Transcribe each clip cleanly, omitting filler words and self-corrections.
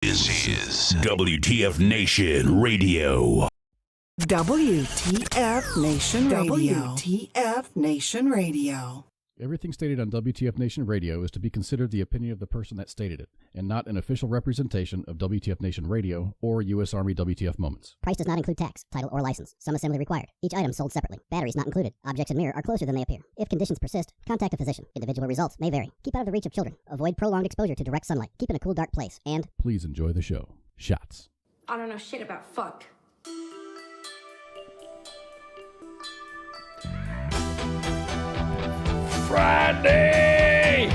This is WTF Nation Radio. WTF Nation Radio. WTF Nation Radio. Everything stated on WTF Nation Radio is to be considered the opinion of the person that stated it, and not an official representation of WTF Nation Radio or U.S. Army WTF Moments. Price does not include tax, title, or license. Some assembly required. Each item sold separately. Batteries not included. Objects in mirror are closer than they appear. If conditions persist, contact a physician. Individual results may vary. Keep out of the reach of children. Avoid prolonged exposure to direct sunlight. Keep in a cool, dark place. And please enjoy the show. Shots. I don't know shit about fuck. Friday!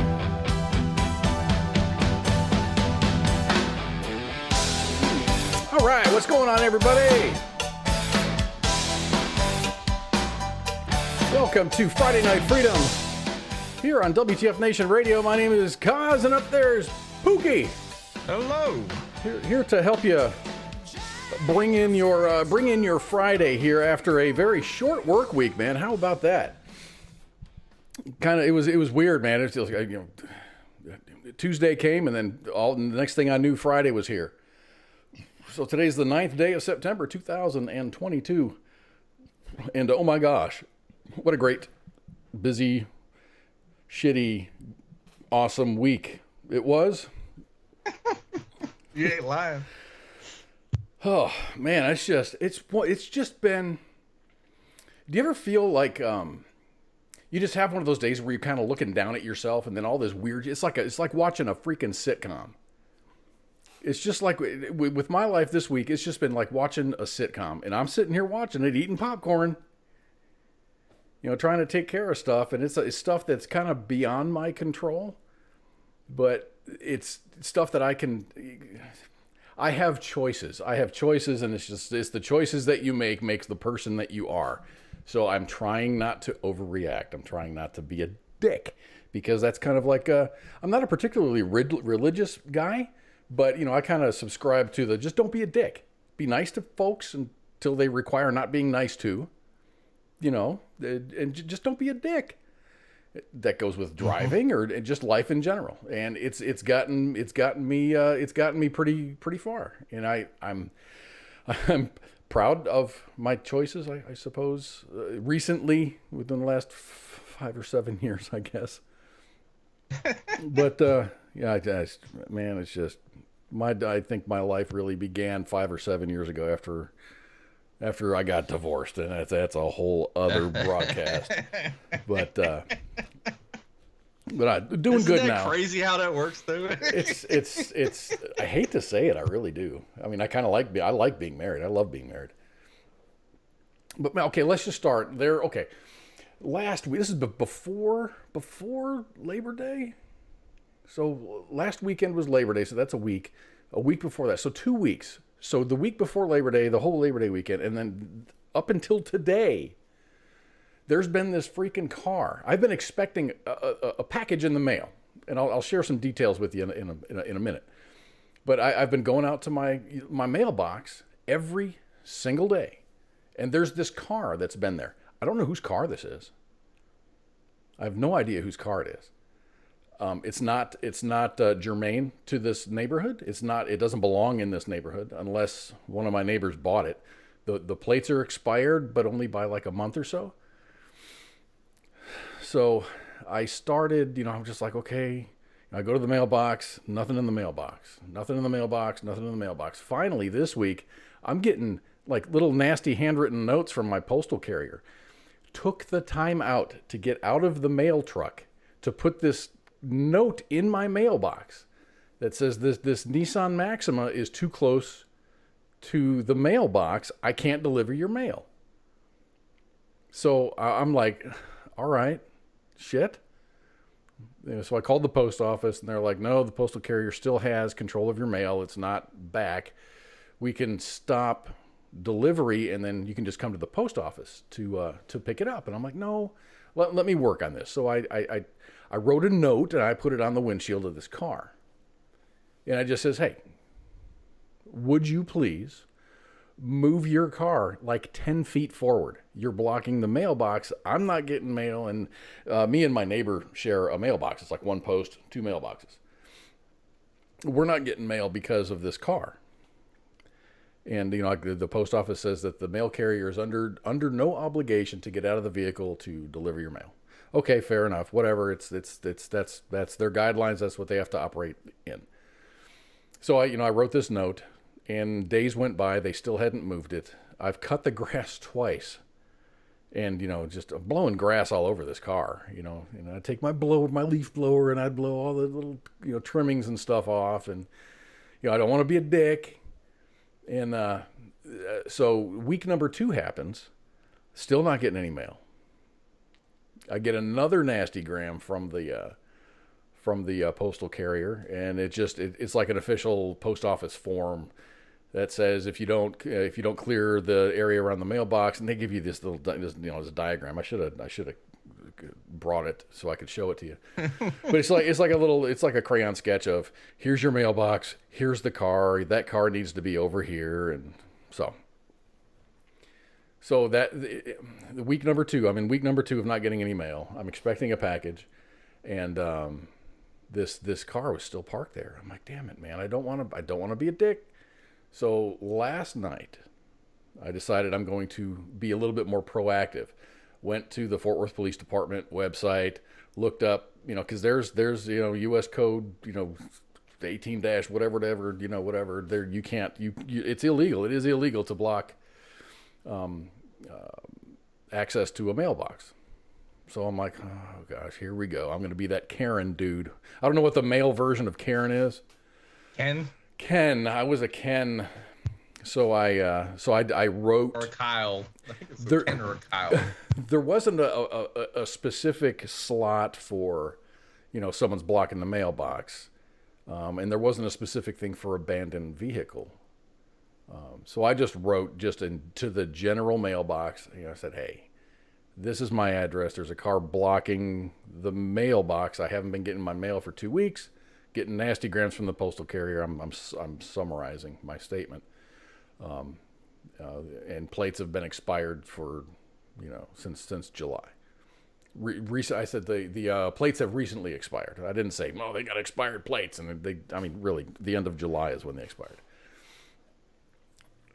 All right, what's going on, everybody? Welcome to Friday Night Freedom here on WTF Nation Radio. My name is Kaz, and up there's Pookie. Hello. Here to help you bring in your Friday here after a very short work week, man. How about that? It was weird, man. It was like, Tuesday came, and then the next thing I knew, Friday was here. So today's the 9th day of September, 2022, and oh my gosh, what a great, busy, shitty, awesome week it was. You ain't lying. Oh man, it's just been. Do you ever feel like you just have one of those days where you're kind of looking down at yourself, and then all this weird, it's like watching a freaking sitcom. It's just like with my life this week, it's just been like watching a sitcom, and I'm sitting here watching it, eating popcorn, trying to take care of stuff, and it's stuff that's kind of beyond my control, but it's stuff that I have choices, and it's the choices that you makes the person that you are. So I'm trying not to overreact. I'm trying not to be a dick, because that's kind of like I'm not a particularly religious guy, but I kind of subscribe to the just don't be a dick. Be nice to folks until they require not being nice to, and just don't be a dick. That goes with driving or just life in general, and it's gotten me pretty far, and I'm proud of my choices, I suppose, recently, within the last 5 or 7 years, I guess. But, it's just, I think my life really began 5 or 7 years ago after I got divorced, and that's a whole other broadcast. But I'm doing Isn't good that now. Crazy how that works, though. It's. I hate to say it, I really do. I mean, I like being married. I love being married. But okay, let's just start there. Okay, last week. This is before Labor Day. So last weekend was Labor Day, so that's a week. A week before that, so 2 weeks. So the week before Labor Day, the whole Labor Day weekend, and then up until today, there's been this freaking car. I've been expecting a package in the mail, and I'll share some details with you in a minute. But I've been going out to my mailbox every single day, and there's this car that's been there. I don't know whose car this is. I have no idea whose car it is. It's not germane to this neighborhood. It doesn't belong in this neighborhood unless one of my neighbors bought it. The plates are expired, but only by like a month or so. So I started, I'm just like, okay, I go to the mailbox, nothing in the mailbox. Finally, this week, I'm getting like little nasty handwritten notes from my postal carrier. Took the time out to get out of the mail truck to put this note in my mailbox that says this Nissan Maxima is too close to the mailbox. I can't deliver your mail. So I'm like, all right, shit. So I called the post office, and they're like, no, the postal carrier still has control of your mail. It's not back. We can stop delivery, and then you can just come to the post office to pick it up. And I'm like, no, let me work on this. So I wrote a note, and I put it on the windshield of this car. And I just says, hey, would you please move your car like 10 feet forward? You're blocking the mailbox. I'm not getting mail, and me and my neighbor share a mailbox. It's like one post, two mailboxes. we're not getting mail because of this car. And, you know, like the post office says that the mail carrier is under no obligation to get out of the vehicle to deliver your mail. Okay, fair enough. Whatever. That's their guidelines. That's what they have to operate in. So I wrote this note, and days went by. They still hadn't moved it. I've cut the grass twice, and just blowing grass all over this car. I'd take my leaf blower, and I'd blow all the little trimmings and stuff off, and I don't want to be a dick. And so week number 2 happens, still not getting any mail. I get another nasty gram from the postal carrier, and it's like an official post office form that says if you don't clear the area around the mailbox, and they give you this little this diagram. I should have brought it so I could show it to you. But it's like a crayon sketch of here's your mailbox, here's the car, that car needs to be over here, and so that the week number 2, I'm in week number 2 of not getting any mail. I'm expecting a package, and this car was still parked there. I'm like, damn it, man, I don't want to be a dick. So last night, I decided I'm going to be a little bit more proactive. Went to the Fort Worth Police Department website, looked up, because there's U.S. code, 18 dash whatever, there you can't, it's illegal. It is illegal to block access to a mailbox. So I'm like, oh gosh, here we go. I'm going to be that Karen dude. I don't know what the male version of Karen is. Ken. I was a Ken. So I wrote. Or a Kyle. I think it's a Ken or a Kyle. There wasn't a specific slot for, someone's blocking the mailbox. And there wasn't a specific thing for abandoned vehicle. So I just wrote into the general mailbox. I said, hey, this is my address. There's a car blocking the mailbox. I haven't been getting my mail for 2 weeks. Getting nasty grams from the postal carrier. I'm summarizing my statement. And plates have been expired for, since July. I said the plates have recently expired. I didn't say, they got expired plates. And really, the end of July is when they expired.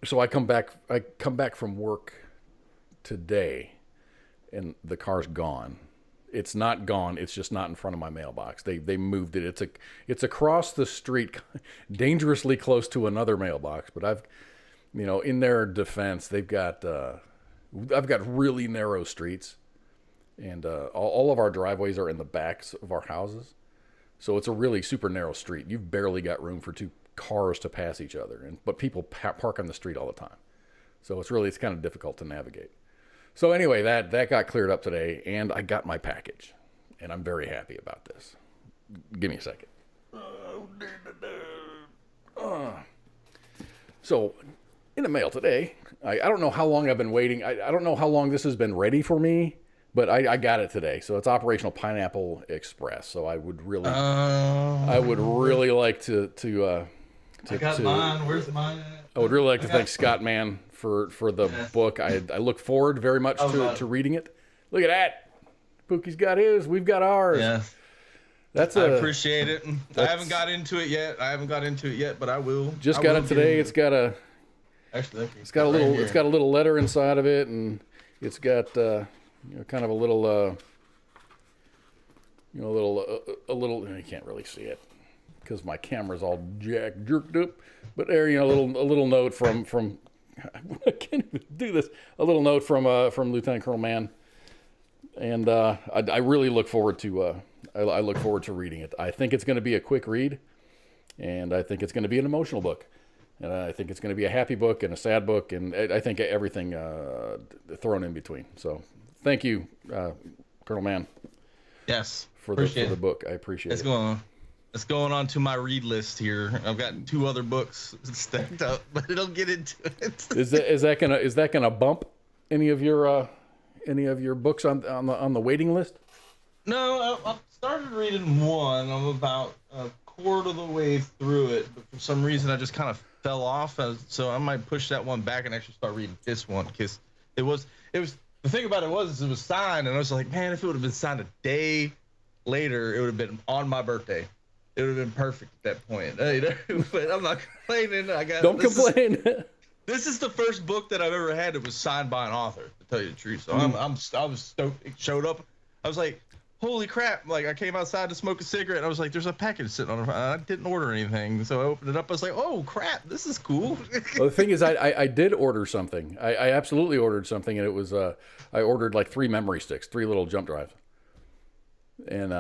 So I come back from work today, and the car's gone. It's not gone. It's just not in front of my mailbox. They moved it. It's across the street, dangerously close to another mailbox. But I've, in their defense, I've got really narrow streets, and all of our driveways are in the backs of our houses. So it's a really super narrow street. You've barely got room for 2 cars to pass each other, but people park on the street all the time. So it's kind of difficult to navigate. So anyway, that got cleared up today, and I got my package, and I'm very happy about this. Give me a second. So in the mail today, I don't know how long I've been waiting. I don't know how long this has been ready for me, but I got it today. So it's Operational Pineapple Express. So I would really like to I got mine. Where's mine at? I would really like to thank Scott Mann for the book. I look forward very much to reading it. Look at that. Pookie's got his. We've got ours. Yeah. I appreciate it. I haven't got into it yet, but I will. Just got it today. It's got a little letter inside of it, and it's got kind of a little you can't really see it because my camera's all jerked up. But there, a little note from I can't even do this. A little note from Lieutenant Colonel Mann, and I really look forward to I look forward to reading it. I think it's going to be a quick read, and I think it's going to be an emotional book, and I think it's going to be a happy book and a sad book, and I think everything thrown in between. So thank you, Colonel Mann. Yes, for the book. I appreciate it. It's going on to my read list here. I've got 2 other books stacked up, but it'll get into it. Is that gonna bump any of your books on the waiting list? No, I started reading one. I'm about a quarter of the way through it, but for some reason I just kind of fell off. So I might push that one back and actually start reading this one, because it was the thing about it was signed, and I was like, man, if it would have been signed a day later, it would have been on my birthday. it would have been perfect at that point. But I'm not complaining. Don't complain. This is the first book that I've ever had that was signed by an author, to tell you the truth. So I was stoked. It showed up. I was like, holy crap. Like, I came outside to smoke a cigarette, and I was like, there's a package sitting on it. I didn't order anything. So I opened it up. I was like, oh, crap. This is cool. Well, the thing is, I did order something. I absolutely ordered something, and it was, I ordered like 3 memory sticks, 3 little jump drives. And,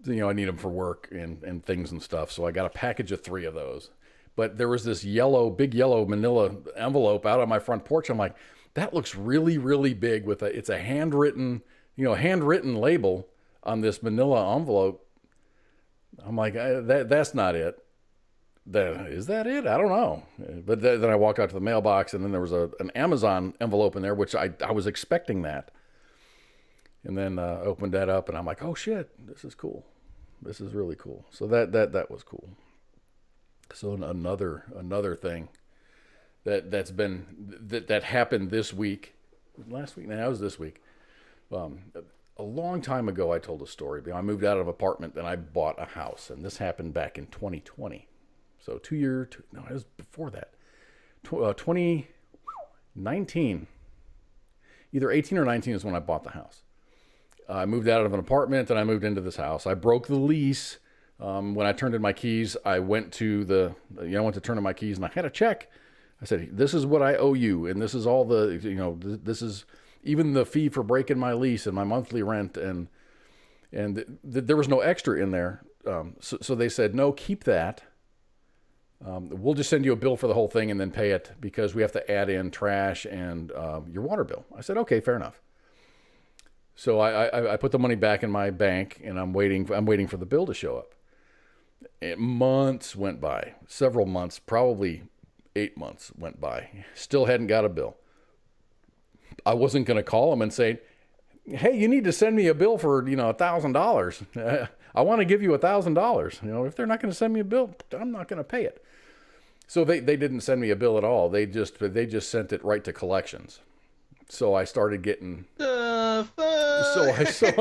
you know, I need them for work and things and stuff. So I got a package of 3 of those. But there was this big yellow manila envelope out on my front porch. I'm like, that looks really, really big it's a handwritten label on this manila envelope. I'm like, that's not it. Is that it? I don't know. But then I walked out to the mailbox, and then there was an Amazon envelope in there, which I was expecting that. And then opened that up, and I'm like, oh shit, this is cool. This is really cool. So that was cool. So another thing that happened this week, last week, no, that was this week. A long time ago, I told a story. I moved out of an apartment and I bought a house, and this happened back in 2020. So it was before that. 2019, either 18 or 19 is when I bought the house. I moved out of an apartment and I moved into this house. I broke the lease. When I turned in my keys, I went to turn in my keys, and I had a check. I said, this is what I owe you. And this is all this is even the fee for breaking my lease and my monthly rent. And there was no extra in there. So they said, no, keep that. We'll just send you a bill for the whole thing and then pay it, because we have to add in trash and your water bill. I said, okay, fair enough. So I put the money back in my bank, and I'm waiting for the bill to show up. And months went by, several months, probably 8 months went by. Still hadn't got a bill. I wasn't going to call them and say, hey, you need to send me a bill for, $1,000. I want to give you $1,000. If they're not going to send me a bill, I'm not going to pay it. So they didn't send me a bill at all. They just sent it right to collections. So I started getting I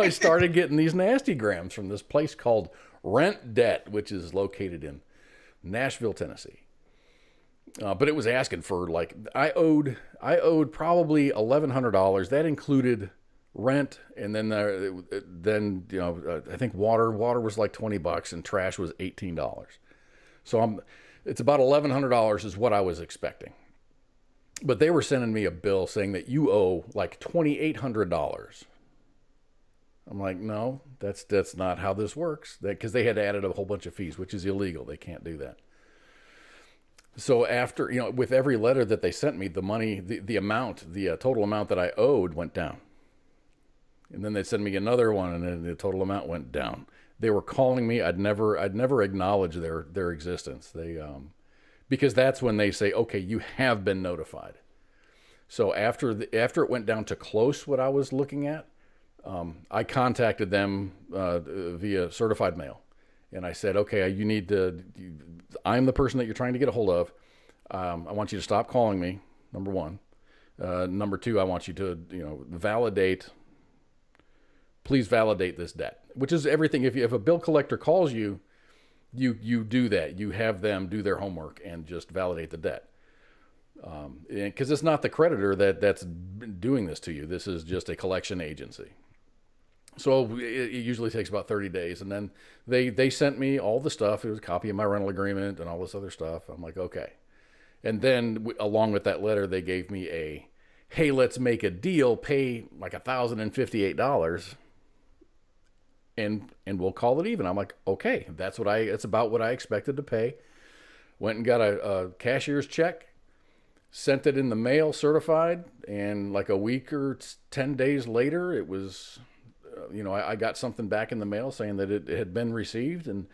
started getting these nasty grams from this place called Rent Debt, which is located in Nashville, Tennessee. But it was asking for, like, I owed probably $1,100. That included rent, and then I think water was like $20, and trash was $18. So it's about $1,100 is what I was expecting. But they were sending me a bill saying that you owe like $2,800. I'm like, no, that's not how this works. Because they had added a whole bunch of fees, which is illegal. They can't do that. So after, with every letter that they sent me, the money, the amount, the total amount that I owed went down. And then they sent me another one, and then the total amount went down. They were calling me. I'd never acknowledge their existence. Because that's when they say, okay, you have been notified. So after it went down to close what I was looking at, I contacted them via certified mail. And I said, okay, I'm the person that you're trying to get a hold of. I want you to stop calling me, number one. Number two, I want you to, please validate this debt, which is everything. If a bill collector calls you, you do that. You have them do their homework and just validate the debt. Because it's not the creditor that's doing this to you. This is just a collection agency. So it usually takes about 30 days. And then they sent me all the stuff. It was a copy of my rental agreement and all this other stuff. I'm like, okay. And then along with that letter, they gave me hey, let's make a deal, pay like $1,058. And we'll call it even. I'm like, okay, that's about what I expected to pay. Went and got a cashier's check, sent it in the mail certified, and like a week or 10 days later, it was, I got something back in the mail saying that it had been received, and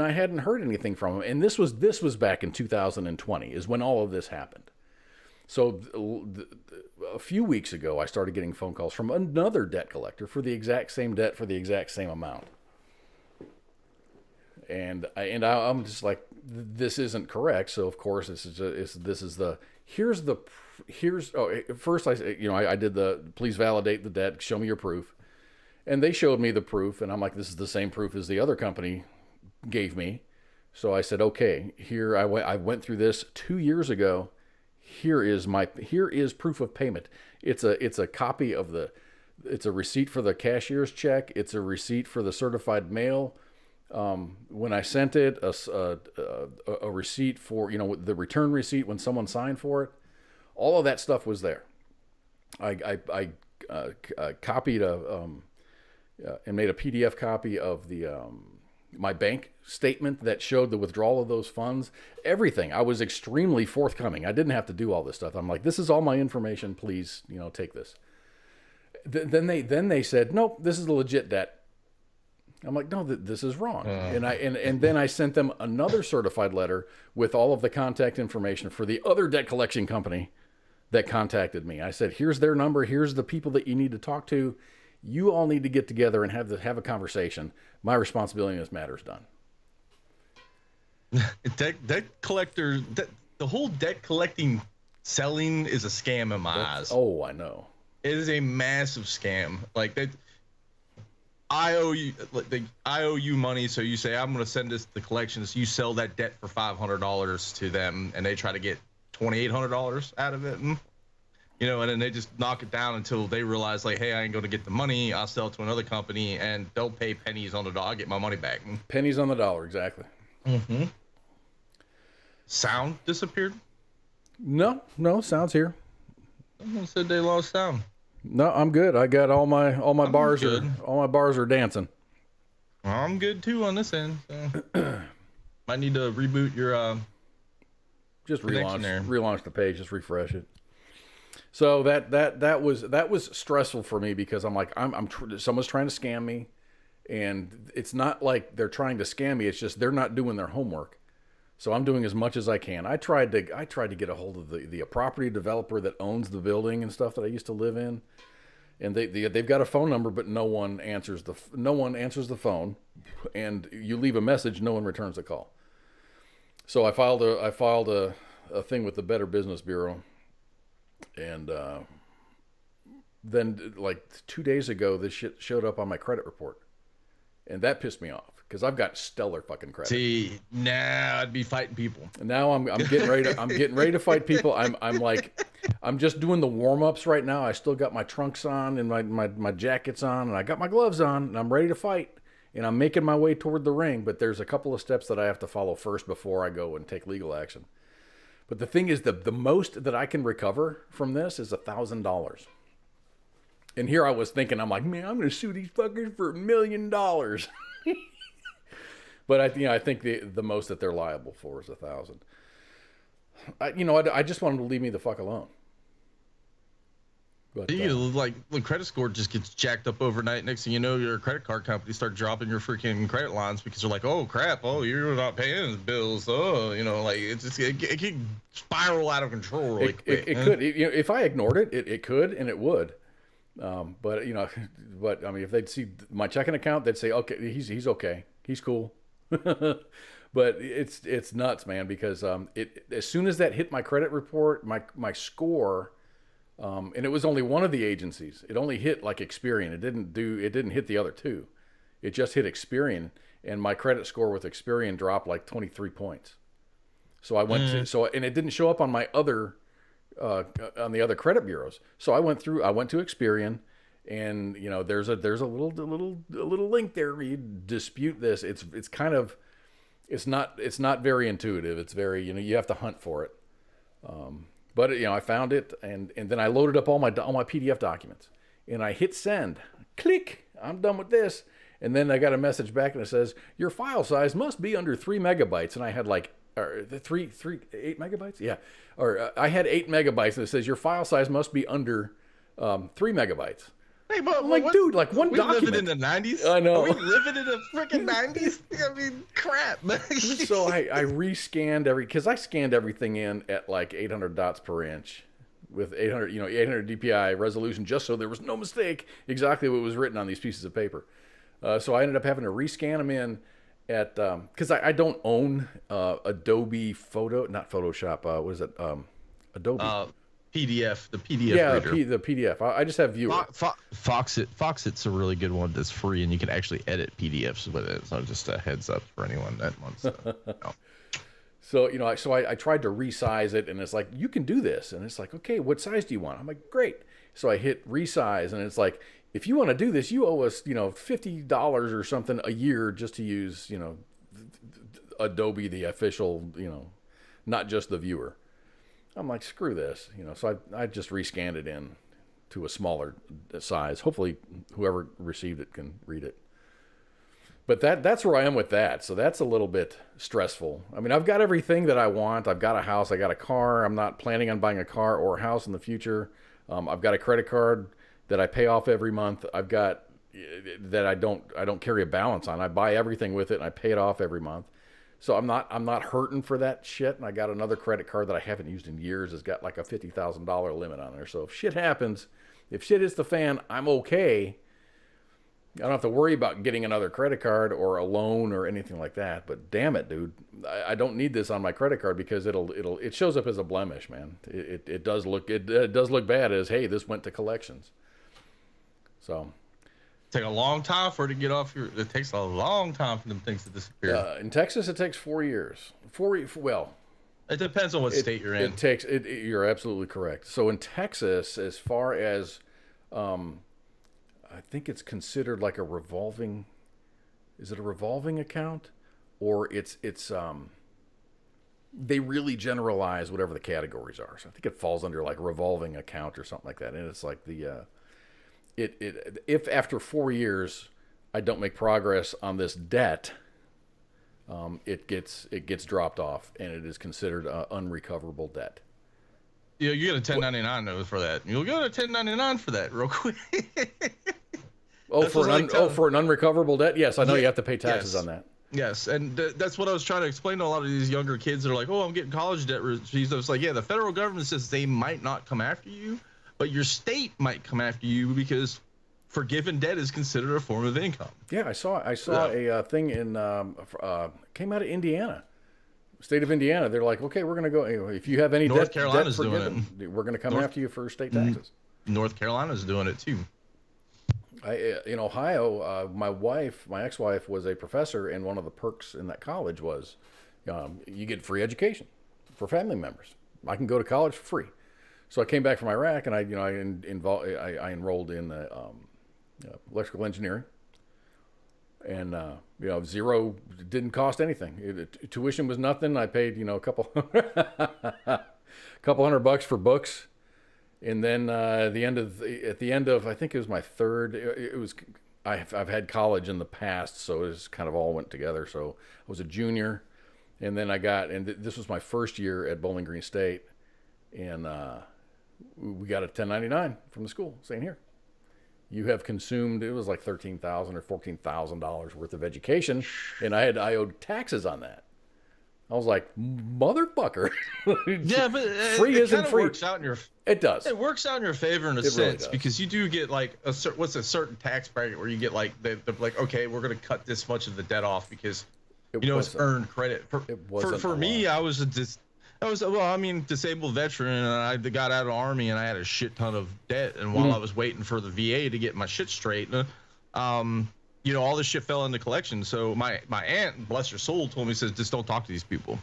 I hadn't heard anything from them. And this was back in 2020 is when all of this happened. So a few weeks ago, I started getting phone calls from another debt collector for the exact same debt for the exact same amount. And I'm just like, this isn't correct. So of course, first I did the please validate the debt, show me your proof. And they showed me the proof, and I'm like, this is the same proof as the other company gave me. So I said, okay, here I went through this 2 years ago. Here is proof of payment. It's a copy of it's a receipt for the cashier's check. It's a receipt for the certified mail. When I sent it, a receipt for, the return receipt when someone signed for it. All of that stuff was there. I copied and made a PDF copy of my bank statement that showed the withdrawal of those funds. Everything. I was extremely forthcoming. I didn't have to do all this stuff. I'm like, this is all my information. Please, take this. Then they said, nope, this is a legit debt. I'm like, no, this is wrong. And then I sent them another certified letter with all of the contact information for the other debt collection company that contacted me. I said, here's their number. Here's the people that you need to talk to. You all need to get together and have a conversation. My responsibility in this matter is done. Debt collector, the whole debt collecting selling is a scam in my eyes. Oh, I know. It is a massive scam. Like that. I owe you money, so you say I'm going to send this to collections. You sell that debt for $500 to them, and they try to get $2,800 out of it, and then they just knock it down until they realize, like, hey, I ain't going to get the money. I'll sell it to another company, and they'll pay pennies on the dollar. I'll get my money back. Pennies on the dollar, exactly. Mm-hmm. Sound disappeared? No, sound's here. Someone said they lost sound. No, I'm good. I got all my bars are dancing. I'm good too on this end. So. Might need to reboot your just relaunch the page, just refresh it. So that was stressful for me because I'm like someone's trying to scam me, and it's not like they're trying to scam me. It's just they're not doing their homework. So I'm doing as much as I can. I tried to get a hold of the property developer that owns the building and stuff that I used to live in, and they've got a phone number, but no one answers the phone, and you leave a message, no one returns the call. So I filed a thing with the Better Business Bureau, and then like 2 days ago, this shit showed up on my credit report, and that pissed me off. Because I've got stellar fucking credit. See, now I'd be fighting people. And now I'm getting ready to fight people. I'm just doing the warm ups right now. I still got my trunks on and my jackets on, and I got my gloves on, and I'm ready to fight. And I'm making my way toward the ring, but there's a couple of steps that I have to follow first before I go and take legal action. But the thing is, the most that I can recover from this is $1,000. And here I was thinking, I'm like, man, I'm going to sue these fuckers for $1 million. But I think the most that they're liable for is $1,000. I just want them to leave me the fuck alone. But like the credit score just gets jacked up overnight. Next thing you know, your credit card company start dropping your freaking credit lines because they're like, oh crap, oh you're not paying bills, like it can spiral out of control really quick. It could, if I ignored it, it could and it would. But I mean, if they'd see my checking account, they'd say, okay, he's okay, he's cool. But it's nuts, man, because as soon as that hit my credit report, my score, and it was only one of the agencies. It only hit like Experian. It didn't hit the other two. It just hit Experian, and my credit score with Experian dropped like 23 points. So I went and it didn't show up on my other on the other credit bureaus. So I went to Experian. And there's a little link there where you dispute this. It's not very intuitive. It's very you have to hunt for it. But I found it and then I loaded up all my PDF documents and I hit send. Click. I'm done with this. And then I got a message back and it says your file size must be under 3 megabytes. And I had like 8 megabytes. Yeah. Or I had 8 megabytes and it says your file size must be under 3 megabytes. Hey, but I'm like, dude, like one document. We living in the 90s? I know. Are we living in the freaking 90s? I mean, crap. So I rescanned because I scanned everything in at like 800 dots per inch with 800 DPI resolution, just so there was no mistake exactly what was written on these pieces of paper. So I ended up having to rescan them in at, because I don't own Adobe not Photoshop, what is it? Adobe. PDF, the PDF Yeah, reader. the PDF. I just have Viewer. Foxit's a really good one that's free, and you can actually edit PDFs with it. So just a heads up for anyone that wants to know. So, you know, I tried to resize it, and it's like, you can do this. And it's like, okay, what size do you want? I'm like, great. So I hit resize, and it's like, if you want to do this, you owe us, you know, $50 or something a year just to use, you know, Adobe, the official, you know, not just the Viewer. I'm like, screw this, you know. So I just rescanned it in to a smaller size. Hopefully whoever received it can read it. But that's where I am with that. So that's a little bit stressful. I mean, I've got everything that I want. I've got a house. I got a car. I'm not planning on buying a car or a house in the future. I've got a credit card that I pay off every month. I've got that I don't carry a balance on. I buy everything with it and I pay it off every month. So I'm not hurting for that shit. And I got another credit card that I haven't used in years. It's got like a $50,000 limit on there. So if shit happens, if shit hits the fan, I'm okay. I don't have to worry about getting another credit card or a loan or anything like that. But damn it, dude, I don't need this on my credit card because it shows up as a blemish, man. It does look bad as, hey, this went to collections. So Take a long time for it to get off your. It takes a long time for them things to disappear. In Texas, it takes 4 years. Well, it depends on what state you're in. You're absolutely correct. So in Texas, as far as I think it's considered like a revolving. Is it a revolving account, or it's they really generalize whatever the categories are. So I think it falls under like revolving account or something like that. And it's like the if after 4 years I don't make progress on this debt, it gets dropped off and it is considered unrecoverable debt. Yeah, you get a 1099 note for that. You'll get a 1099 for that real quick. For an unrecoverable debt? Yes, I know you have to pay taxes on that. Yes, and that's what I was trying to explain to a lot of these younger kids that are like, oh, I'm getting college debt receipts. I was like, yeah, the federal government says they might not come after you, but your state might come after you because forgiven debt is considered a form of income. Yeah, I saw a thing in came out of Indiana. State of Indiana, they're like, okay, we're going to go. If you have any North debt forgiven, we're going to come after you for state taxes. North Carolina's doing it too. In Ohio, my ex-wife was a professor, and one of the perks in that college was you get free education for family members. I can go to college for free. So I came back from Iraq, and I enrolled in electrical engineering. And zero, didn't cost anything. Tuition was nothing. I paid a couple $100 for books, and then at the end of I think it was my third. I've had college in the past, so it was kind of all went together. So I was a junior, and then this was my first year at Bowling Green State, and we got a 1099 from the school saying, here, you have consumed, it was like $13,000 or $14,000 worth of education, and I owed taxes on that. I was like, motherfucker. Yeah, but free isn't free. Works out in your, it does. It works out in your favor in a sense really because you do get like a certain tax bracket where you get like they're like, okay, we're going to cut this much of the debt off because it's earned credit. For me, I was disabled veteran, and I got out of the Army, and I had a shit ton of debt. And while I was waiting for the VA to get my shit straight, all this shit fell into collection. So my aunt, bless her soul, told me, says, just don't talk to these people.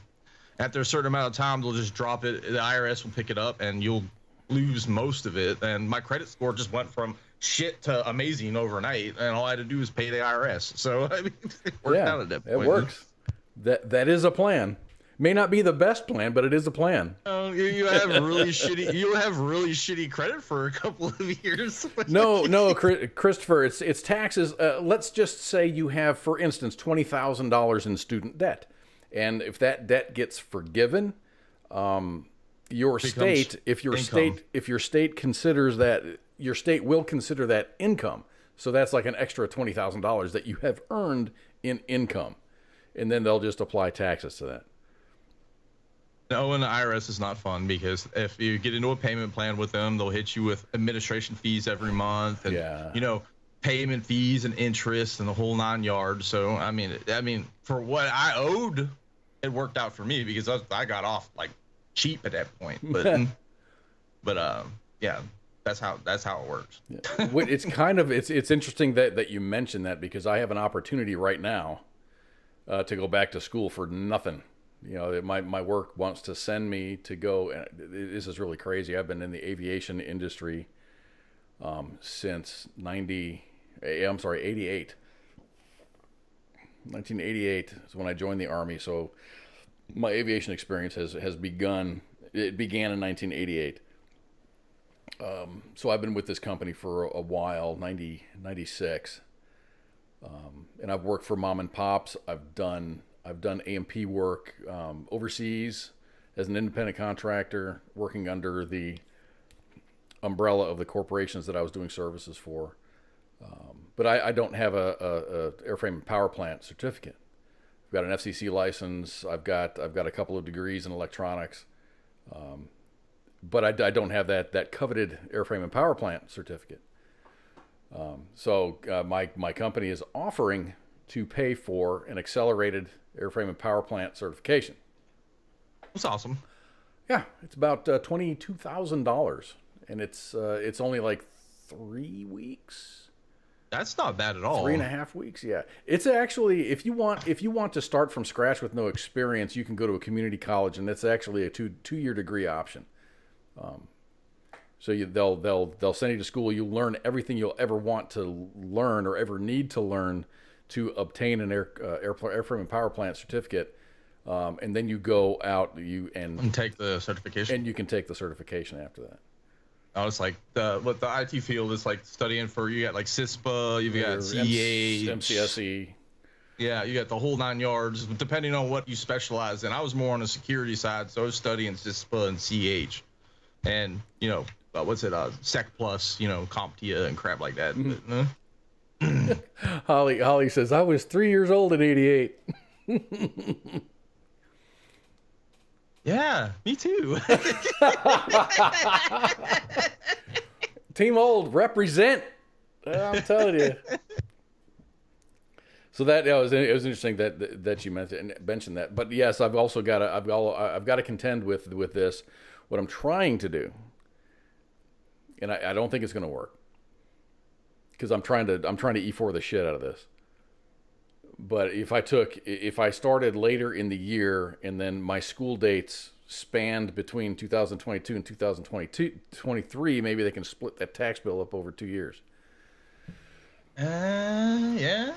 After a certain amount of time, they'll just drop it. The IRS will pick it up, and you'll lose most of it. And my credit score just went from shit to amazing overnight, and all I had to do was pay the IRS. So I mean, it worked out at that point. It works. That is a plan. May not be the best plan, but it is a plan. You have really shitty. You have really shitty credit for a couple of years. No, Christopher. It's taxes. Let's just say you have, for instance, $20,000 in student debt, and if that debt gets forgiven, your state considers that, your state will consider that income. So that's like an extra $20,000 that you have earned in income, and then they'll just apply taxes to that. No, and the IRS is not fun because if you get into a payment plan with them, they'll hit you with administration fees every month, and payment fees and interest and the whole 9 yards. So I mean, for what I owed, it worked out for me because I got off like cheap at that point. But But yeah, that's how it works. Yeah. It's kind of it's interesting that you mentioned that, because I have an opportunity right now to go back to school for nothing. You know, my work wants to send me to go, and this is really crazy. I've been in the aviation industry since 88. 1988 is when I joined the Army. So my aviation experience has begun. It began in 1988. So I've been with this company for a while, 96. And I've worked for mom and pops. I've done A&P work overseas as an independent contractor, working under the umbrella of the corporations that I was doing services for. But I don't have a airframe and power plant certificate. I've got an FCC license. I've got a couple of degrees in electronics. But I don't have that coveted airframe and power plant certificate. So my company is offering to pay for an accelerated airframe and power plant certification. That's awesome. Yeah, it's about $22,000, and it's only like 3 weeks. That's not bad at all. 3.5 weeks, yeah. It's actually, if you want to start from scratch with no experience, you can go to a community college, and it's actually a two-year degree option. So they'll send you to school. You'll learn everything you'll ever want to learn or ever need to learn to obtain an airframe and power plant certificate, and then you go out and take the certification. And you can take the certification after that. Oh, it's like the IT field is like studying for. You got like CISPA, you've got CEH, MCSE. Yeah, you got the whole 9 yards, depending on what you specialize in. I was more on the security side, so I was studying CISPA and CEH, and Sec Plus, CompTIA and crap like that. Mm-hmm. Holly says I was 3 years old in '88. Yeah, me too. Team Old, represent. I'm telling you. So it was interesting that you mentioned that. But yes, I've also got to contend with this. What I'm trying to do, and I don't think it's going to work, because I'm trying to E4 the shit out of this. But if I started later in the year, and then my school dates spanned between 2022 and 2023, maybe they can split that tax bill up over 2 years. Yeah.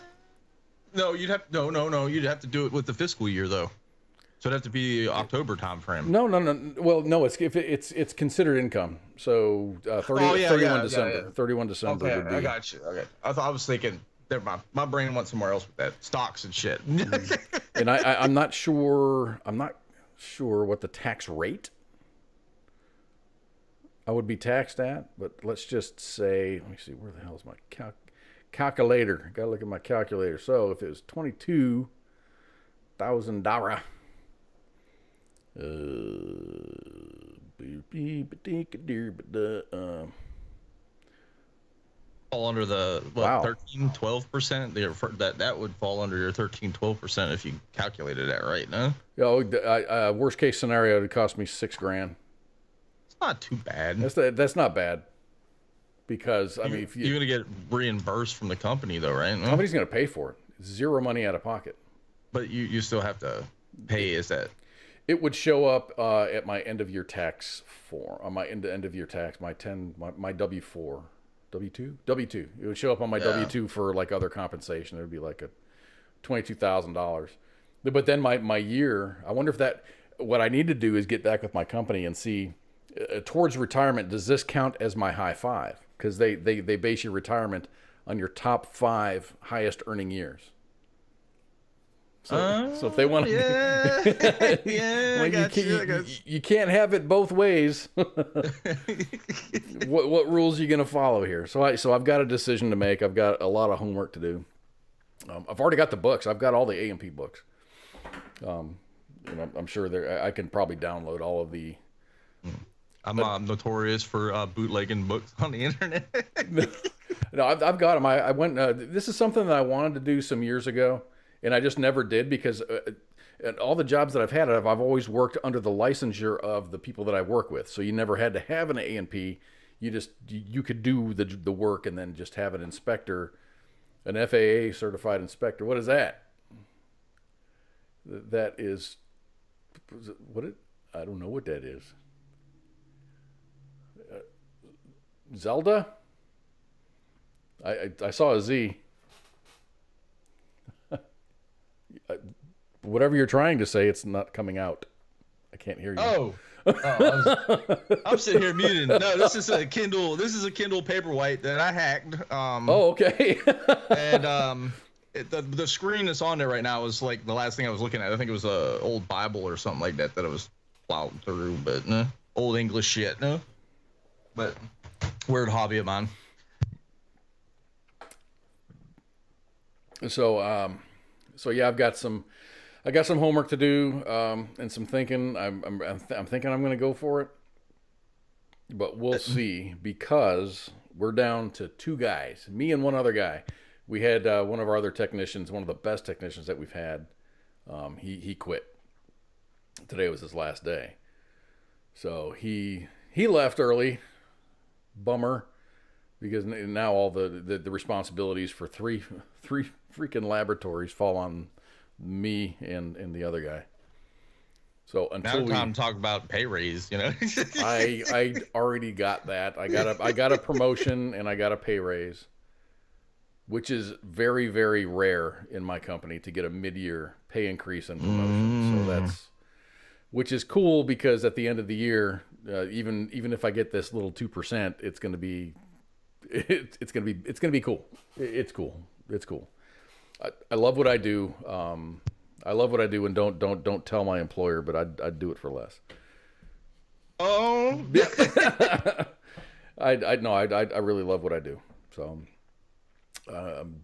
No, you'd have to do it with the fiscal year though. So it'd have to be October time frame. No. Well, no, it's considered income. So 31 December. Yeah. 31 December Okay, would be. I got you. Okay. I was thinking. Never mind. My brain went somewhere else with that. Stocks and shit. And I'm not sure. I'm not sure what the tax rate I would be taxed at. But let's just say, let me see, where the hell is my calculator? Got to look at my calculator. So if it was $22,000. Fall under the wow. 13-12%. That would fall under your 13-12% if you calculated that right, no? Worst case scenario, it cost me $6,000. It's not too bad. That's not bad, because I mean, if you're gonna get reimbursed from the company though, right? No? The company's gonna pay for it. Zero money out of pocket. But you still have to pay. Is that? It would show up at my end of year tax form. On my end of year tax, my W4. W2? W2. It would show up on my W2 for like other compensation. It would be like a $22,000. But then my year, I wonder if what I need to do is get back with my company and see towards retirement, does this count as my high five? Because they base your retirement on your top 5 highest earning years. So if they want to, I got you. You can't have it both ways. What rules are you going to follow here? So I've got a decision to make. I've got a lot of homework to do. I've already got the books. I've got all the A&P books. I'm sure I can probably download all of the. I'm notorious for bootlegging books on the internet. No, I've got them. I went. This is something that I wanted to do some years ago. And I just never did, because And all the jobs that I've had, I've always worked under the licensure of the people that I work with. So you never had to have an A&P. You could do the work and then just have an inspector, an FAA certified inspector. What is that? That is, I don't know what that is. Zelda? I saw a Z. Whatever you're trying to say, it's not coming out. I can't hear you. I'm sitting here muted. No, this is a Kindle. This is a Kindle Paperwhite that I hacked. Okay. And the screen that's on there right now is like the last thing I was looking at. I think it was a old Bible or something like that I was plowing through, but no, old English shit, no. But weird hobby of mine. So yeah, I've got some homework to do and some thinking. I'm thinking I'm going to go for it, but we'll see, because we're down to 2 guys, me and one other guy. We had one of our other technicians, one of the best technicians that we've had. He quit. Today was his last day, so he left early. Bummer, because now all the responsibilities for three freaking laboratories fall on me and the other guy. So until now time to talk about pay raise, you know. I already got that. I got a promotion and I got a pay raise, which is very, very rare in my company to get a mid-year pay increase and promotion. So which is cool, because at the end of the year, even if I get this little 2%, it's gonna be cool. It's cool. I love what I do. I love what I do, and don't tell my employer, but I'd do it for less. Oh, I really love what I do. So I'm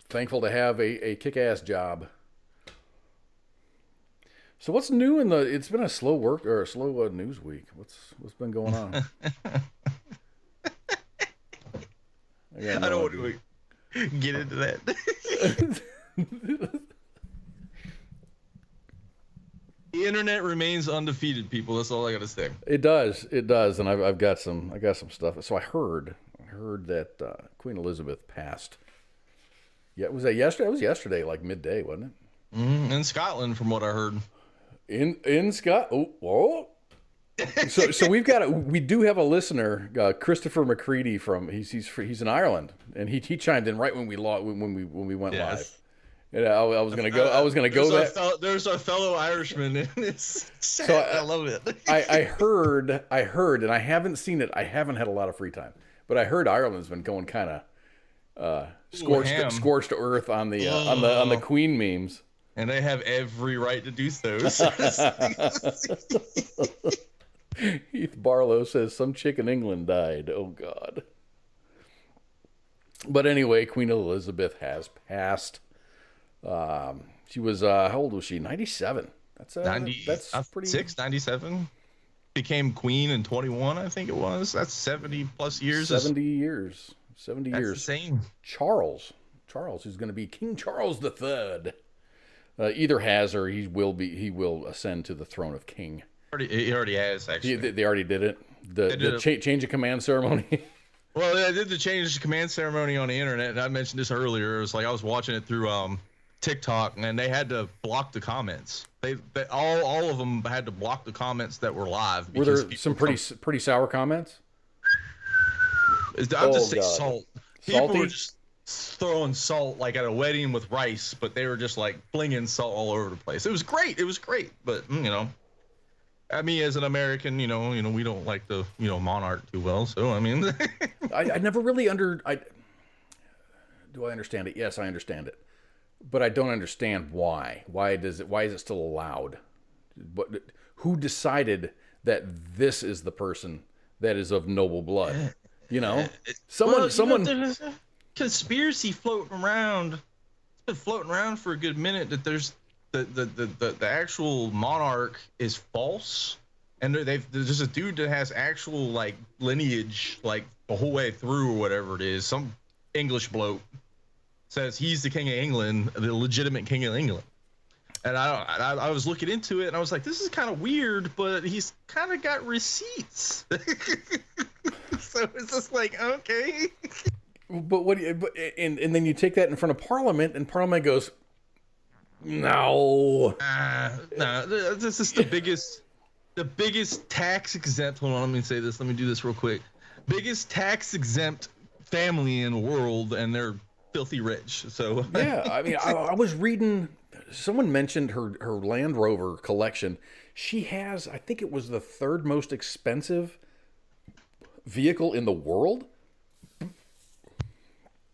thankful to have a kick-ass job. So what's new it's been a slow news week. What's been going on? I don't want to get into that. The internet remains undefeated, people. That's all I gotta say. It does, and I got some stuff. So I heard that Queen Elizabeth passed. Yeah, was that yesterday? It was yesterday, like midday, wasn't it? In Scotland, from what I heard. In Scott. Oh. So we do have a listener, Christopher McCready he's in Ireland, and he chimed in right when we went live. And I was gonna go there. There's our fellow Irishman in this chat. So I love it. I heard, and I haven't seen it. I haven't had a lot of free time, but I heard Ireland's been going kind of scorched to earth on the Queen memes. And they have every right to do so. Heath Barlow says some chick in England died. Oh God. But anyway, Queen Elizabeth has passed. She was how old was she? 97. That's 90. That's pretty. 97. Became queen in 21, I think it was. That's 70 plus years. 70 years. 70 That's years. Insane. Charles, who's going to be King Charles III. Either has or he will ascend to the throne of king. He already has, actually. They already did it. The change of command ceremony. Well, they did the change of command ceremony on the internet, and I mentioned this earlier. It was like I was watching it through TikTok, and they had to block the comments. They all of them had to block the comments that were live. Were there some pretty sour comments? I'll just say God. salt. Salty? People were just throwing salt like at a wedding with rice, but they were just like flinging salt all over the place. It was great. But I mean, as an American, we don't like the monarch too well. So I mean, I never really do I understand it? Yes, I understand it, but I don't understand why. Why is it still allowed? Who decided that this is the person that is of noble blood? Someone. There's a conspiracy floating around. It's been floating around for a good minute that there's the actual monarch is false, and there's just a dude that has actual like lineage like the whole way through or whatever it is. Some English bloke says he's the king of England, the legitimate king of England. And I was looking into it, and I was like, this is kind of weird, but he's kind of got receipts. So it's just like, okay. But and then you take that in front of Parliament, and Parliament goes, no. No, this is the biggest tax exempt. Hold on, let me say this. Let me do this real quick. Biggest tax exempt family in the world, and they're filthy rich. So yeah, I mean, I was reading. Someone mentioned her Land Rover collection. She has, I think it was the third most expensive vehicle in the world.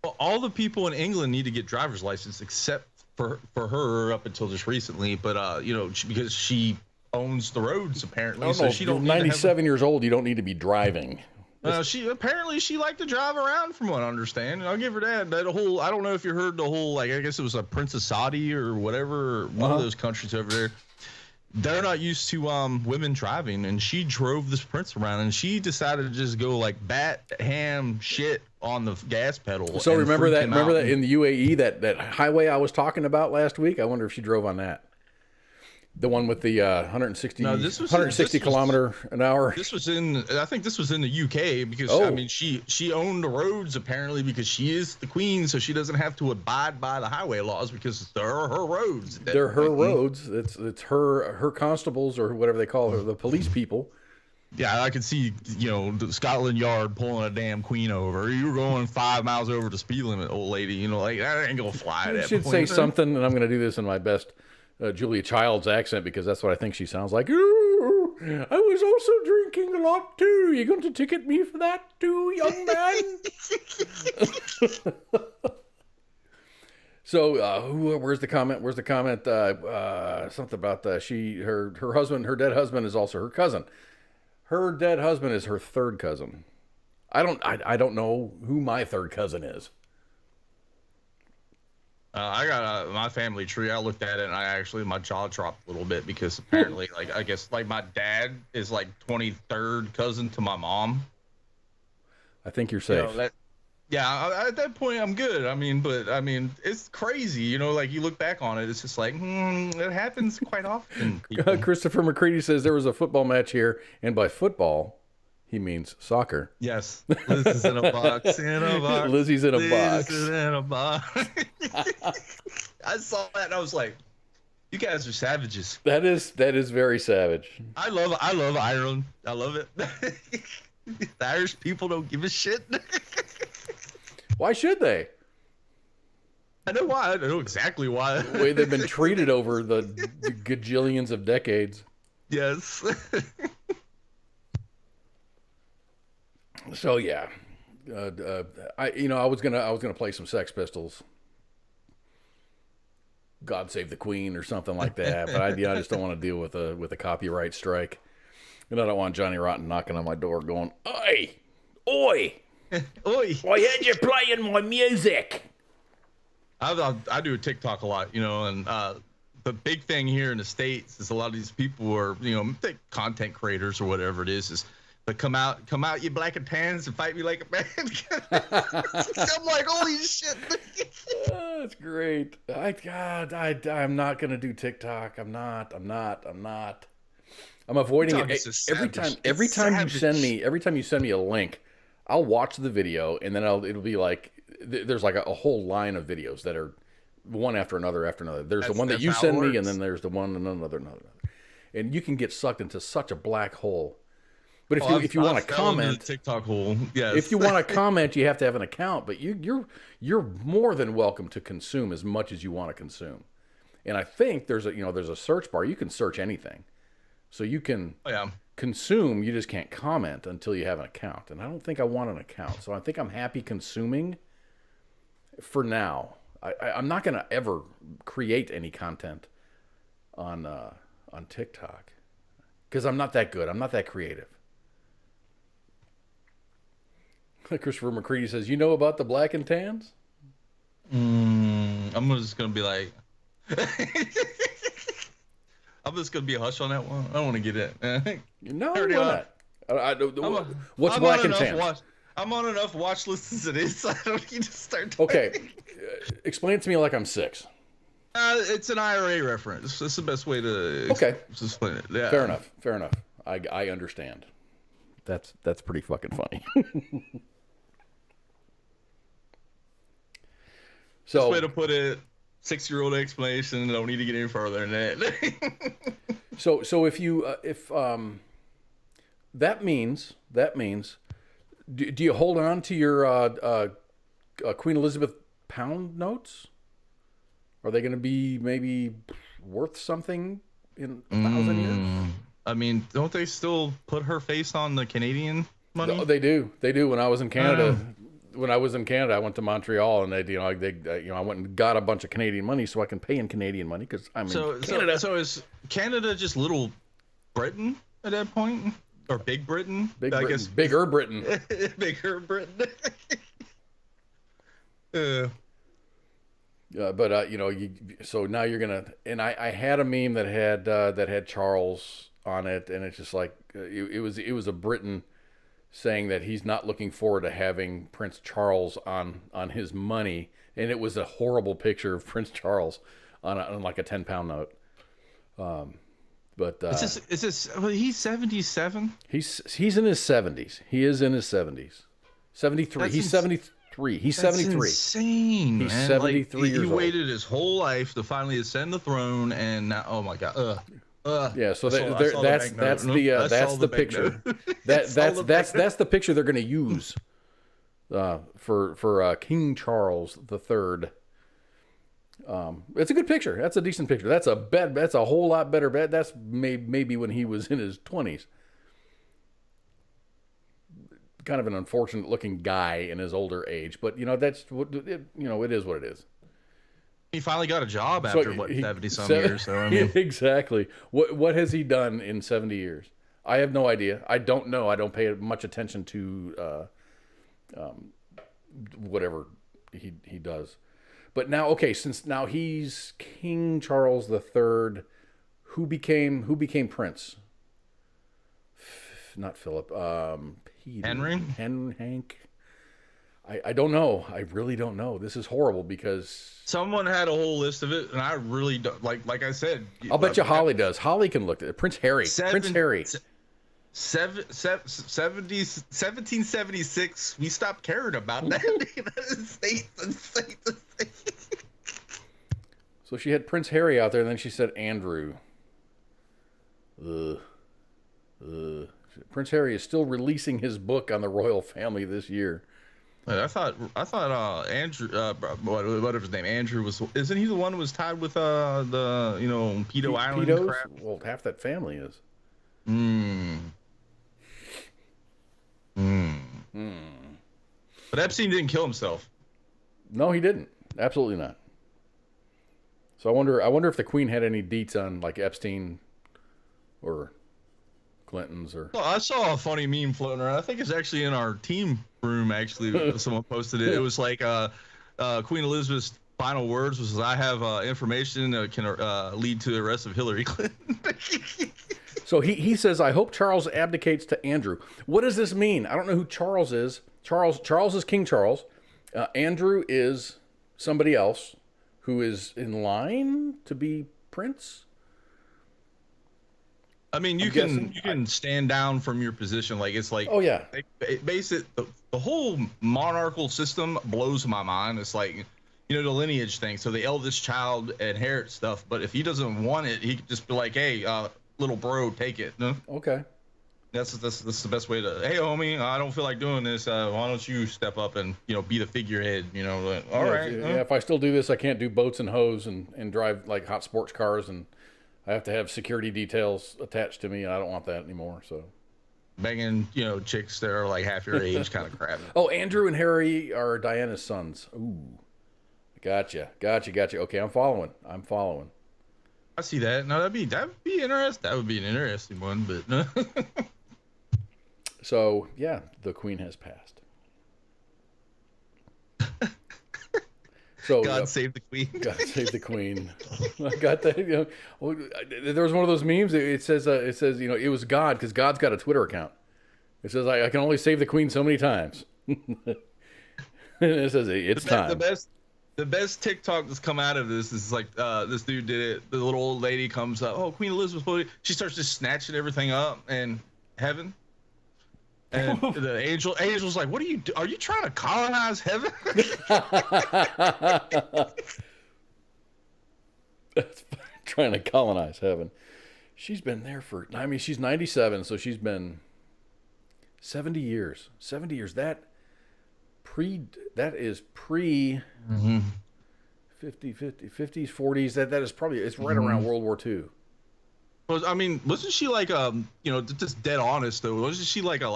Well, all the people in England need to get driver's license except for her up until just recently. But because she owns the roads apparently, so she don't. 97 years old. You don't need to be driving. She liked to drive around, from what I understand. And I'll give her that. That whole, I don't know if you heard the whole, like, I guess it was a Prince of Saudi or whatever, or one of those countries over there. They're not used to women driving, and she drove this prince around, and she decided to just go like bat ham shit on the gas pedal. So remember that in the UAE, that highway I was talking about last week? I wonder if she drove on that. The one with the 160 kilometer an hour. I think this was in the UK because I mean she owned the roads apparently because she is the queen, so she doesn't have to abide by the highway laws because they're her roads. They're her roads. It's her constables or whatever they call her, the police people. Yeah, I could see, the Scotland Yard pulling a damn queen over. You were going 5 miles over the speed limit, old lady. Like, that ain't gonna fly. You should say something, and I'm gonna do this in my best Julia Child's accent because that's what I think she sounds like. Ooh, I was also drinking a lot too. You going to ticket me for that too, young man? So, where's the comment? Something about her husband, her dead husband is also her cousin. Her dead husband is her third cousin. I don't know who my third cousin is. I got my family tree. I looked at it and my jaw dropped a little bit because apparently, I guess my dad is like 23rd cousin to my mom. I think you're safe. At that point I'm good. But it's crazy. Like you look back on it, it's just like, it happens quite often. Christopher McCready says there was a football match here, and by football, he means soccer. Yes. Lizzie's in a box. Lizzie's in a box. Lizzie's in a box. I saw that and I was like, you guys are savages. That is very savage. I love Ireland. I love it. The Irish people don't give a shit. Why should they? I know why. I know exactly why. The way they've been treated over the gajillions of decades. Yes. So yeah, I was gonna play some Sex Pistols, "God Save the Queen" or something like that, but I just don't want to deal with a copyright strike, and I don't want Johnny Rotten knocking on my door going, "Oi, oi, oi! I heard you playing my music." I do a TikTok a lot, and the big thing here in the States is a lot of these people are, content creators or whatever it is. But come out, you black and tans, and fight me like a man. I'm like, holy shit. That's great. I'm not gonna do TikTok. I'm not. I'm avoiding it every time you send me a link. I'll watch the video, and then it'll be like there's like a whole line of videos that are one after another. There's the one that you send me, and then there's the one and another, and you can get sucked into such a black hole. But if you want to comment, TikTok hole. Yes. If you want to comment, you have to have an account. But you're more than welcome to consume as much as you want to consume. And I think there's a search bar. You can search anything, so you can consume. You just can't comment until you have an account. And I don't think I want an account, so I think I'm happy consuming for now. I'm not going to ever create any content on TikTok because I'm not that good. I'm not that creative. Christopher McCready says, "You know about the black and tans?" I'm just gonna be like, I'm just gonna be a hush on that one. I don't want to get it. No, why not? What's black and tans? I'm on enough watch lists as it is. So I don't need to start. Okay, explain it to me like I'm 6. It's an IRA reference. That's the best way to explain it. Yeah. Fair enough. Fair enough. I understand. That's pretty fucking funny. So, best way to put it, 6-year-old explanation. Don't need to get any further than that. so if that means, do you hold on to your Queen Elizabeth pound notes? Are they going to be maybe worth something in 1,000 years? I mean, don't they still put her face on the Canadian money? No, they do. They do. When I was in Canada, I went to Montreal, and I went and got a bunch of Canadian money so I can pay in Canadian money because I'm in Canada. So is Canada just Little Britain at that point, or Big Britain? I guess Bigger Britain. Bigger Britain. So now you're gonna, and I had a meme that had Charles on it, and it's just like it was a Briton saying that he's not looking forward to having Prince Charles on his money, and it was a horrible picture of Prince Charles on like a 10-pound note. Is this he's 77? He's in his 70s. He is in his 70s. 73. He's 73. He's 73. Insane. He's man. 73 years he old. waited his whole life to finally ascend the throne, and now, oh my god. Yeah, so that's the picture. That's the picture they're going to use for King Charles III. It's a good picture. That's a decent picture. That's a whole lot better bet. That's maybe when he was in his 20s. Kind of an unfortunate looking guy in his older age, but that's what it is what it is. He finally got a job after 70 some years. So I mean, exactly. What has he done in 70 years? I have no idea. I don't know. I don't pay much attention to whatever he does. But now, okay, since now he's King Charles III, who became Prince? Not Philip. Peter. Henry. Hank. I don't know. I really don't know. This is horrible because someone had a whole list of it, and I really don't like I said. I'll bet you Holly does. Holly can look at it. Prince Harry. Prince Harry. 1776. We stopped caring about that. So she had Prince Harry out there, and then she said Andrew. Prince Harry is still releasing his book on the royal family this year. I thought Andrew, whatever his name, Andrew isn't he the one who was tied with the Pedo Island crap? Well, half that family is. But Epstein didn't kill himself. No, he didn't. Absolutely not. So I wonder if the Queen had any deets on like Epstein or Clinton's or. Well, I saw a funny meme floating around. I think it's actually in our team room. Actually, someone posted it. It was like Queen Elizabeth's final words was, "I have information that can lead to the arrest of Hillary Clinton." So he says, "I hope Charles abdicates to Andrew." What does this mean? I don't know who Charles is. Charles is King Charles. Andrew is somebody else who is in line to be prince. I mean, you can stand down from your position. Like, it's like, oh yeah, the whole monarchical system blows my mind. It's like, the lineage thing. So the eldest child inherits stuff, but if he doesn't want it, he could just be like, hey, little bro, take it. No? Okay. That's the best way to, hey homie, I don't feel like doing this. Why don't you step up and be the figurehead? Like, all right. If I still do this, I can't do boats and hoes and drive like hot sports cars, and I have to have security details attached to me, and I don't want that anymore. So banging chicks that are like half your age, kind of crap. Oh, Andrew and Harry are Diana's sons. Ooh, gotcha. Okay, I'm following. I see that. No, that'd be interesting. That would be an interesting one, but. So, yeah, the Queen has passed. So God save the Queen. God save the Queen. I got that. There was one of those memes. It says, it was God, because God's got a Twitter account. It says, I can only save the Queen so many times. And it says, it's time. The best TikTok that's come out of this is like this dude did it. The little old lady comes up. Oh, Queen Elizabeth. She starts just snatching everything up in heaven. And the angel's like, "What are you? Are you trying to colonize heaven?" That's trying to colonize heaven. She's been there for. I mean, she's 97, so she's been 70 years. 70 years. That is pre. 50s, 40s. That is probably. It's right around World War II. Well, I mean, wasn't she like just dead honest though? Wasn't she like a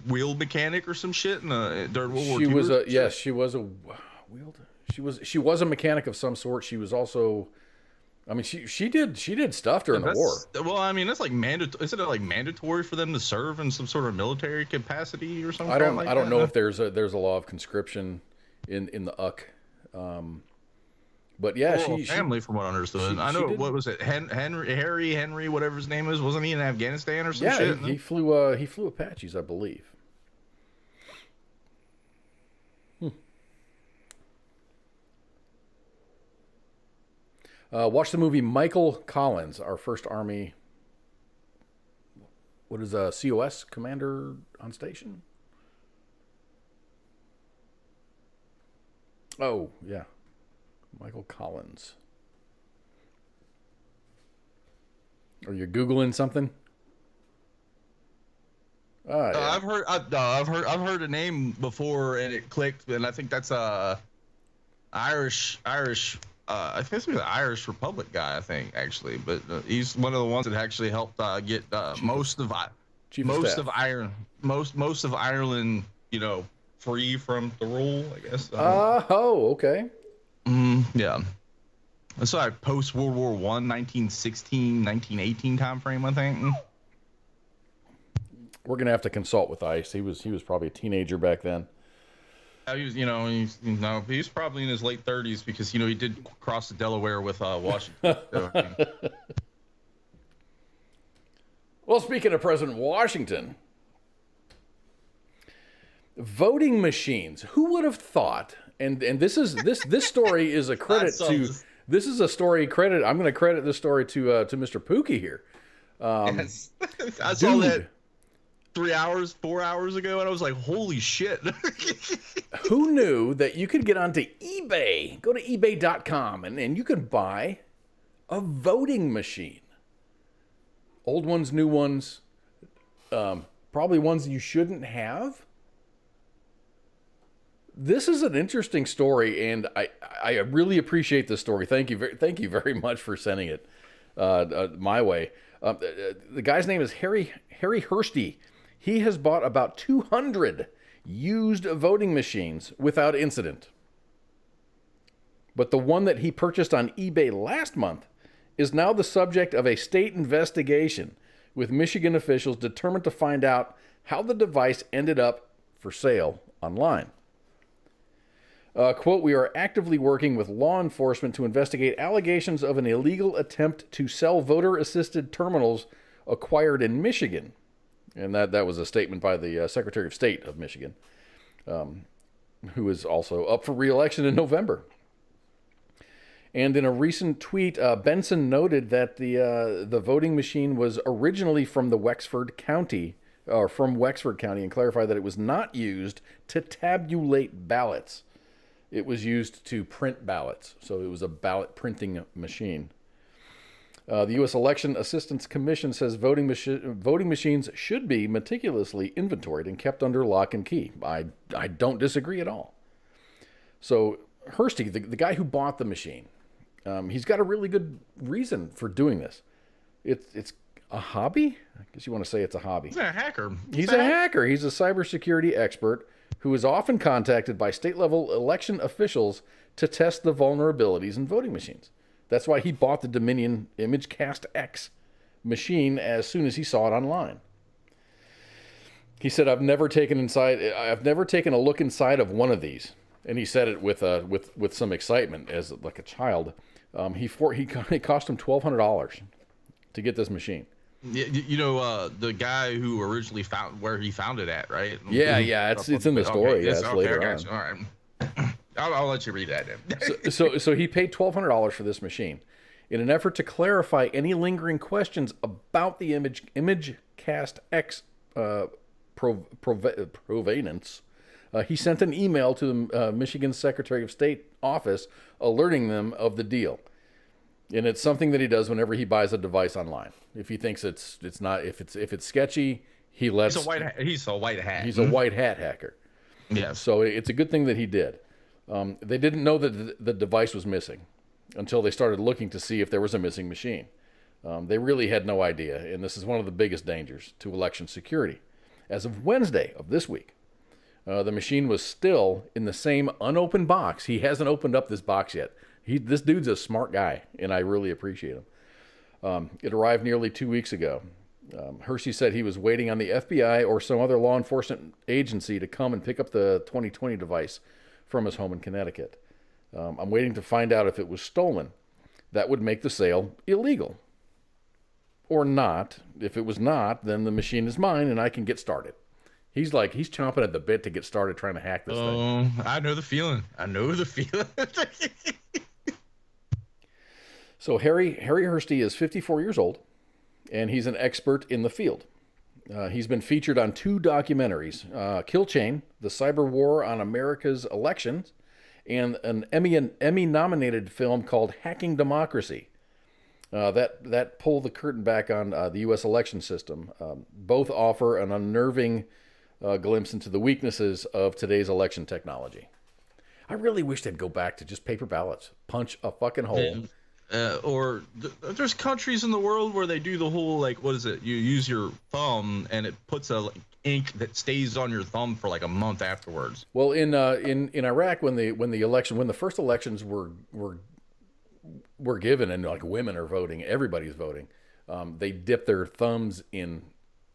wheel mechanic or some shit during World War II? She was a wheeled. She was a mechanic of some sort. She was also, I mean, she did stuff during the war. Well, I mean, that's like mandatory. Isn't it like mandatory for them to serve in some sort of military capacity or something? I don't know if there's a law of conscription in the UC. But yeah, family from what I understood. I know what was it, Henry, whatever his name is. Wasn't he in Afghanistan or some shit? Yeah, he flew Apaches, I believe. Watch the movie Michael Collins, Our First Army. What is a COS commander on station? Oh yeah. Michael Collins. Are you Googling something? Yeah. I've heard a name before and it clicked, and I think that's Irish. I think he's an Irish Republic guy. I think actually, but he's one of the ones that actually helped get most of Ireland, free from the rule. I guess. Okay. Yeah. That's like post World War I, 1916, 1918 time frame, I think. We're gonna have to consult with ICE. He was probably a teenager back then. He was probably in his late 30s because he did cross the Delaware with Washington. Well, speaking of President Washington, voting machines. Who would have thought? And this story is a credit to. This is a story credit. I'm going to credit this story to Mr. Pookie here. Yes. I saw that 4 hours ago, and I was like, "Holy shit!" Who knew that you could get onto eBay? Go to eBay.com and you can buy a voting machine. Old ones, new ones, probably ones you shouldn't have. This is an interesting story, and I really appreciate this story. Thank you very much for sending it my way. The guy's name is Harry Hursty. He has bought about 200 used voting machines without incident. But the one that he purchased on eBay last month is now the subject of a state investigation, with Michigan officials determined to find out how the device ended up for sale online. Quote, "We are actively working with law enforcement to investigate allegations of an illegal attempt to sell voter-assisted terminals acquired in Michigan." And that was a statement by the Secretary of State of Michigan, who is also up for re-election in November. And in a recent tweet, Benson noted that the voting machine was originally from Wexford County, and clarified that it was not used to tabulate ballots. It was used to print ballots, so it was a ballot printing machine. The U.S. Election Assistance Commission says voting machines should be meticulously inventoried and kept under lock and key. I don't disagree at all. So Hursty, the guy who bought the machine, he's got a really good reason for doing this. It's a hobby? I guess you want to say it's a hobby. He's a hacker. He's a hacker. He's a cybersecurity expert who is often contacted by state-level election officials to test the vulnerabilities in voting machines. That's why he bought the Dominion ImageCast X machine as soon as he saw it online. He said, "I've never taken a look inside of one of these," and he said it with some excitement as like a child. It cost him $1,200 to get this machine. The guy who originally found where he found it at, right? Yeah, it's in the story. Okay, later on. All right. I'll let you read that then. So he paid $1,200 for this machine in an effort to clarify any lingering questions about the image cast X provenance. He sent an email to the Michigan Secretary of State office alerting them of the deal. And it's something that he does whenever he buys a device online. If he thinks it's not, if it's sketchy, he lets. He's a white hat. He's a white hat hacker. Yeah. So it's a good thing that he did. They didn't know that the device was missing until they started looking to see if there was a missing machine. They really had no idea, and this is one of the biggest dangers to election security. As of Wednesday of this week, the machine was still in the same unopened box. He hasn't opened up this box yet. This dude's a smart guy, and I really appreciate him. It arrived nearly 2 weeks ago. Hershey said he was waiting on the FBI or some other law enforcement agency to come and pick up the 2020 device from his home in Connecticut. I'm waiting to find out if it was stolen. That would make the sale illegal. Or not. If it was not, then the machine is mine and I can get started. He's chomping at the bit to get started trying to hack this thing. I know the feeling. So Harry Hershey is 54 years old, and he's an expert in the field. He's been featured on 2 documentaries, Kill Chain, The Cyber War on America's Elections, and an Emmy-nominated film called Hacking Democracy. That pulled the curtain back on the U.S. election system. Both offer an unnerving glimpse into the weaknesses of today's election technology. I really wish they'd go back to just paper ballots. Punch a fucking hole. There's countries in the world where they do the whole, like, what is it? You use your thumb and it puts ink that stays on your thumb for like a month afterwards. Well, in Iraq, when the first elections were given and like women are voting, everybody's voting, they dip their thumbs in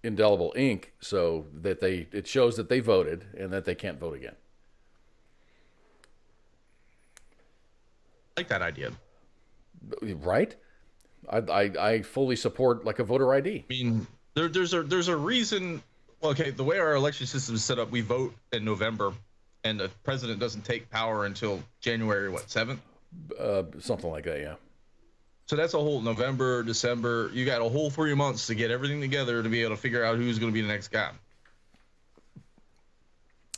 indelible ink so that it shows that they voted and that they can't vote again. I like that idea. Right? I fully support like a voter ID. I mean, there's a reason. Okay, the way our election system is set up, we vote in November, and the president doesn't take power until January 7th. Something like that, yeah. So that's a whole November, December. You got a whole 3 months to get everything together to be able to figure out who's going to be the next guy.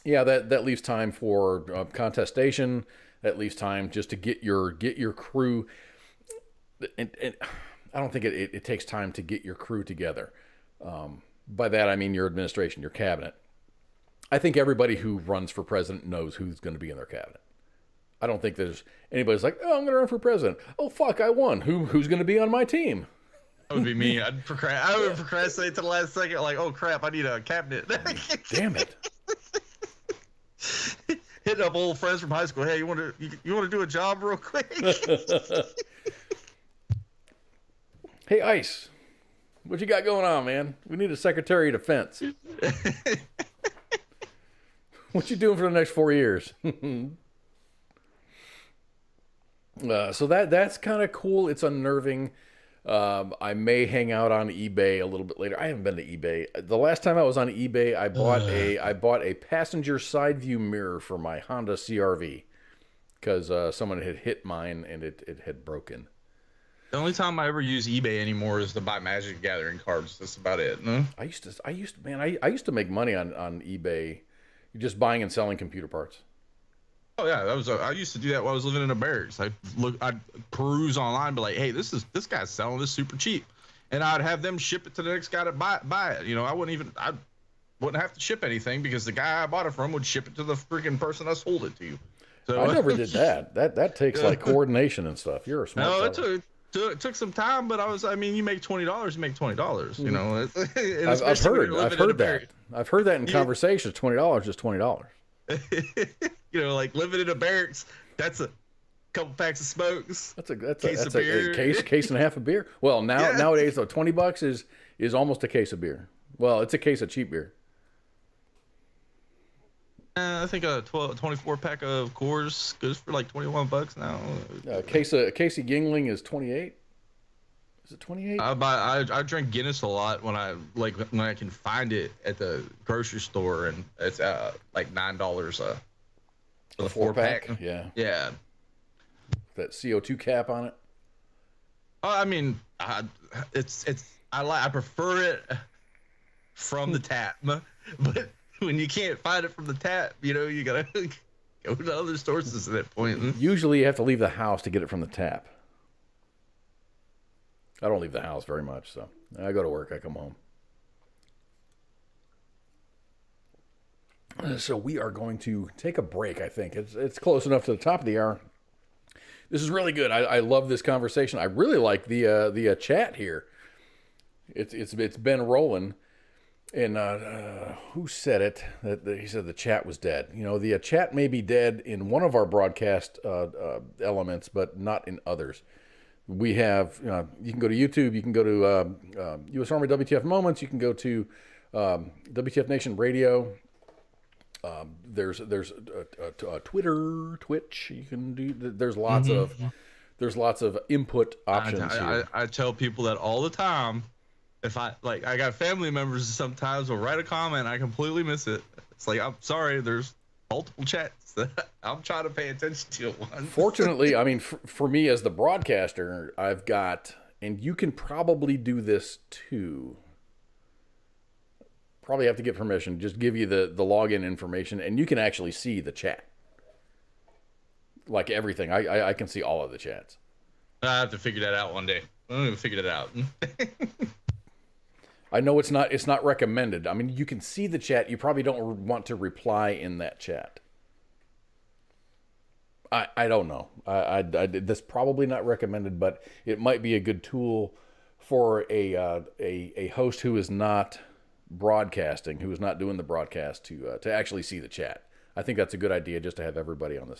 Yeah, that leaves time for contestation. That leaves time just to get your crew. And I don't think it takes time to get your crew together. By that, I mean your administration, your cabinet. I think everybody who runs for president knows who's going to be in their cabinet. I don't think there's anybody's like, oh, I'm going to run for president. Oh, fuck, I won. Who's going to be on my team? That would be me. I would procrastinate to the last second, like, oh, crap, I need a cabinet. Damn it. Hitting up old friends from high school. Hey, you want to do a job real quick? Hey, Ice, what you got going on, man? We need a Secretary of Defense. What you doing for the next 4 years? So that's kind of cool. It's unnerving. I may hang out on eBay a little bit later. I haven't been to eBay. The last time I was on eBay, I bought a passenger side view mirror for my Honda CR-V because someone had hit mine and it had broken. The only time I ever use eBay anymore is to buy Magic the Gathering cards. That's about it. No? I used to make money on eBay, just buying and selling computer parts. Oh yeah, I used to do that while I was living in a barracks. I'd peruse online, be like, hey, this guy's selling this super cheap, and I'd have them ship it to the next guy to buy it. You know, I wouldn't have to ship anything because the guy I bought it from would ship it to the freaking person I sold it to. So I never did that. That takes like coordination and stuff. You're a smart fellow. It took some time, but you make $20, you make $20. You know, I've heard that. I've heard that in conversations. $20 is $20. You know, like living in a barracks, that's a couple packs of smokes. That's a case and a half of beer. Well, nowadays though, $20 is almost a case of beer. Well, it's a case of cheap beer. I think a 24 pack of Coors goes for like $21 now. A case of Yingling is 28. Is it 28? I drink Guinness a lot when I can find it at the grocery store, and it's like $9 The four pack. Yeah. Yeah. That CO2 cap on it. I mean, I prefer it from the tap, but when you can't find it from the tap, you know, you gotta go to other sources at that point. Usually you have to leave the house to get it from the tap. I don't leave the house very much, so I go to work, I come home. So we are going to take a break, I think. It's close enough to the top of the hour. This is really good. I love this conversation. I really like the chat here. It's been rolling. And who said it? That he said the chat was dead. You know, the chat may be dead in one of our broadcast elements, but not in others. We have, you can go to YouTube. You can go to U.S. Army WTF Moments. You can go to WTF Nation Radio. There's Twitter, Twitch. You can do. There's lots of input options here. I tell people that all the time. If I got family members sometimes will write a comment, I completely miss it. It's like, I'm sorry, there's multiple chats that I'm trying to pay attention to at once. Fortunately, I mean, for me as the broadcaster, I've got, and you can probably do this too. Probably have to get permission. Just give you the login information, and you can actually see the chat. Like everything, I can see all of the chats. I have to figure that out one day. I'm gonna figure that out. I know it's not recommended. I mean, you can see the chat. You probably don't want to reply in that chat. I don't know. That's probably not recommended, but it might be a good tool for a host who is not broadcasting, who is not doing the broadcast to actually see the chat. I think that's a good idea, just to have everybody on the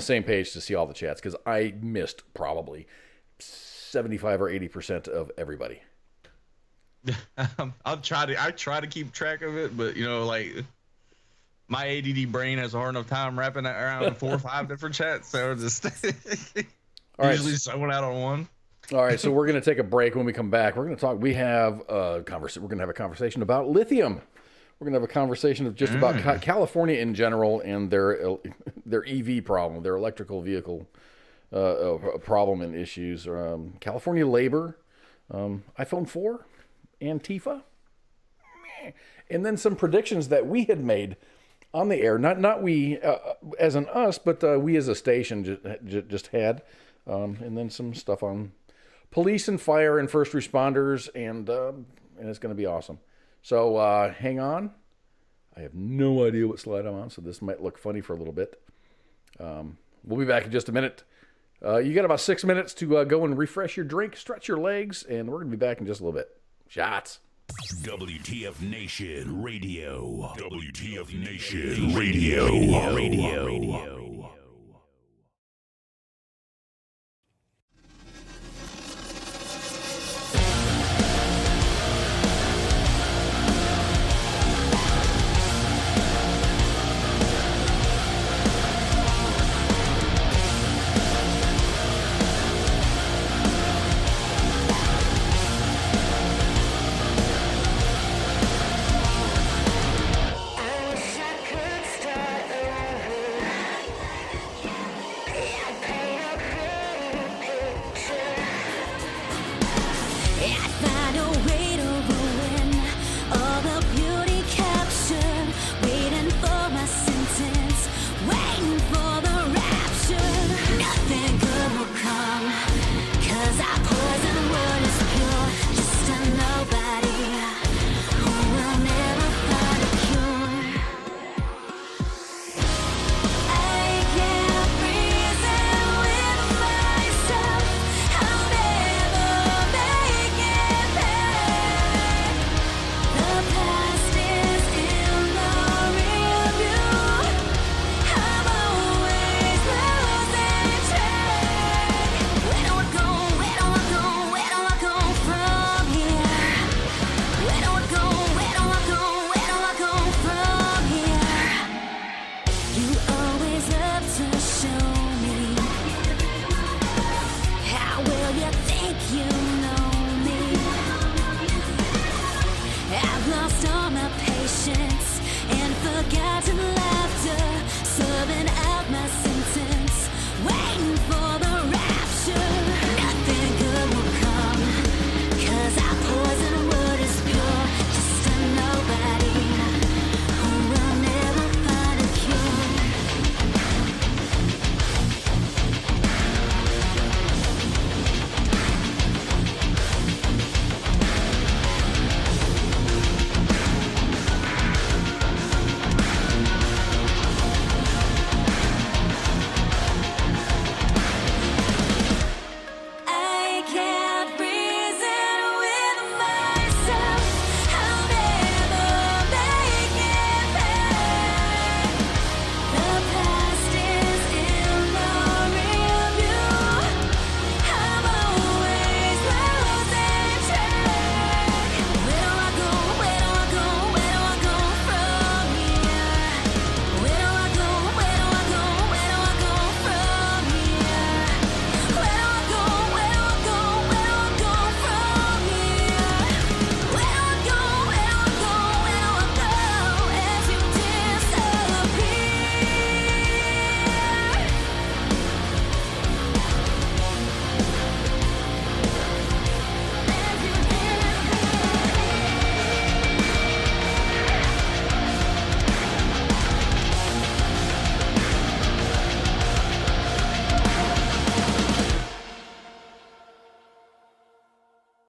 same page to see all the chats, because I missed probably 75 or 80% of everybody. I try to keep track of it, but you know, like my ADD brain has a hard enough time wrapping that around 4 or 5 different chats, so just usually someone out on one. All right, so we're going to take a break. When we come back, we're going to talk. We're going to have a conversation about lithium. We're going to have a conversation of just about California in general and their EV problem, their electrical vehicle problem and issues. California labor, iPhone 4. Antifa, and then some predictions that we had made on the air. Not we as an us, but we as a station just had, and then some stuff on police and fire and first responders, and it's going to be awesome. So hang on. I have no idea what slide I'm on, so this might look funny for a little bit. We'll be back in just a minute. You got about 6 minutes to go and refresh your drink, stretch your legs, and we're going to be back in just a little bit. Shots. WTF Nation Radio. WTF Nation Radio.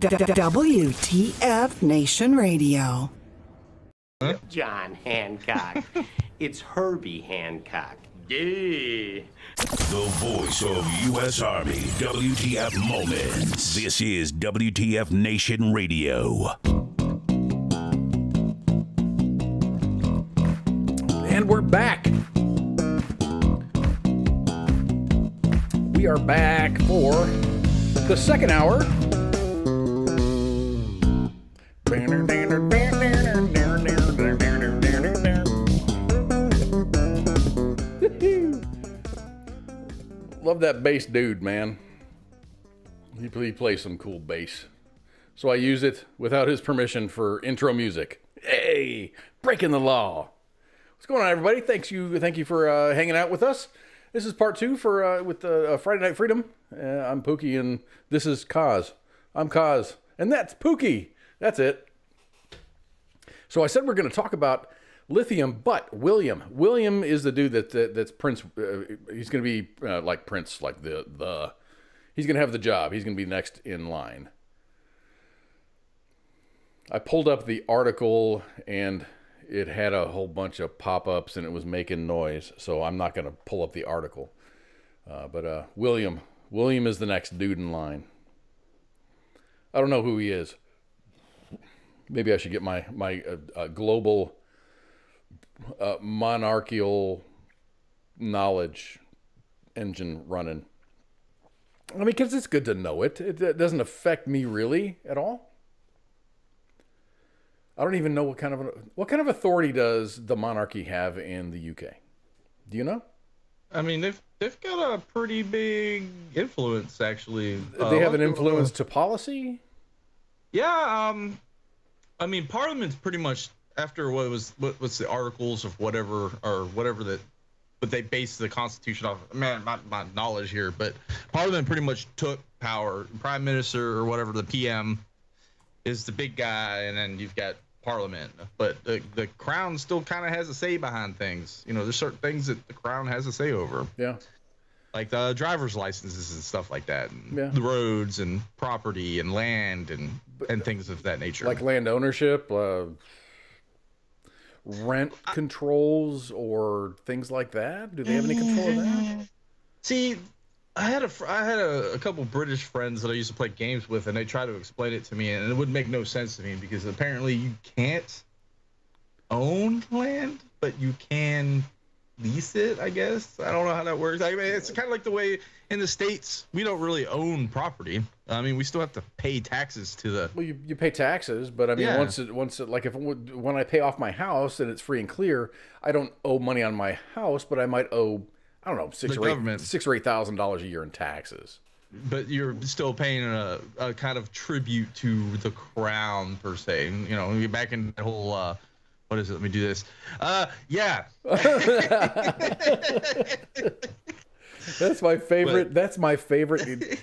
WTF Nation Radio. John Hancock. It's Herbie Hancock. Yeah. The voice of U.S. Army, WTF Moments. This is WTF Nation Radio. And we're back. We are back for the second hour. Love that bass dude, man. He plays some cool bass. So I use it without his permission for intro music. Hey, breaking the law. What's going on, everybody? Thank you for hanging out with us. This is part 2 for with Friday Night Freedom. I'm Pookie, and this is Kaz. I'm Kaz, and that's Pookie. That's it. So I said we're going to talk about lithium, but William is the dude that's Prince. He's going to be like Prince, like the. He's going to have the job. He's going to be next in line. I pulled up the article, and it had a whole bunch of pop-ups, and it was making noise. So I'm not going to pull up the article. But William is the next dude in line. I don't know who he is. Maybe I should get my global monarchical knowledge engine running. I mean, because it's good to know it. It doesn't affect me really at all. I don't even know what kind of authority does the monarchy have in the UK. Do you know? I mean, they've got a pretty big influence, actually. They have an influence to policy? Yeah, I mean, Parliament's pretty much after what's the articles of whatever that, but they base the Constitution off. Man, my knowledge here, but Parliament pretty much took power. Prime Minister or whatever, the PM, is the big guy, and then you've got Parliament. But the Crown still kind of has a say behind things. You know, there's certain things that the Crown has a say over. Yeah. Like the driver's licenses and stuff like that, and yeah. The roads and property and land and things of that nature. Like land ownership, rent controls, or things like that. Do they have any control of that? See, I had a couple British friends that I used to play games with, and they tried to explain it to me, and it would make no sense to me because apparently you can't own land, but you can lease it, I guess. I don't know how that works. I mean, it's kind of like the way in the States we don't really own property. I mean, we still have to pay taxes to the. Well, you pay taxes, but I mean, yeah. once it, like when I pay off my house and it's free and clear, I don't owe money on my house, but I might owe, I don't know, $6,000 or $8,000 a year in taxes. But you're still paying a kind of tribute to the crown per se. You know, you're back in that whole. What is it? Let me do this. Yeah. That's my favorite. That's my favorite.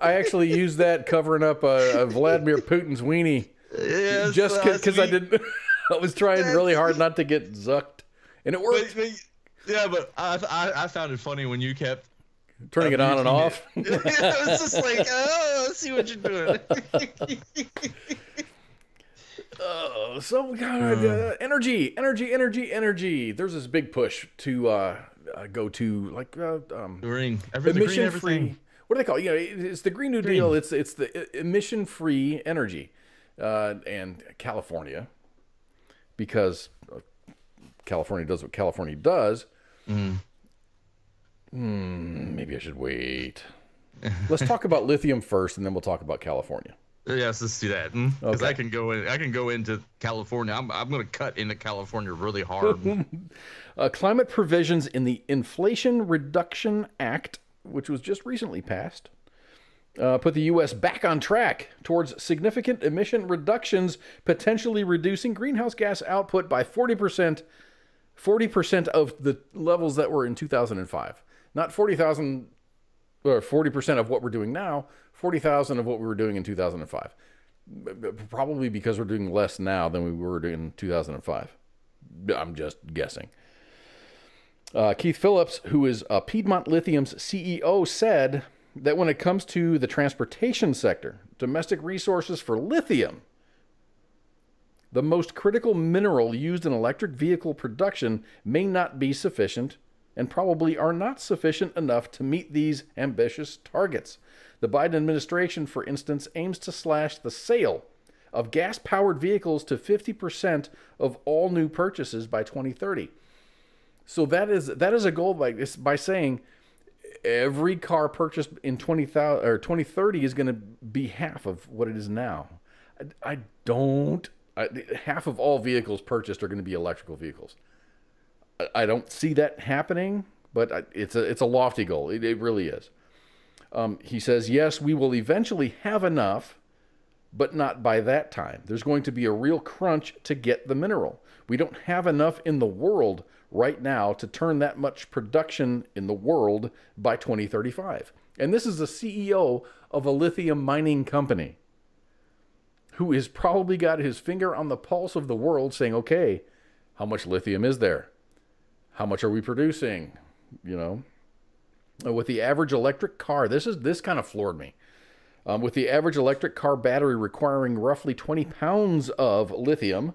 I actually used that covering up a Vladimir Putin's weenie. Yes, just because I didn't. I was trying really hard not to get zucked, and it worked. But I found it funny when you kept turning it on and off. It was just like, oh, let's see what you're doing. So energy. There's this big push to go to like green, emission free. What do they call it? You know, it's the Green New Deal. It's the emission free energy, and California, because California does what California does. Maybe I should wait. Let's talk about lithium first, and then we'll talk about California. Yes, let's do that. Because Okay. I can go into California. I'm going to cut into California really hard. Climate provisions in the Inflation Reduction Act, which was just recently passed, put the U.S. back on track towards significant emission reductions, potentially reducing greenhouse gas output by 40% of the levels that were in 2005. Not 40,000, or 40% of what we're doing now, 40,000 of what we were doing in 2005. Probably because we're doing less now than we were doing in 2005. I'm just guessing. Keith Phillips, who is Piedmont Lithium's CEO, said that when it comes to the transportation sector, domestic resources for lithium, the most critical mineral used in electric vehicle production, may not be sufficient and probably are not sufficient enough to meet these ambitious targets. The Biden administration, for instance, aims to slash the sale of gas-powered vehicles to 50% of all new purchases by 2030. So that is a goal by saying every car purchased in 2030 is going to be half of what it is now. Half of all vehicles purchased are going to be electrical vehicles. I don't see that happening, but it's a lofty goal. It really is. He says, yes, we will eventually have enough, but not by that time. There's going to be a real crunch to get the mineral. We don't have enough in the world right now to turn that much production in the world by 2035. And this is the CEO of a lithium mining company who has probably got his finger on the pulse of the world saying, okay, how much lithium is there? How much are we producing? You know, with the average electric car, this kind of floored me. With the average electric car battery requiring roughly 20 pounds of lithium,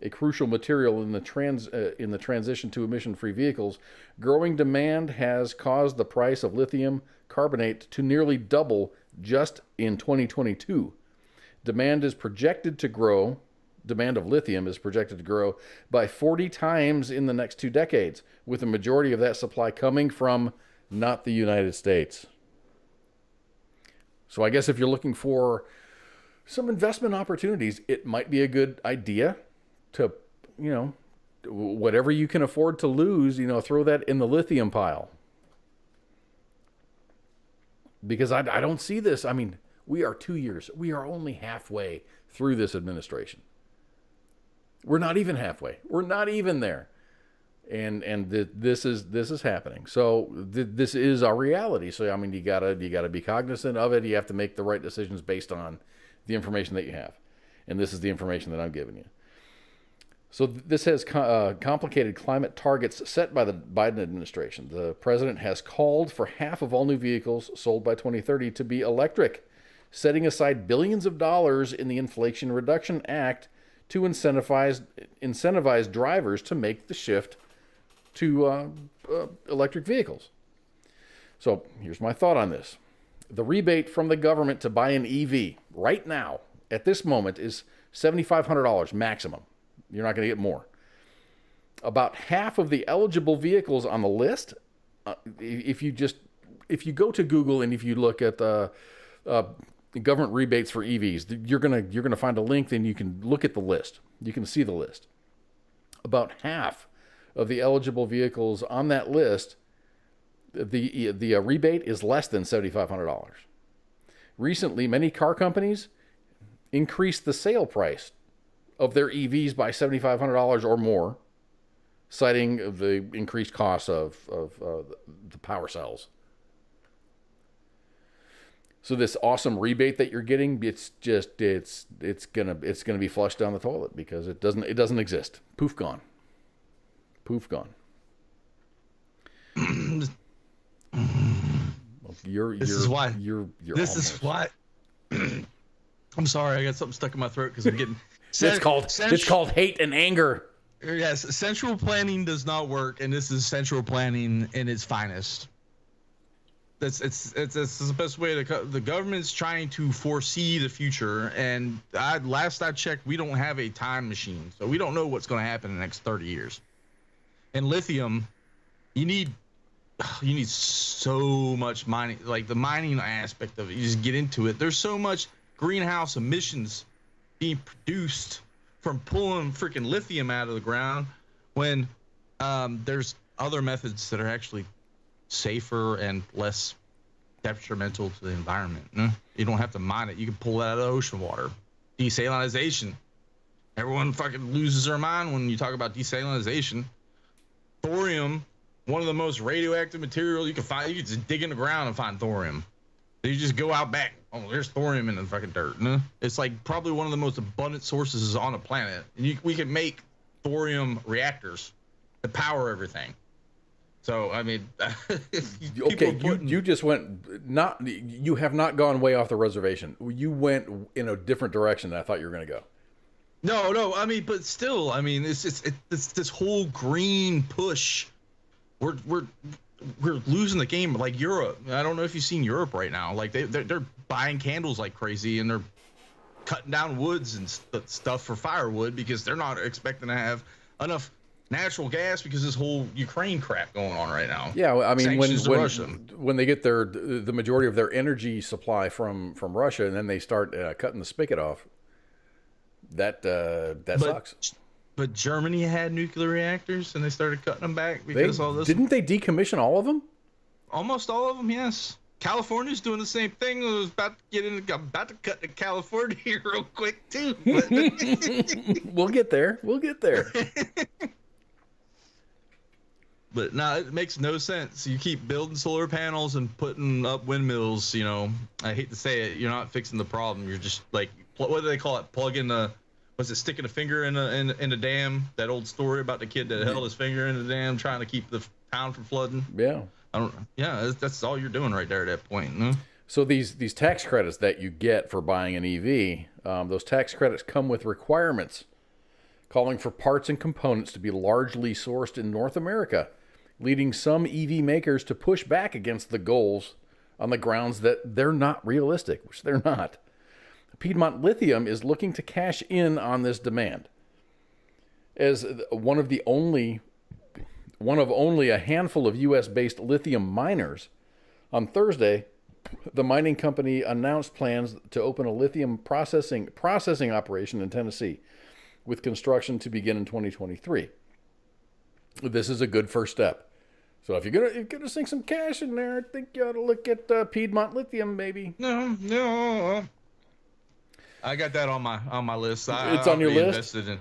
a crucial material in the transition to emission-free vehicles, growing demand has caused the price of lithium carbonate to nearly double just in 2022. Demand of lithium is projected to grow by 40 times in the next 2 decades, with the majority of that supply coming from not the United States. So I guess if you're looking for some investment opportunities, it might be a good idea to, whatever you can afford to lose, throw that in the lithium pile. Because I don't see this. I mean, we are 2 years. We are only halfway through this administration. We're not even halfway. We're not even there. And this is happening. So this is our reality. So I mean, you gotta be cognizant of it. You have to make the right decisions based on the information that you have. And this is the information that I'm giving you. So this has complicated climate targets set by the Biden administration. The president has called for half of all new vehicles sold by 2030 to be electric, setting aside billions of dollars in the Inflation Reduction Act to incentivize drivers to make the shift to electric vehicles. So here's my thought on this. The rebate from the government to buy an EV right now, at this moment, is $7,500 maximum. You're not going to get more. About half of the eligible vehicles on the list, if you go to Google and if you look at the government rebates for EVs, you're gonna find a link, and you can look at the list. You can see the list. About half of the eligible vehicles on that list, the rebate is less than $7,500. Recently, many car companies increased the sale price of their EVs by $7,500 or more, citing the increased costs of the power cells. So this awesome rebate that you're getting, it's gonna be flushed down the toilet because it doesn't exist. Poof, gone. Poof, gone. This is why. I'm sorry, I got something stuck in my throat because I'm getting. It's called hate and anger. Yes, central planning does not work, and this is central planning in its finest. It's the best way the government's trying to foresee the future, and last I checked, we don't have a time machine, so we don't know what's going to happen in the next 30 years. And lithium, you need so much mining, like the mining aspect of it. You just get into it. There's so much greenhouse emissions being produced from pulling freaking lithium out of the ground when there's other methods that are actually safer and less detrimental to the environment. You don't have to mine it. You can pull it out of the ocean water. Desalinization. Everyone fucking loses their mind when you talk about desalinization. Thorium, one of the most radioactive materials you can find. You can just dig in the ground and find thorium. You just go out back. Oh, there's thorium in the fucking dirt. It's like probably one of the most abundant sources on the planet. And we can make thorium reactors to power everything. So I mean, okay, you just went not. You have not gone way off the reservation. You went in a different direction than I thought you were going to go. No. I mean, but still, I mean, it's this whole green push. We're losing the game. Like Europe. I don't know if you've seen Europe right now. Like they're buying candles like crazy, and they're cutting down woods and stuff for firewood because they're not expecting to have enough natural gas because this whole Ukraine crap going on right now. Yeah, I mean, Sanctions when they get the majority of their energy supply from Russia, and then they start cutting the spigot off, that sucks. But Germany had nuclear reactors, and they started cutting them back because all this. Didn't they decommission all of them? Almost all of them, yes. California's doing the same thing. I was about to cut to California real quick too. But... We'll get there. But no, it makes no sense. You keep building solar panels and putting up windmills. You know, I hate to say it, you're not fixing the problem. You're just like, what do they call it? Plugging sticking a finger in a dam? That old story about the kid that held his finger in the dam trying to keep the town from flooding. Yeah. That's all you're doing right there at that point. No? So these tax credits that you get for buying an EV, those tax credits come with requirements calling for parts and components to be largely sourced in North America, leading some EV makers to push back against the goals on the grounds that they're not realistic, which they're not. Piedmont Lithium is looking to cash in on this demand. As one of only a handful of U.S.-based lithium miners, on Thursday, the mining company announced plans to open a lithium processing operation in Tennessee, with construction to begin in 2023. This is a good first step. So if you're gonna sink some cash in there, I think you ought to look at Piedmont Lithium, maybe. No. I got that on my list. It's on your list. I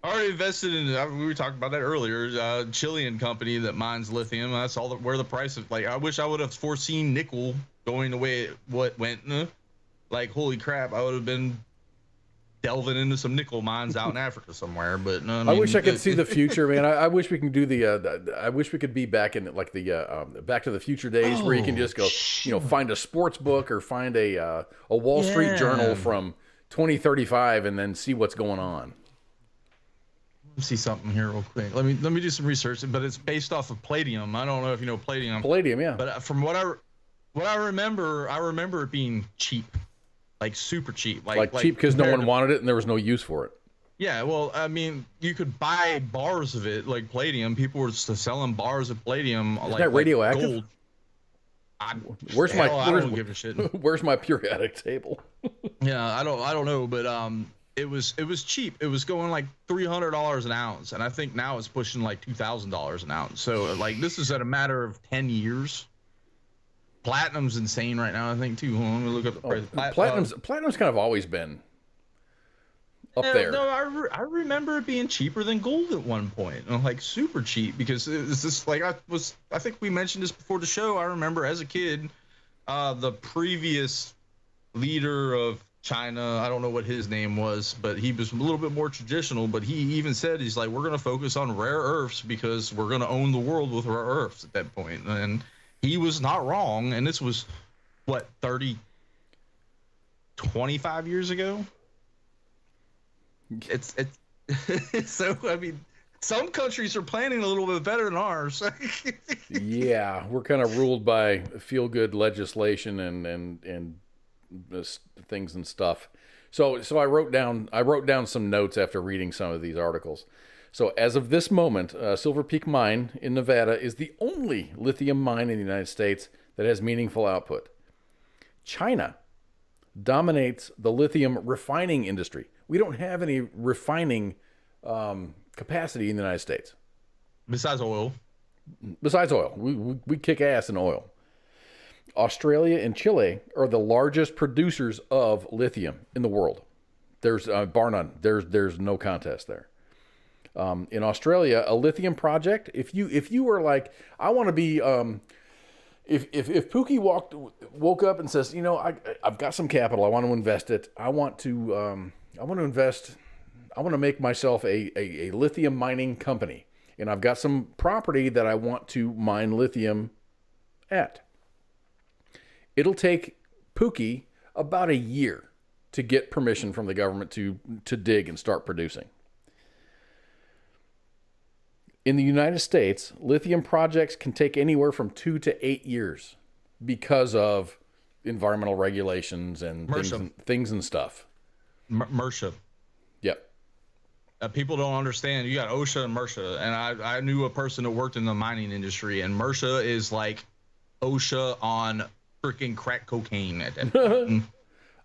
already invested in. We were talking about that earlier. Chilean company that mines lithium. I saw where the price of. Like, I wish I would have foreseen nickel going the way what went. Like, holy crap! I would have been delving into some nickel mines out in Africa somewhere. But no, I wish I could see the future, man. I wish we can do I wish we could be back in like the Back to the Future days, where you can just go, find a sports book or find a Wall Street Journal from 2035 and then see what's going on. See something here real quick. Let me do some research, but it's based off of palladium. I don't know if you know palladium. Palladium, yeah. But from what I remember it being cheap, like super cheap, like cheap because no one wanted it and there was no use for it. Yeah, well, I mean, you could buy bars of it, like palladium. People were selling bars of palladium. Isn't that radioactive? Gold. I don't give a shit. Where's my periodic table? Yeah, I don't know, but it was cheap. It was going like $300 an ounce, and I think now it's pushing like $2,000 an ounce. So like this is at a matter of 10 years. Platinum's insane right now, I think too. Hold on, let me look up the price. Platinum's kind of always been up there. No, I remember it being cheaper than gold at one point, like super cheap, because it's just like I think we mentioned this before the show. I remember as a kid, the previous leader of China, I don't know what his name was, but he was a little bit more traditional, but he even said, he's like, we're going to focus on rare earths because we're going to own the world with rare earths at that point. And he was not wrong. And this was what, 25 years ago? It's so, I mean, some countries are planning a little bit better than ours. Yeah, we're kind of ruled by feel-good legislation and things and stuff. So I wrote down some notes after reading some of these articles. So as of this moment, Silver Peak Mine in Nevada is the only lithium mine in the United States that has meaningful output. China dominates the lithium refining industry. We don't have any refining capacity in the United States. Besides oil. We kick ass in oil. Australia and Chile are the largest producers of lithium in the world. There's bar none. There's no contest there. In Australia, a lithium project. If you were like, I want to be, if Pookie woke up and says, I've got some capital, I want to invest it. I want to make myself a lithium mining company, And I've got some property that I want to mine lithium at. It'll take Pookie about a year to get permission from the government to dig and start producing. In the United States, lithium projects can take anywhere from 2 to 8 years because of environmental regulations and things and stuff. MRSA. Yep. People don't understand. You got OSHA and MRSA, and I knew a person that worked in the mining industry, and MRSA is like OSHA on freaking crack cocaine at that point.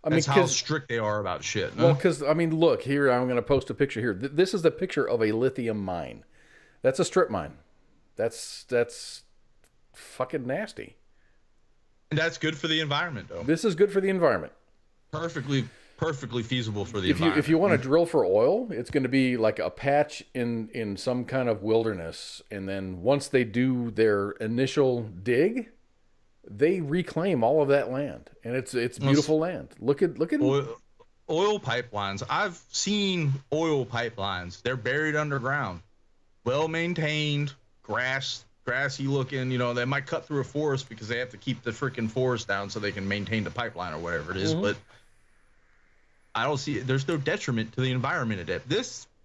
That's how strict they are about shit. Well, because, I mean, look, here, I'm going to post a picture here. This is the picture of a lithium mine. That's a strip mine. That's fucking nasty. And that's good for the environment, though. This is good for the environment. Perfectly feasible for the environment. If you want to drill for oil, it's going to be like a patch in some kind of wilderness. And then once they do their initial dig, they reclaim all of that land. And it's beautiful land. Look at oil pipelines. I've seen oil pipelines. They're buried underground. Well maintained, grassy looking, they might cut through a forest because they have to keep the freaking forest down so they can maintain the pipeline or whatever it is. But I don't see there's no detriment to the environment at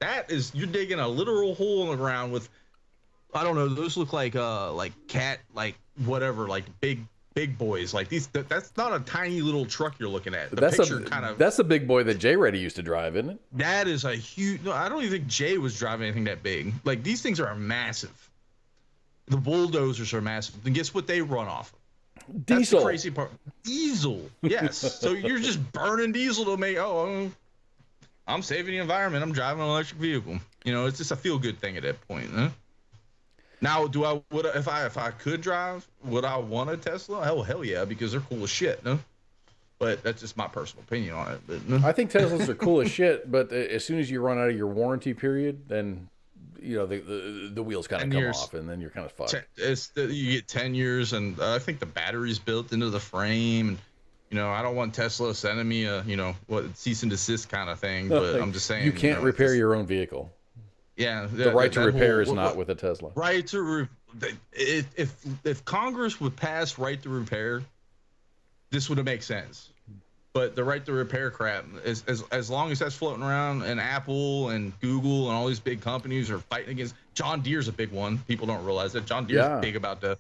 that. You're digging a literal hole in the ground with, I don't know, those look like cat, like whatever, like big boys like these. That's not a tiny little truck you're looking at. That's a big boy that Jay Reddy used to drive, isn't it? That is a huge. No, I don't even think Jay was driving anything that big. Like, these things are massive. The bulldozers are massive. And guess what they run off of? Diesel. That's the crazy part. Diesel. Yes. So you're just burning diesel to make. I'm saving the environment. I'm driving an electric vehicle. It's just a feel good thing at that point. Huh? Now, if I could drive, would I want a Tesla? Hell yeah, because they're cool as shit, no? But that's just my personal opinion on it. But, I think Teslas are cool as shit, but as soon as you run out of your warranty period, then the wheels kind of come off, and then you're kind of fucked. You get 10 years, and I think the battery's built into the frame. And, I don't want Tesla sending me a cease and desist kind of thing. But I'm just saying you can't repair your own vehicle. Yeah, the right to repair is not with a Tesla. Right to if Congress would pass right to repair, this would make sense. But the right to repair crap, as long as that's floating around, and Apple and Google and all these big companies are fighting against. John Deere's a big one. People don't realize that John Deere's big about the.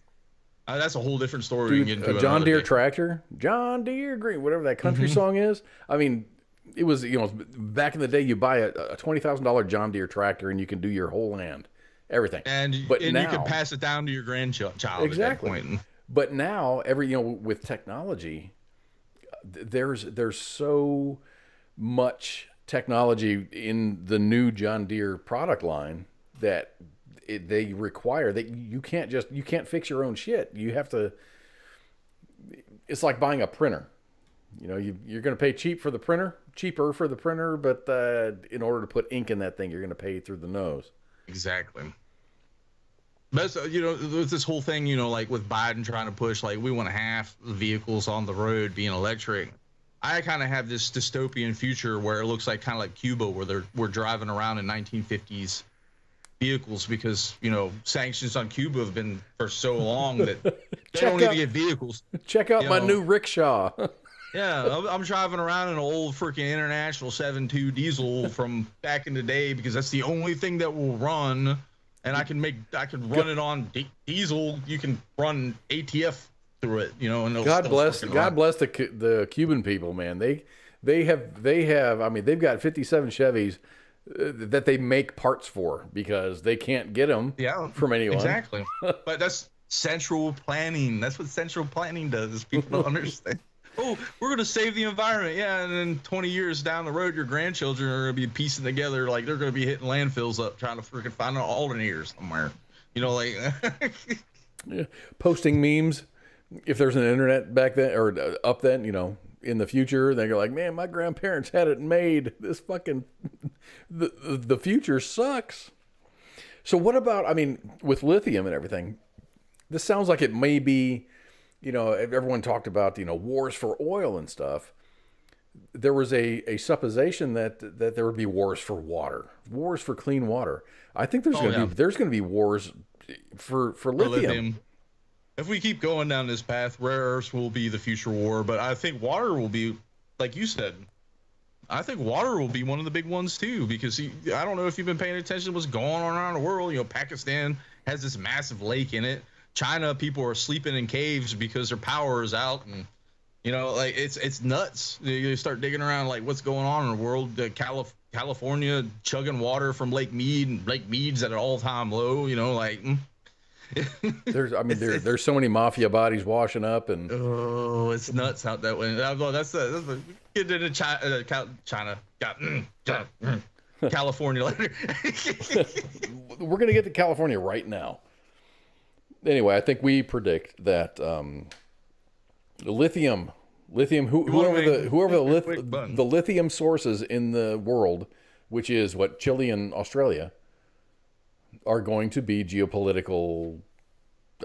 That's a whole different story. Dude, we can get into a John Deere tractor, John Deere green, whatever that country song is. I mean. It was, back in the day, you buy a $20,000 John Deere tractor and you can do your whole land, everything. But now, you can pass it down to your grandchild. Exactly. At that point. But now, with technology, there's so much technology in the new John Deere product line that they require that you can't fix your own shit. You have to. It's like buying a printer. You're going to pay cheaper for the printer, but in order to put ink in that thing, you're going to pay through the nose. Exactly. But with this whole thing, like with Biden trying to push, like, we want half the vehicles on the road being electric. I kind of have this dystopian future where it looks like kind of like Cuba, where we're driving around in 1950s vehicles because sanctions on Cuba have been for so long that they don't even get vehicles. Check out my new rickshaw. Yeah, I'm driving around in an old freaking International 7.2 diesel from back in the day because that's the only thing that will run, and I can run it on diesel. You can run ATF through it, And God bless the Cuban people, man. They have. I mean, they've got 57 Chevys that they make parts for because they can't get them from anyone. Exactly. But that's central planning. That's what central planning does. People don't understand. Oh, we're going to save the environment. Yeah, and then 20 years down the road, your grandchildren are going to be piecing together, like they're going to be hitting landfills up trying to freaking find an alternator somewhere. Posting memes. If there's an internet back then or up then, in the future, they're like, man, my grandparents had it made. This fucking, the future sucks. So what about, with lithium and everything, this sounds like it may be, everyone talked about, wars for oil and stuff. there was a supposition that there would be wars for water, wars for clean water. I think there's going to be wars for lithium. If we keep going down this path, rare earths will be the future war, but I think water will be, like you said, I think water will be one of the big ones too, because I don't know if you've been paying attention to what's going on around the world. You know, Pakistan has this massive lake in it. China, people are sleeping in caves because their power is out, and you know, like it's nuts. You start digging around, like what's going on in the world. California chugging water from Lake Mead, and Lake Mead's at an all-time low. You know, like. There's so many mafia bodies washing up, and it's nuts out that way. That's get into China. California later. We're gonna get to California right now. Anyway, I think we predict that lithium. Whoever the lithium sources in the world, which is what Chile and Australia, are going to be geopolitical.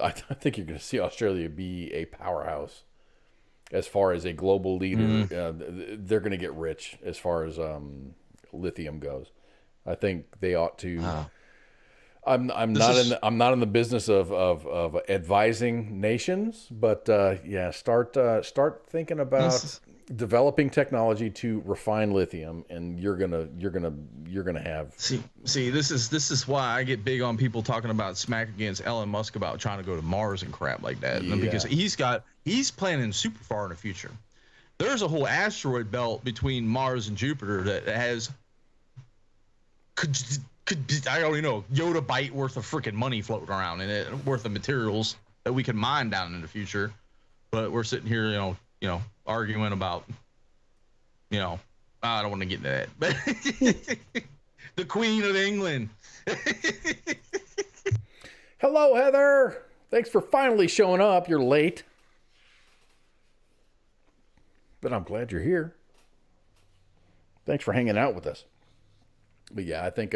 I think you're going to see Australia be a powerhouse as far as a global leader. They're going to get rich as far as lithium goes. I think they ought to. I'm not in the business of advising nations, but start thinking about developing technology to refine lithium, and you're gonna have. See, this is why I get big on people talking about smack against Elon Musk about trying to go to Mars and crap like that, because he's planning super far in the future. There's a whole asteroid belt between Mars and Jupiter that has could I don't even know Yoda byte worth of freaking money floating around in it, worth of materials that we can mine down in the future. But we're sitting here, you know, arguing about, I don't want to get into that, but the Queen of England. Hello, Heather. Thanks for finally showing up. You're late, but I'm glad you're here. Thanks for hanging out with us. But yeah, I think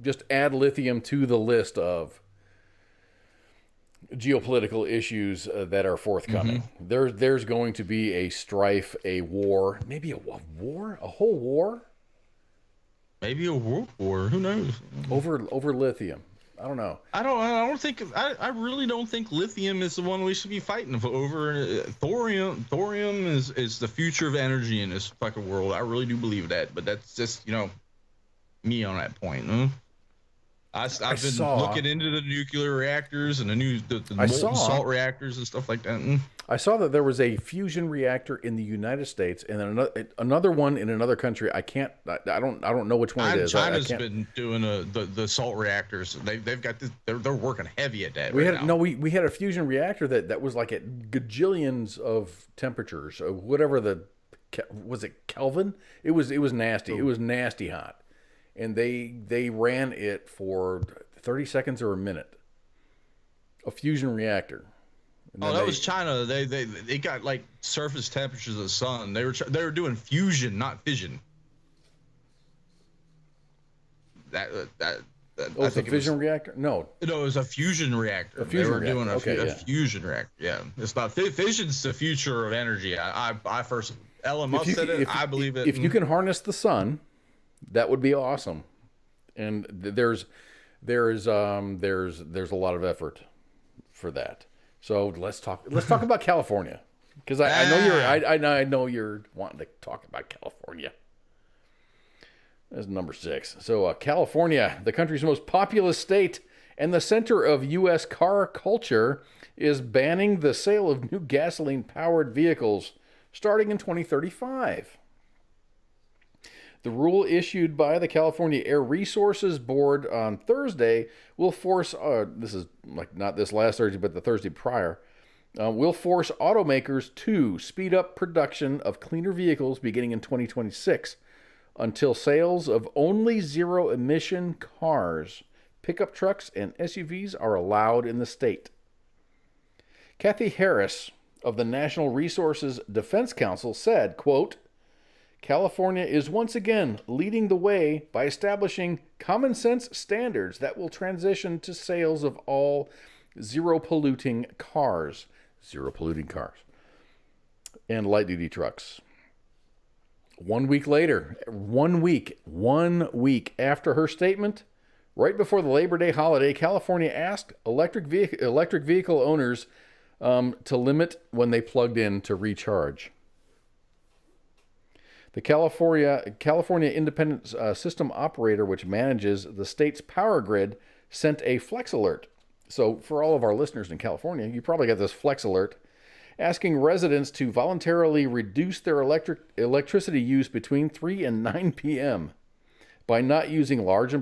just add lithium to the list of geopolitical issues that are forthcoming. There's going to be a strife, a war, maybe a war, a whole war, maybe a world war. Who knows? Over lithium. I don't know. I really don't think lithium is the one we should be fighting over. Thorium is the future of energy in this fucking world. I really do believe that, but that's just me on that point. Huh? I've been looking into the nuclear reactors and the molten salt reactors and stuff like that. I saw that there was a fusion reactor in the United States and then another one in another country. I don't know which one it is. China's been doing the salt reactors. They've got this. They're working heavy at that. We had a fusion reactor that was like at gajillions of temperatures. Or whatever was it Kelvin? It was nasty. It was nasty hot. And they ran it for 30 seconds or a minute. A fusion reactor. That was China. They got like surface temperatures of the sun. They were doing fusion, not fission. It's a fission reactor? No, it was a fusion reactor. They were doing a fusion reactor. Yeah, it's not fission's the future of energy. I first Elon Musk said it. I believe it. If you can harness the sun, that would be awesome. And there's a lot of effort for that. So let's talk about California, because I know you're wanting to talk about California. That's number 6. So California, the country's most populous state and the center of U.S. car culture, is banning the sale of new gasoline-powered vehicles starting in 2035. The rule issued by the California Air Resources Board on Thursday will force, this is like not this last Thursday, but the Thursday prior, will force automakers to speed up production of cleaner vehicles beginning in 2026 until sales of only zero-emission cars, pickup trucks, and SUVs are allowed in the state. Kathy Harris of the National Resources Defense Council said, quote, California is once again leading the way by establishing common sense standards that will transition to sales of all zero polluting cars. and light-duty trucks. 1 week later, 1 week after her statement, right before the Labor Day holiday, California asked electric vehicle owners to limit when they plugged in to recharge. The California Independent System Operator, which manages the state's power grid, sent a flex alert. So for all of our listeners in California, you probably got this flex alert asking residents to voluntarily reduce their electricity use between 3 and 9 p.m. by not using large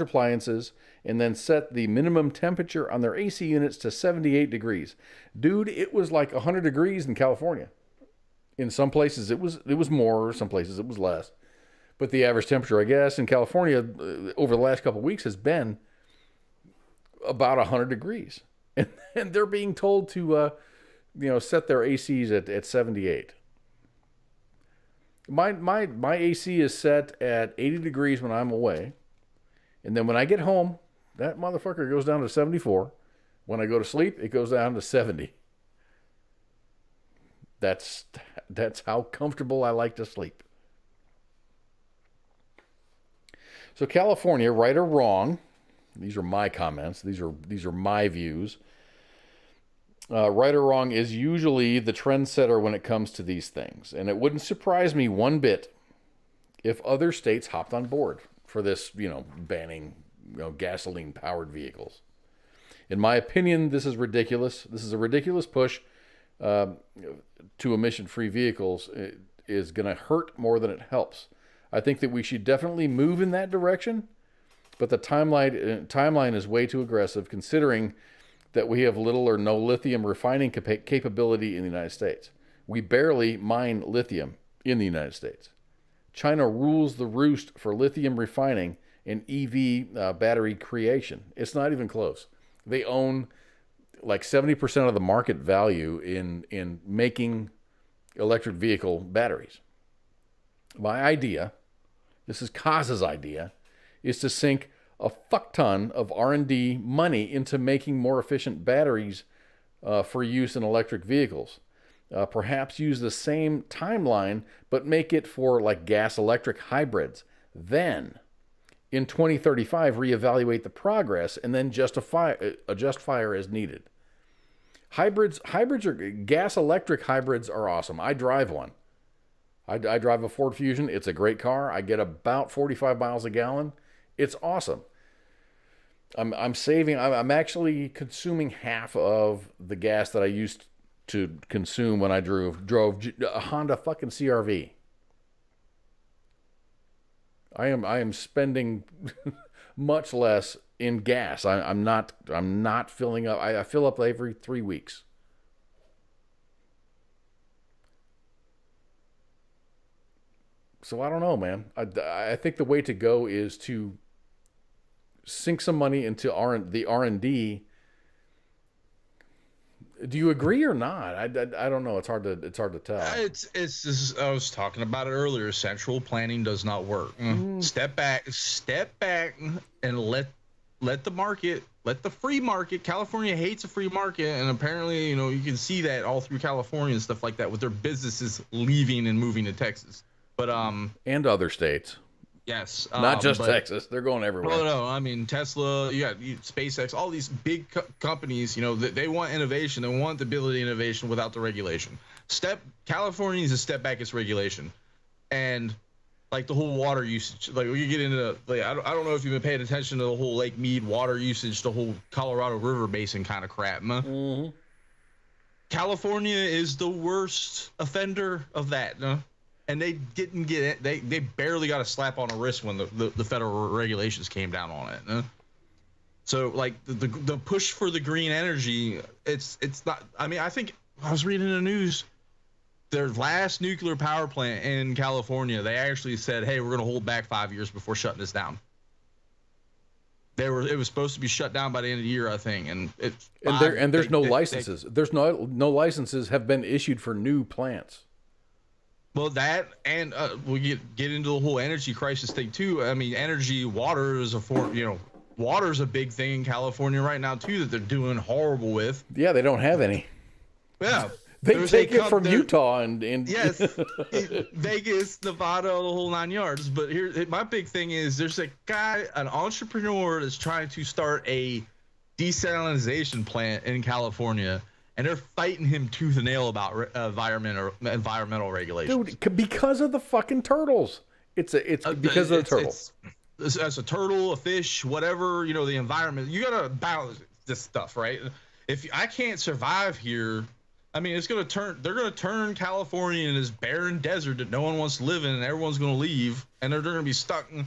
appliances, and then set the minimum temperature on their AC units to 78 degrees. Dude, it was like 100 degrees in California. In some places it was more, some places it was less. But the average temperature, I guess, in California over the last couple of weeks has been about 100 degrees. And they're being told to set their ACs at 78. My AC is set at 80 degrees when I'm away. And then when I get home, that motherfucker goes down to 74. When I go to sleep, it goes down to 70. That's how comfortable I like to sleep. So California, right or wrong, these are my comments, these are my views. Right or wrong is usually the trendsetter when it comes to these things. And it wouldn't surprise me one bit if other states hopped on board for this, banning gasoline-powered vehicles. In my opinion, this is ridiculous. This is a ridiculous push to emission-free vehicles. It is going to hurt more than it helps. I think that we should definitely move in that direction, but the timeline is way too aggressive considering that we have little or no lithium refining capability in the United States. We barely mine lithium in the United States. China rules the roost for lithium refining and EV battery creation. It's not even close. They own like 70% of the market value in making electric vehicle batteries. My idea, this is Kaz's idea, is to sink a fuck ton of R&D money into making more efficient batteries for use in electric vehicles. Perhaps use the same timeline, but make it for like gas electric hybrids. Then, in 2035, reevaluate the progress and then adjust fire as needed. Gas electric hybrids are awesome. I drive one. I drive a Ford Fusion. It's a great car. I get about 45 miles a gallon. It's awesome. I'm actually consuming half of the gas that I used to consume when I drove a Honda fucking CR-V. I am spending much less in gas. I'm not filling up. I fill up every 3 weeks. So I don't know, man. I think the way to go is to sink some money into the R&D. Do you agree or not? I don't know. It's hard to tell. It's I was talking about it earlier. Central planning does not work. Step back, and let the market, let the free market. California hates a free market, and apparently, you can see that all through California and stuff like that with their businesses leaving and moving to Texas. But and other states. Yes, not just Texas. They're going everywhere. No. I mean, Tesla, you got SpaceX, all these big companies. They want innovation. They want the ability of innovation without the regulation. California needs to step back its regulation, and like the whole water usage. Like we get into I don't know if you've been paying attention to the whole Lake Mead water usage, the whole Colorado River Basin kind of crap. Mm-hmm. California is the worst offender of that. And they didn't get it. They barely got a slap on the wrist when the federal regulations came down on it. So like the push for the green energy, it's not. I mean, I think I was reading in the news, their last nuclear power plant in California, they actually said, "Hey, we're going to hold back 5 years before shutting this down." It was supposed to be shut down by the end of the year, I think, and there's no licenses. There's no licenses have been issued for new plants. Well, that and we get into the whole energy crisis thing too. I mean, water is water's a big thing in California right now too that they're doing horrible with. Yeah, they don't have any. Yeah, They take it from Utah and yes, Vegas, Nevada, the whole 9 yards. But my big thing is there's a guy, an entrepreneur that's trying to start a desalination plant in California, and they're fighting him tooth and nail about environmental regulations. Dude, because of the fucking turtles. It's because of the turtles. As a turtle, a fish, whatever, the environment, you gotta balance this stuff, right? If I can't survive here, I mean, they're gonna turn California into this barren desert that no one wants to live in, and everyone's gonna leave, and they're gonna be stuck in,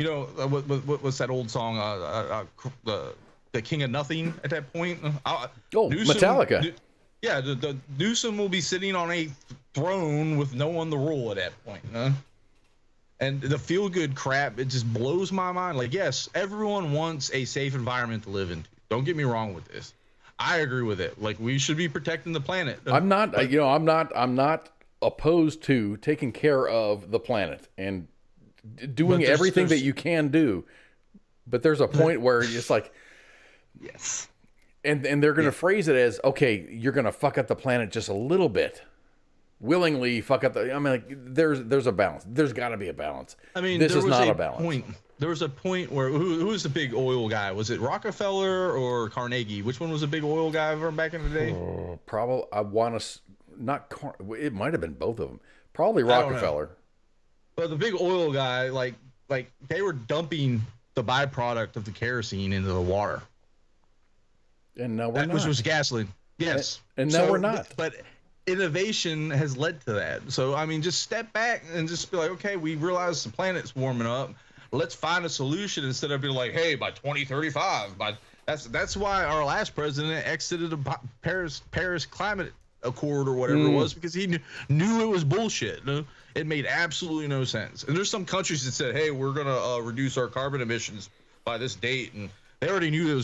what's that old song, the King of Nothing at that point? Newsom, Metallica. The Newsom will be sitting on a throne with no one to rule at that point. And the feel-good crap, it just blows my mind. Like, yes, everyone wants a safe environment to live in. Don't get me wrong with this. I agree with it. Like, we should be protecting the planet. I'm not opposed to taking care of the planet and doing everything that you can do. But there's a point where it's like, yes. And they're going to phrase it as, okay, you're going to fuck up the planet just a little bit. Willingly fuck up I mean, like, there's a balance. There's got to be a balance. I mean, this is not a balance. There was a point where who was the big oil guy? Was it Rockefeller or Carnegie? Which one was the big oil guy from back in the day? Probably, I want to it might have been both of them. Probably Rockefeller. But the big oil guy, like they were dumping the byproduct of the kerosene into the water. And now we're not. Which was gasoline. Yes. And now we're not. But innovation has led to that. So, I mean, just step back and just be like, okay, we realize the planet's warming up. Let's find a solution instead of being like, hey, by 2035. That's why our last president exited the Paris Climate Accord or whatever it was, because he knew it was bullshit. It made absolutely no sense. And there's some countries that said, hey, we're going to reduce our carbon emissions by this date. And they already knew they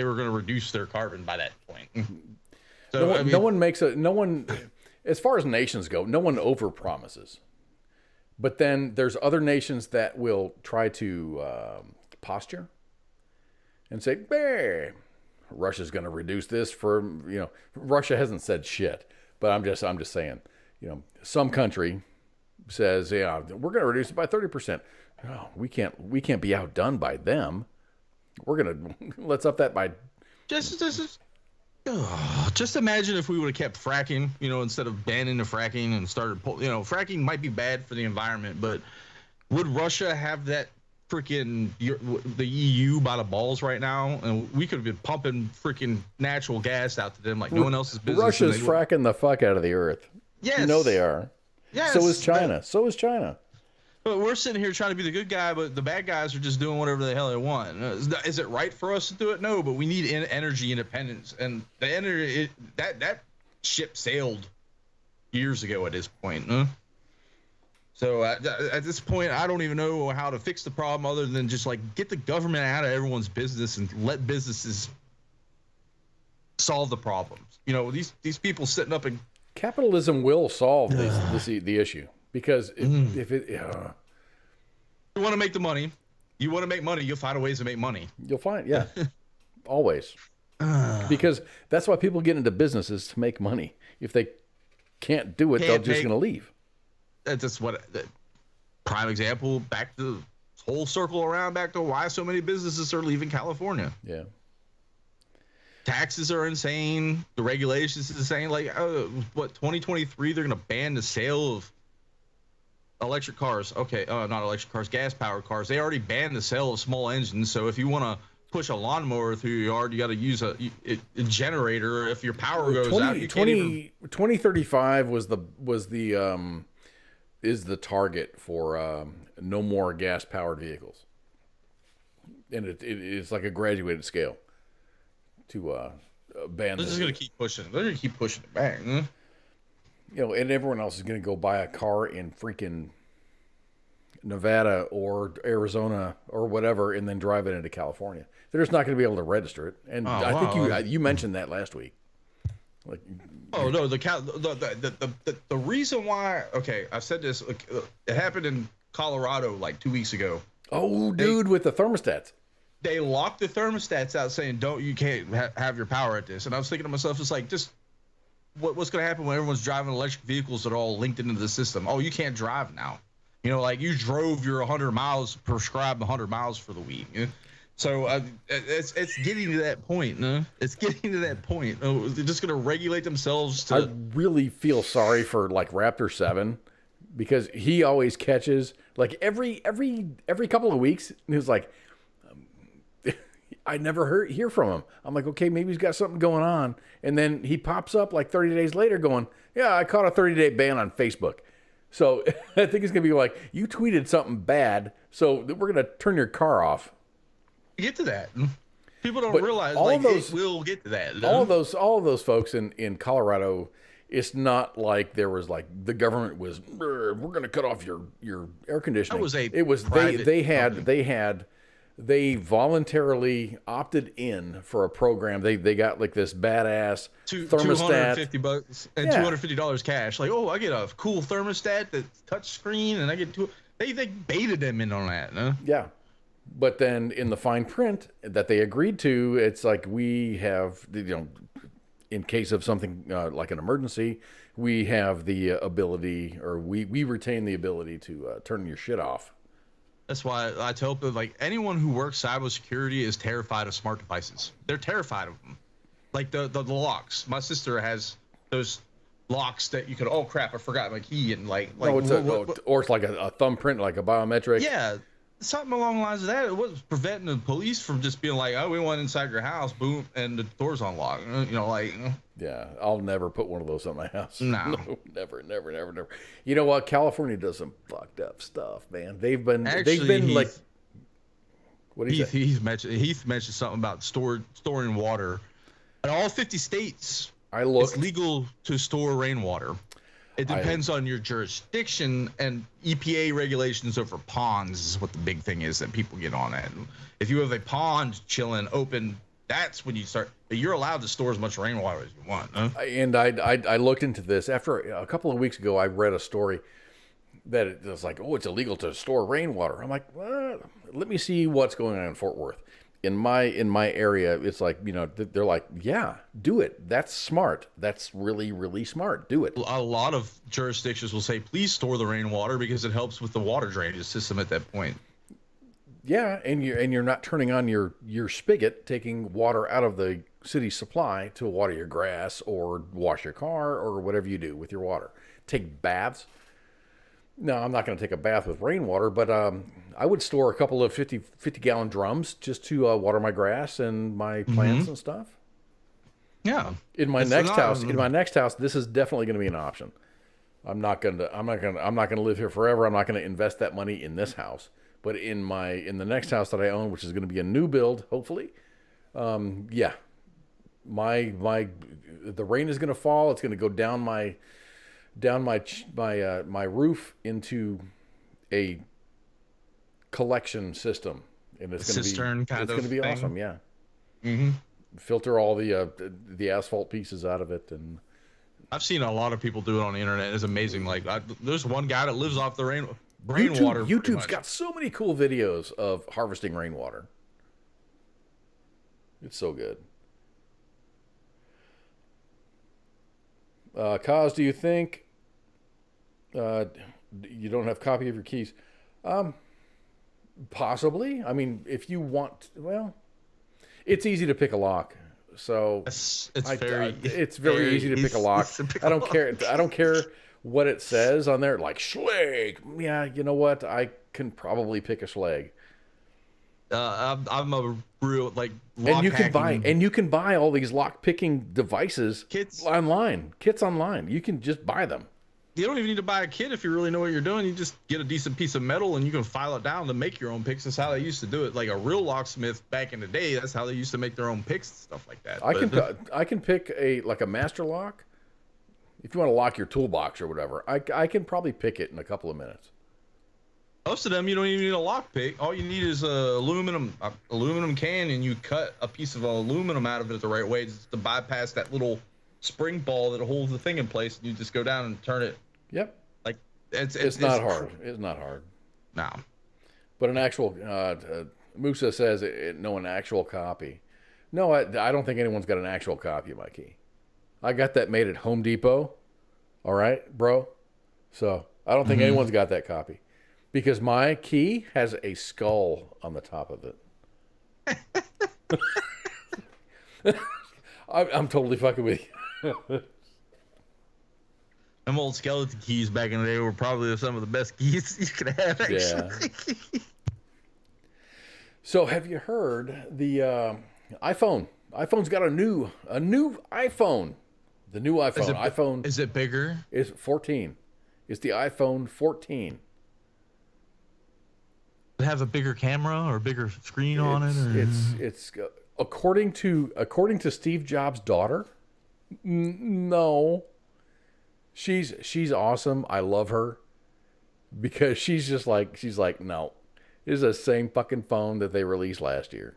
were going to reduce their carbon by that point. So, no one, as far as nations go, no one overpromises. But then there's other nations that will try to posture and say, "Bah, Russia's going to reduce this for, Russia hasn't said shit, but I'm just saying, some country says, yeah, we're going to reduce it by 30%. Oh, we can't be outdone by them. Let's up that by just imagine if we would have kept fracking, instead of banning the fracking and started, fracking might be bad for the environment, but would Russia have that freaking the EU by the balls right now? And we could have been pumping freaking natural gas out to them like no one else's business. Russia's fracking the fuck out of the earth. Yes. They are. Yes. So is China. But we're sitting here trying to be the good guy, but the bad guys are just doing whatever the hell they want. Is it right for us to do it? No, but we need energy independence, and the energy that ship sailed years ago at this point. So at this point, I don't even know how to fix the problem other than just like get the government out of everyone's business and let businesses solve the problems. These people sitting up and capitalism will solve the issue. Because if it... you want to make the money. You want to make money, you'll find ways to make money. You'll find, yeah. Always. Because that's why people get into businesses, to make money. If they can't do it, they're just going to leave. That's prime example, back to whole circle around back to why so many businesses are leaving California. Yeah. Taxes are insane. The regulations is insane. Like, 2023, they're going to ban the sale of electric cars. Okay, not electric cars, gas-powered cars. They already banned the sale of small engines. So if you want to push a lawnmower through your yard, you got to use a generator. If your power goes out, you 2035 is the target for no more gas-powered vehicles, and it's like a graduated scale to ban. They're just going to keep pushing. They're going to keep pushing it back. And everyone else is going to go buy a car in freaking Nevada or Arizona or whatever, and then drive it into California. They're just not going to be able to register it. And I think you mentioned that last week. Like, no, the reason why. Okay, I've said this. It happened in Colorado like 2 weeks ago. Oh, dude, with the thermostats. They locked the thermostats out, saying you can't have your power at this. And I was thinking to myself, it's like, just what's going to happen when everyone's driving electric vehicles that are all linked into the system? Oh, you can't drive now. You know, like you drove your 100 miles, prescribed 100 miles for the week. So it's getting to that point. No? It's getting to that point. They're just going to regulate themselves to. I really feel sorry for like Raptor 7 because he always catches like every couple of weeks. He was like, I never hear from him. I'm like, okay, maybe he's got something going on. And then he pops up like 30 days later going, yeah, I caught a 30-day ban on Facebook. So I think it's going to be like, you tweeted something bad, so we're going to turn your car off. Get to that. People don't realize all like those, it will get to that. All of those folks in Colorado, it's not like there was like the government was, we're going to cut off your air conditioning. They voluntarily opted in for a program. They got like this badass thermostat. $250 and $250 cash. Like, oh, I get a cool thermostat that's touch screen, and I get they baited them in on that. No? Yeah, but then in the fine print that they agreed to, it's like we have in case of something like an emergency, we have the ability, or we retain the ability to turn your shit off. That's why I tell people, like, anyone who works cybersecurity is terrified of smart devices. They're terrified of them. Like the locks. My sister has those locks that you could, oh crap, I forgot my key, and or it's like a thumbprint, like a biometric. Yeah, something along the lines of that. It was preventing the police from just being like, oh, we went inside your house, boom, and the door's unlocked. Yeah, I'll never put one of those on my house. No, never. You know what? California does some fucked up stuff, man. They've been like. What do you say? Heath mentioned something about storing water. In all 50 states, it's legal to store rainwater. It depends on your jurisdiction, and EPA regulations over ponds is what the big thing is that people get on at. If you have a pond chilling open, that's when you start. But you're allowed to store as much rainwater as you want. Huh? And I looked into this after a couple of weeks ago. I read a story that it was like, oh, it's illegal to store rainwater. I'm like, well, let me see what's going on in Fort Worth. In my area, it's like, they're like, yeah, do it. That's smart. That's really, really smart. Do it. A lot of jurisdictions will say, please store the rainwater because it helps with the water drainage system at that point. Yeah, and you're not turning on your spigot, taking water out of the city supply to water your grass or wash your car or whatever you do with your water. Take baths. No, I'm not going to take a bath with rainwater, but I would store a couple of 50-gallon drums just to water my grass and my plants and stuff. Yeah. In my next house, this is definitely going to be an option. I'm not going to live here forever. I'm not going to invest that money in this house. But in the next house that I own, which is going to be a new build, hopefully, the rain is going to fall. It's going to go down my roof into a collection system, and it's going to be awesome. Yeah. Mm-hmm. Filter all the asphalt pieces out of it, and I've seen a lot of people do it on the internet. It's amazing. Like there's one guy that lives off the rainwater. YouTube's got so many cool videos of harvesting rainwater. It's so good. Kaz, do you think you don't have a copy of your keys? Possibly. I mean, if you want, it's easy to pick a lock. So it's very easy to pick a lock. I don't care what it says on there, like Schleg. Yeah, you know what? I can probably pick a Schleg. I'm a real lock and you can buy all these lock picking devices online. Kits online. You can just buy them. You don't even need to buy a kit if you really know what you're doing. You just get a decent piece of metal and you can file it down to make your own picks. That's how they used to do it. Like a real locksmith back in the day, that's how they used to make their own picks and stuff like that. I can pick a master lock. If you want to lock your toolbox or whatever, I can probably pick it in a couple of minutes. Most of them, you don't even need a lock pick. All you need is a aluminum can, and you cut a piece of aluminum out of it the right way just to bypass that little spring ball that holds the thing in place. And you just go down and turn it. Yep. Like it's not hard. It's not hard. No. But an actual Musa says an actual copy. No, I don't think anyone's got an actual copy of my key. I got that made at Home Depot. All right, bro. So I don't think anyone's got that copy because my key has a skull on the top of it. I'm totally fucking with you. Them old skeleton keys back in the day were probably some of the best keys you could have, actually. Yeah. So have you heard the iPhone? iPhone's got a new iPhone. The new iPhone. Is it bigger? Is 14. It's the iPhone 14. Does it have a bigger camera or a bigger screen on it? Or? It's according to Steve Jobs' daughter. No. She's awesome. I love her because she's like, no, this is the same fucking phone that they released last year.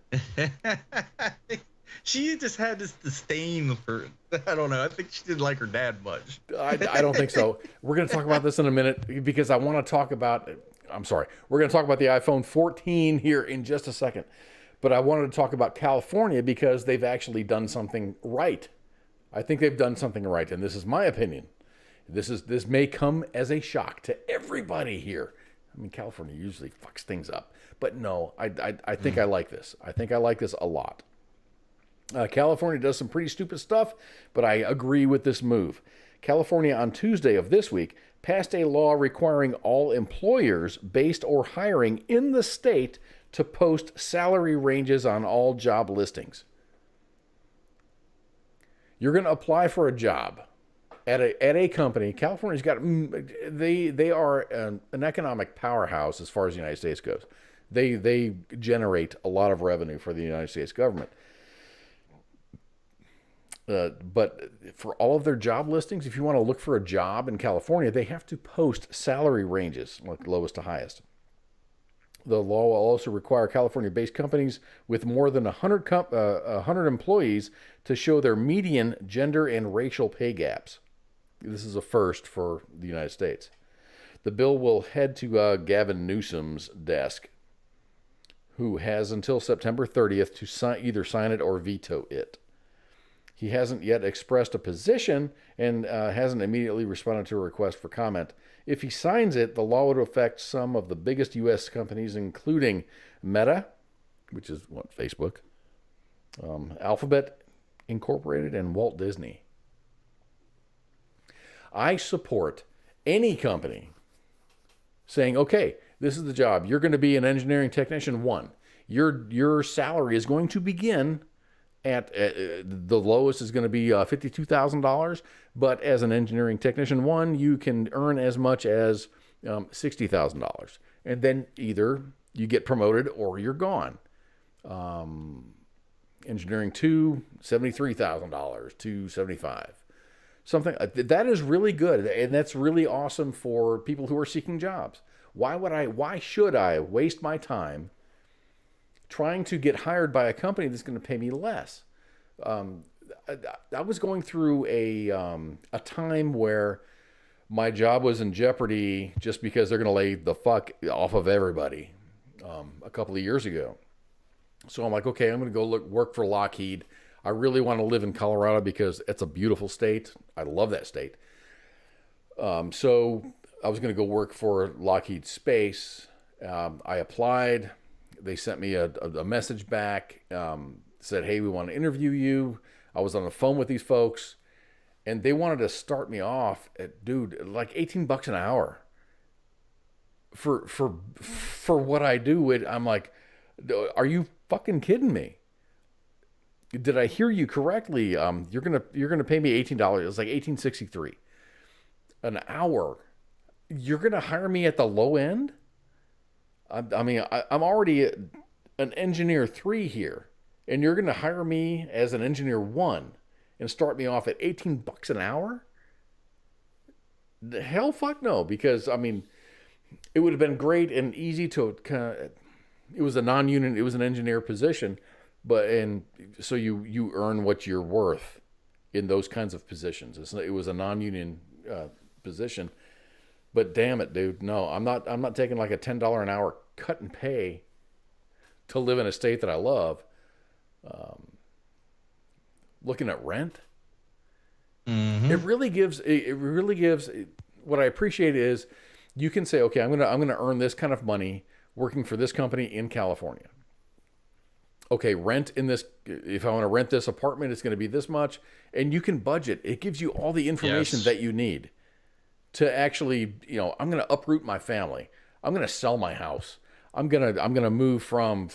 She just had this disdain for, I don't know. I think she didn't like her dad much. I don't think so. We're going to talk about this in a minute because I want to talk about, we're going to talk about the iPhone 14 here in just a second. But I wanted to talk about California because they've actually done something right. I think they've done something right, and this is my opinion. This may come as a shock to everybody here. I mean, California usually fucks things up. But no, I think I like this. I think I like this a lot. California does some pretty stupid stuff, but I agree with this move. California on Tuesday of this week passed a law requiring all employers based or hiring in the state to post salary ranges on all job listings. You're going to apply for a job at a company. California's got, they are an economic powerhouse as far as the United States goes. They generate a lot of revenue for the United States government. But for all of their job listings, if you want to look for a job in California, they have to post salary ranges, like lowest to highest. The law will also require California-based companies with more than 100 employees to show their median gender and racial pay gaps. This is a first for the United States. The bill will head to Gavin Newsom's desk, who has until September 30th to either sign it or veto it. He hasn't yet expressed a position and hasn't immediately responded to a request for comment. If he signs it, the law would affect some of the biggest U.S. companies, including Meta, which is Facebook, Alphabet Incorporated, and Walt Disney. I support any company saying, okay, this is the job. You're going to be an engineering technician 1. Your salary is going to begin at the lowest is going to be $52,000, but as an engineering technician 1, you can earn as much as $60,000, and then either you get promoted or you're gone. Engineering 2, $73,000 to $75,000. Something that is really good, and that's really awesome for people who are seeking jobs. Why should I waste my time trying to get hired by a company that's going to pay me less? I was going through a time where my job was in jeopardy just because they're going to lay the fuck off of everybody a couple of years ago. So I'm like, okay, I'm going to go work for Lockheed. I really want to live in Colorado because it's a beautiful state. I love that state. So I was going to go work for Lockheed Space. I applied. They sent me a message back, said, hey, we want to interview you. I was on the phone with these folks, and they wanted to start me off at, dude, like $18 an hour for what I do. I'm like, are you fucking kidding me? Did I hear you correctly? You're gonna pay me $18. It was like $18.63 an hour. You're gonna hire me at the low end? I mean, I'm already an engineer 3 here, and you're gonna hire me as an engineer 1 and start me off at $18 an hour? The hell, fuck no. Because I mean, it would have been great and easy to kind of. It was a non-union. It was an engineer position. And so you earn what you're worth in those kinds of positions. It was a non-union position, but damn it, dude, no, I'm not taking like a $10 an hour cut in pay to live in a state that I love. Looking at rent, It really gives. It really gives. What I appreciate is you can say, okay, I'm gonna earn this kind of money working for this company in California. Okay, rent in this. If I want to rent this apartment, it's going to be this much, and you can budget. It gives you all the information that you need to actually, I'm going to uproot my family. I'm going to sell my house. I'm gonna move from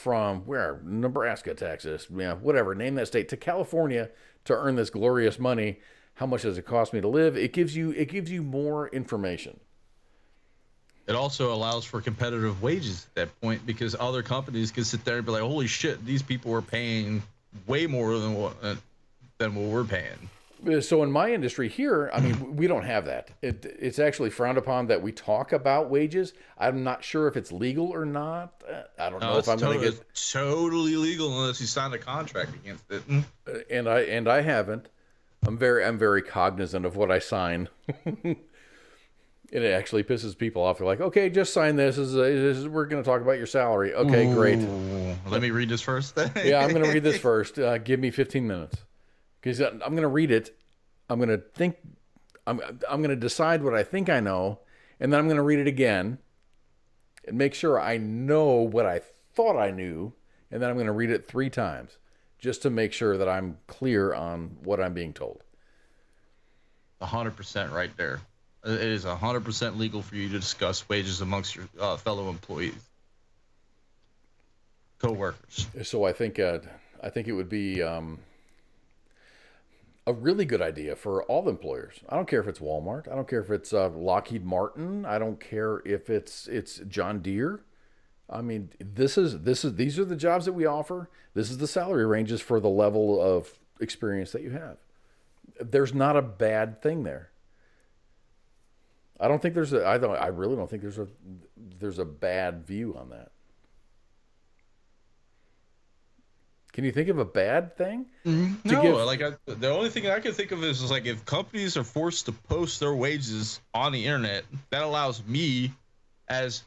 where? Nebraska, Texas, whatever, name that state, to California to earn this glorious money. How much does it cost me to live? It gives you more information. It also allows for competitive wages at that point, because other companies can sit there and be like, holy shit, these people are paying way more than what we're paying. So in my industry here, I mean, we don't have that. It's actually frowned upon that we talk about wages. I'm not sure if it's legal or not. I don't know if I'm going to get totally legal unless you sign a contract against it. And I haven't. I'm very cognizant of what I sign. It actually pisses people off. They're like, okay, just sign this. We're going to talk about your salary. Okay, great. Let me read this first. Yeah, I'm going to read this first. Give me 15 minutes. Because I'm going to read it. I'm going to think. I'm going to decide what I think I know. And then I'm going to read it again and make sure I know what I thought I knew. And then I'm going to read it 3 times just to make sure that I'm clear on what I'm being told. 100% right there. It is 100% legal for you to discuss wages amongst your fellow employees, co-workers. So I think it would be a really good idea for all the employers. I don't care if it's Walmart. I don't care if it's Lockheed Martin. I don't care if it's John Deere. I mean, these are the jobs that we offer. This is the salary ranges for the level of experience that you have. There's not a bad thing there. I don't think I really don't think there's a bad view on that. Can you think of a bad thing? No, the only thing I can think of is like if companies are forced to post their wages on the internet, that allows me as,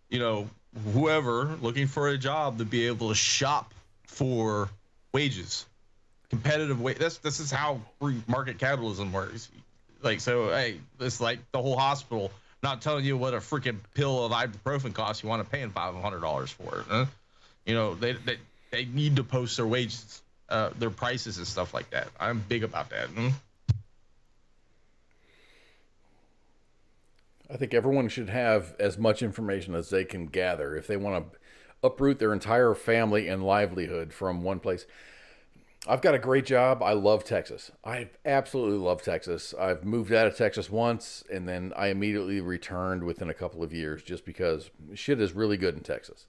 whoever looking for a job to be able to shop for wages, competitive wage. This is how free market capitalism works. Hey, it's like the whole hospital not telling you what a freaking pill of ibuprofen costs. You want to pay $500 for it. Huh? They need to post their wages, their prices and stuff like that. I'm big about that. I think everyone should have as much information as they can gather if they want to uproot their entire family and livelihood from one place. I've got a great job. I love Texas. I absolutely love Texas. I've moved out of Texas once, and then I immediately returned within a couple of years just because shit is really good in Texas.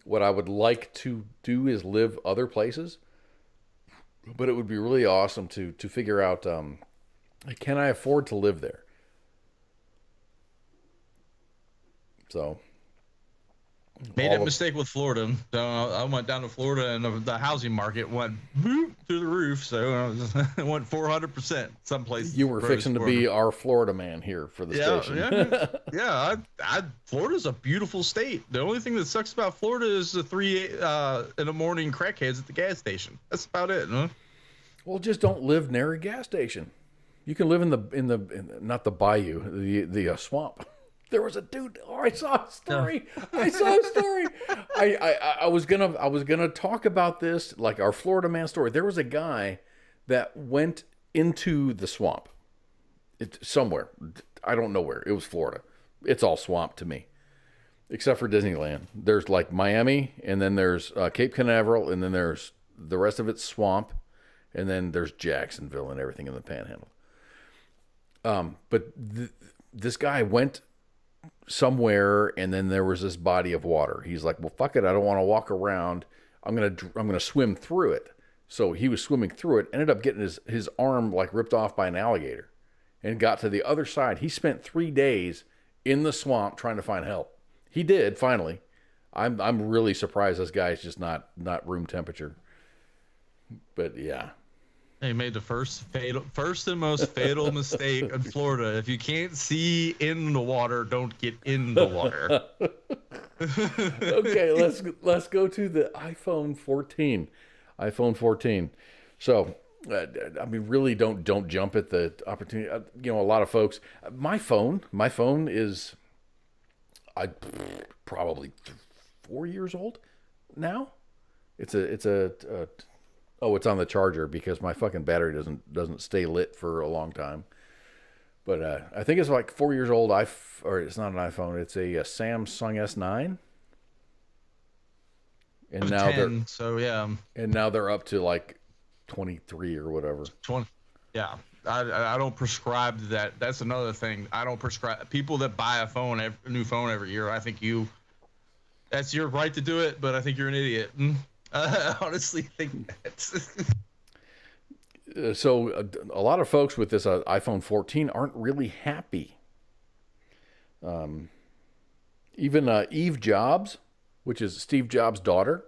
What I would like to do is live other places, but it would be really awesome to figure out, can I afford to live there? So... Made a mistake with Florida. I went down to Florida and the housing market went through the roof. So it went 400% someplace. You were fixing to be our Florida man here for the station. Yeah. Florida's a beautiful state. The only thing that sucks about Florida is the 3 in the morning crackheads at the gas station. That's about it. Huh? Well, just don't live near a gas station. You can live in the not the bayou, the swamp. There was a dude. Oh, I saw a story. I was gonna talk about this, like our Florida man story. There was a guy that went into the swamp. Somewhere. I don't know where. It was Florida. It's all swamp to me, except for Disneyland. There's like Miami, and then there's Cape Canaveral, and then there's the rest of it's swamp, and then there's Jacksonville and everything in the Panhandle. But this guy went somewhere, and then there was this body of water. He's like, well, fuck it, I don't want to walk around. I'm gonna swim through it. So he was swimming through it, ended up getting his arm like ripped off by an alligator, and got to the other side. He spent 3 days in the swamp trying to find help. He did finally. I'm really surprised this guy's just not room temperature. But yeah. They made the first and most fatal mistake in Florida. If you can't see in the water, don't get in the water. Okay, let's go to the iPhone 14. iPhone 14. So I mean, really don't jump at the opportunity. You know, a lot of folks. My phone is, probably 4 years old now. It's on the charger because my fucking battery doesn't stay lit for a long time. But I think it's like 4 years old. Or it's not an iPhone. It's a Samsung S9. And now 10, so yeah. And now they're up to like 23 or whatever. 20. Yeah. I don't prescribe to that. That's another thing. I don't prescribe people that buy a new phone every year. I think that's your right to do it, but I think you're an idiot. I honestly think that's. So a lot of folks with this iPhone 14 aren't really happy. Even Eve Jobs, which is Steve Jobs' daughter,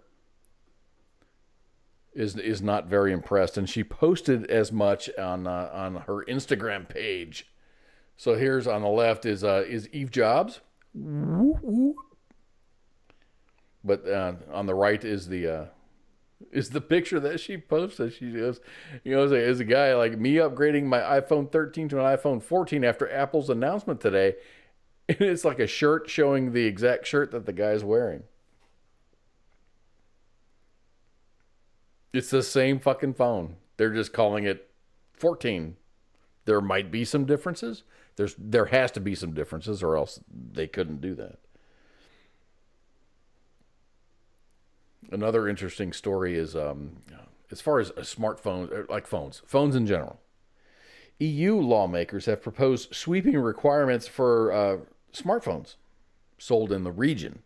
is not very impressed, and she posted as much on her Instagram page. So here's on the left is Eve Jobs, but on the right is the picture that she posted. She goes, as a guy like me upgrading my iPhone 13 to an iPhone 14 after Apple's announcement today, and it's like a shirt showing the exact shirt that the guy's wearing. It's the same fucking phone. They're just calling it 14. There might be some differences. There has to be some differences, or else they couldn't do that. Another interesting story is as far as smartphones, like phones in general. EU lawmakers have proposed sweeping requirements for smartphones sold in the region.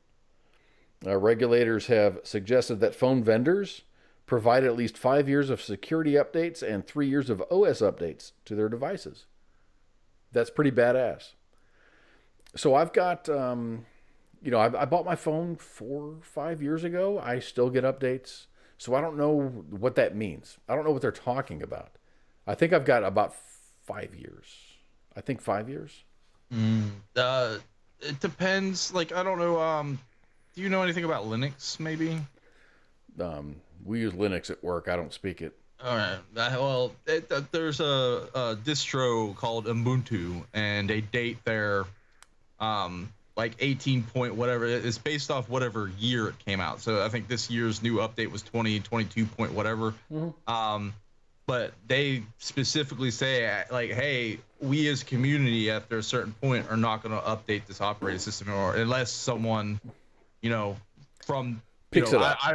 Regulators have suggested that phone vendors provide at least 5 years of security updates and 3 years of OS updates to their devices. That's pretty badass. So I've got, I bought my phone 4 or 5 years ago. I still get updates. So I don't know what that means. I don't know what they're talking about. I think I've got about 5 years. I think 5 years. It depends. Like, I don't know. Do you know anything about Linux, maybe? We use Linux at work. I don't speak it. All right. There's a distro called Ubuntu, and they date their like 18 point whatever. It's based off whatever year it came out. So I think this year's new update was 2022 point whatever. Mm-hmm. But they specifically say, like, hey, we as community after a certain point are not going to update this operating system anymore unless someone, from picks it up. I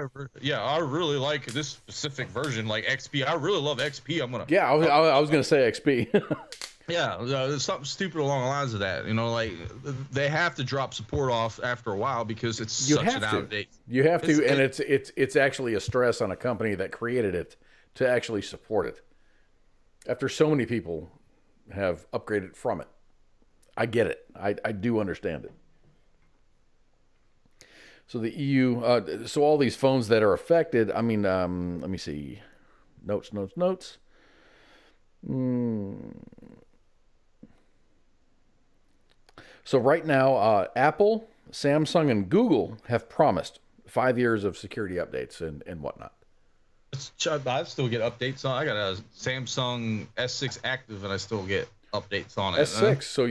really like this specific version, like XP. I really love XP. I'm gonna. Yeah, I was gonna say XP. Yeah, there's something stupid along the lines of that. Like they have to drop support off after a while because it's such an outdate. You have to, and it's actually a stress on a company that created it to actually support it. After so many people have upgraded from it, I get it. I do understand it. So the EU, so all these phones that are affected, I mean, let me see. Notes. So right now, Apple, Samsung, and Google have promised 5 years of security updates and whatnot. I still get updates on. I got a Samsung S6 Active, and I still get updates on it. S6. So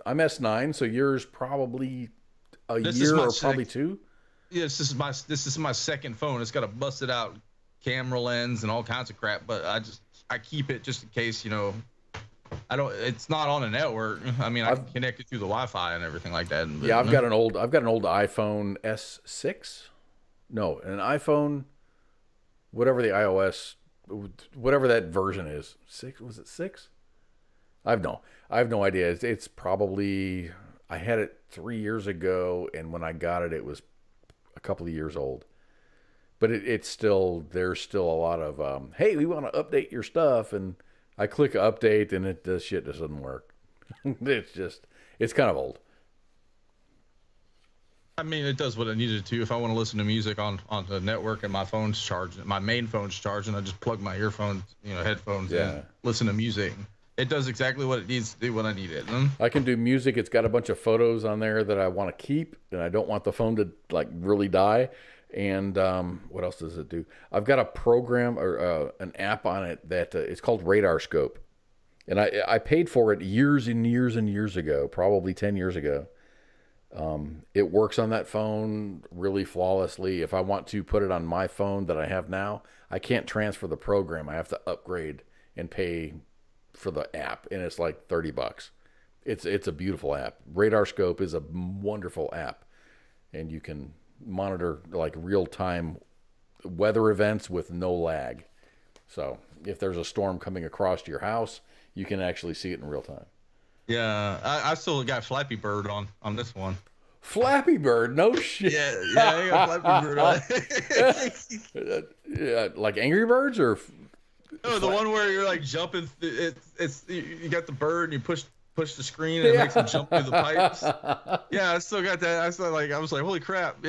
I'm S9. So yours probably a year or probably two. Yes, this is my second phone. It's got a busted out camera lens and all kinds of crap, but I keep it just in case, it's not on a network. I mean, I can connect it through the Wi-Fi and everything like that. Yeah, I've got an old iPhone S6. No, an iPhone, whatever the iOS, whatever that version is. 6, was it 6? I have no idea. It's probably, I had it 3 years ago, and when I got it, it was a couple of years old. But there's still a lot of, hey, we want to update your stuff, and I click update, and the shit just doesn't work. It's kind of old. I mean, it does what it needed to. If I want to listen to music on the network and my phone's charging, my main phone's charging, I just plug my earphones, headphones in, listen to music. It does exactly what it needs to do when I need it. I can do music. It's got a bunch of photos on there that I want to keep, and I don't want the phone to like really die. And what else does it do? I've got a program or an app on it that it's called Radar Scope. And I paid for it years and years and years ago, probably 10 years ago. It works on that phone really flawlessly. If I want to put it on my phone that I have now, I can't transfer the program. I have to upgrade and pay for the app, and it's like $30. It's a beautiful app. Radar Scope is a wonderful app, and you can monitor like real-time weather events with no lag. So if there's a storm coming across your house, you can actually see it in real time. Yeah, I still got Flappy Bird on this one. Flappy Bird, no shit. Yeah, I got Flappy Bird on. Yeah, like Angry Birds or? No, the one where you're like jumping. It's you got the bird and you push the screen and it makes him jump through the pipes. Yeah, I still got that. I was like, holy crap.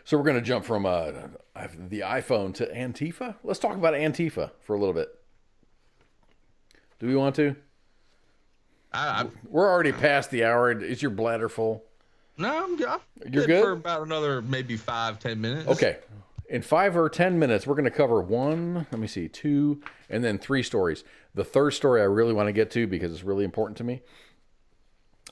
So we're gonna jump from the iPhone to Antifa. Let's talk about Antifa for a little bit. Do we want to? We're already past the hour. Is your bladder full? No, I'm You're good for about another maybe 5-10 minutes. Okay. In 5 or 10 minutes, we're going to cover 2, and then 3 stories. The third story I really want to get to because it's really important to me.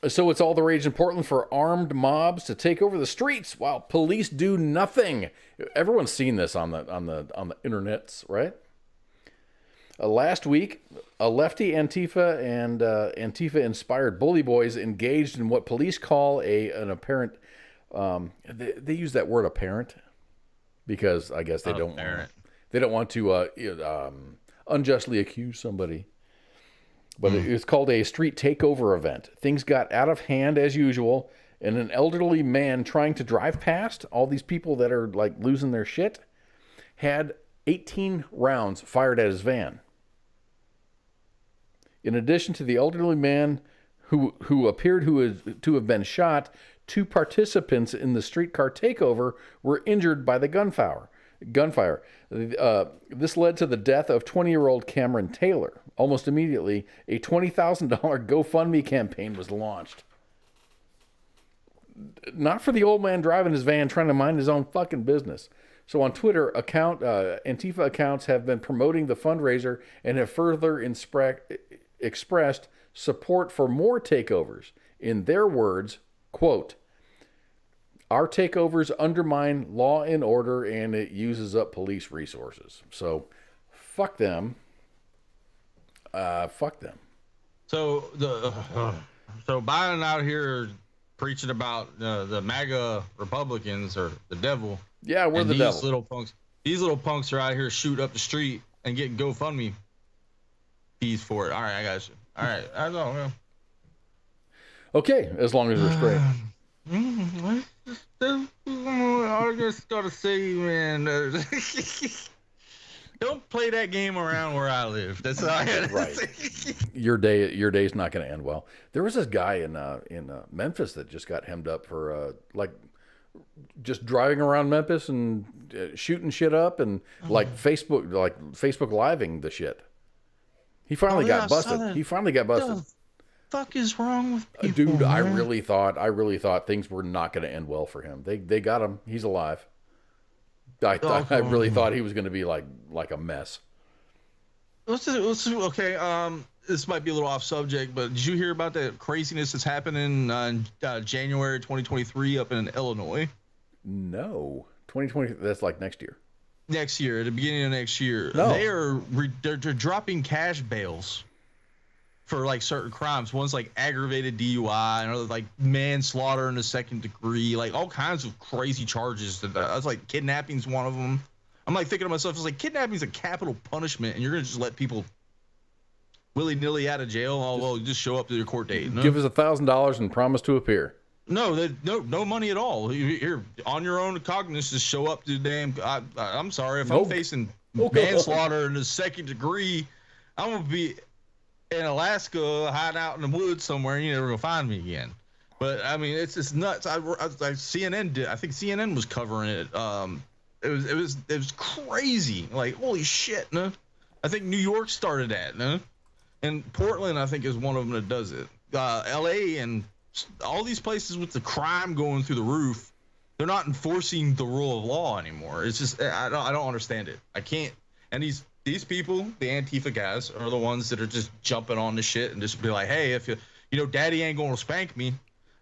So it's all the rage in Portland for armed mobs to take over the streets while police do nothing. Everyone's seen this on the internets, right? Last week, a lefty Antifa and Antifa-inspired bully boys engaged in what police call an apparent. They use that word "apparent" because I guess they don't want to unjustly accuse somebody. But it's called a street takeover event. Things got out of hand as usual, and an elderly man trying to drive past all these people that are like losing their shit had 18 rounds fired at his van. In addition to the elderly man who appeared to have been shot, 2 participants in the streetcar takeover were injured by the gunfire. This led to the death of 20-year-old Cameron Taylor. Almost immediately, a $20,000 GoFundMe campaign was launched. Not for the old man driving his van trying to mind his own fucking business. So on Twitter, Antifa accounts have been promoting the fundraiser and have further expressed support for more takeovers. In their words, quote, "Our takeovers undermine law and order and it uses up police resources." So fuck them. Fuck them. So so Biden out here preaching about the MAGA Republicans or the devil. Yeah, we're the devil. These little punks are out here shooting up the street and getting GoFundMe fees for it. All right, I got you. All right, I don't know. Okay, as long as we're straight. I just gotta say, man, don't play that game around where I live. That's all I had to say. Your day's not going to end well. There was this guy in Memphis that just got hemmed up for just driving around Memphis and shooting shit up and Facebook living the shit. He finally got busted. He finally got busted. What the fuck is wrong with people, dude? man? I really thought things were not going to end well for him. They got him. He's alive. I really thought he was going to be like a mess. Okay. This might be a little off subject, but did you hear about that craziness that's happening in January 2023 up in Illinois? No, 2020. That's like next year. Next year, at the beginning of next year, no. they're dropping cash bails for like certain crimes. One's like aggravated DUI, another like manslaughter in the second degree, like all kinds of crazy charges. That's like kidnapping's one of them. I'm like thinking to myself, it's like kidnapping's a capital punishment, and you're gonna just let people willy-nilly out of jail? Well, just show up to your court date. No? Give us $1,000 and promise to appear. No, no money at all. Here, on your own cognizance, just show up to the damn. I'm sorry if I'm facing manslaughter in the second degree, I'm gonna be in Alaska, hiding out in the woods somewhere, and you're never gonna find me again. But I mean, it's just nuts. CNN did. I think CNN was covering it. It was crazy. Like, holy shit, no. I think New York started that, no. And Portland, I think, is one of them that does it. LA and all these places with the crime going through the roof, they're not enforcing the rule of law anymore. It's just I don't understand it. I can't. And these people, the Antifa guys, are the ones that are just jumping on the shit and just be like, hey, if Daddy ain't gonna spank me,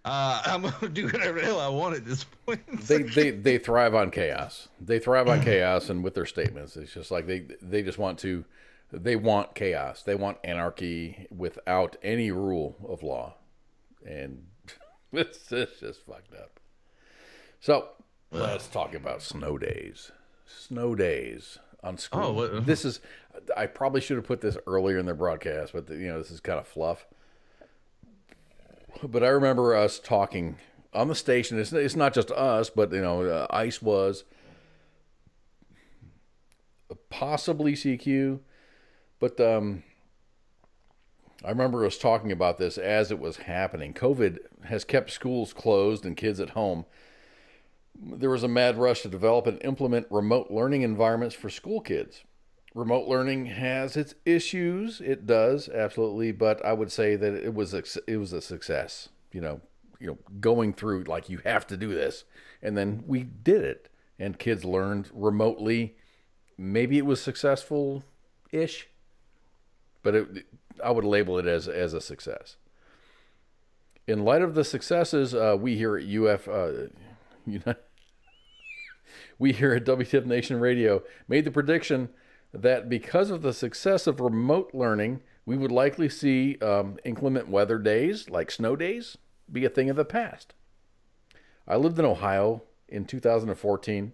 I'm gonna do whatever the hell I want at this point. They thrive on chaos. They thrive on chaos, and with their statements, it's just like they just want to. They want chaos. They want anarchy without any rule of law, and it's just fucked up. So let's talk about snow days. Snow days on school. This is. I probably should have put this earlier in the broadcast, but this is kind of fluff. But I remember us talking on the station. It's not just us, but ICE was, possibly CQ. But I remember us talking about this as it was happening. COVID has kept schools closed and kids at home. There was a mad rush to develop and implement remote learning environments for school kids. Remote learning has its issues. It does, absolutely. But I would say that it was a success. Going through, like, you have to do this. And then we did it. And kids learned remotely. Maybe it was successful-ish. But I would label it as a success. In light of the successes, we here at we here at WTF Nation Radio made the prediction that because of the success of remote learning, we would likely see inclement weather days, like snow days, be a thing of the past. I lived in Ohio in 2014.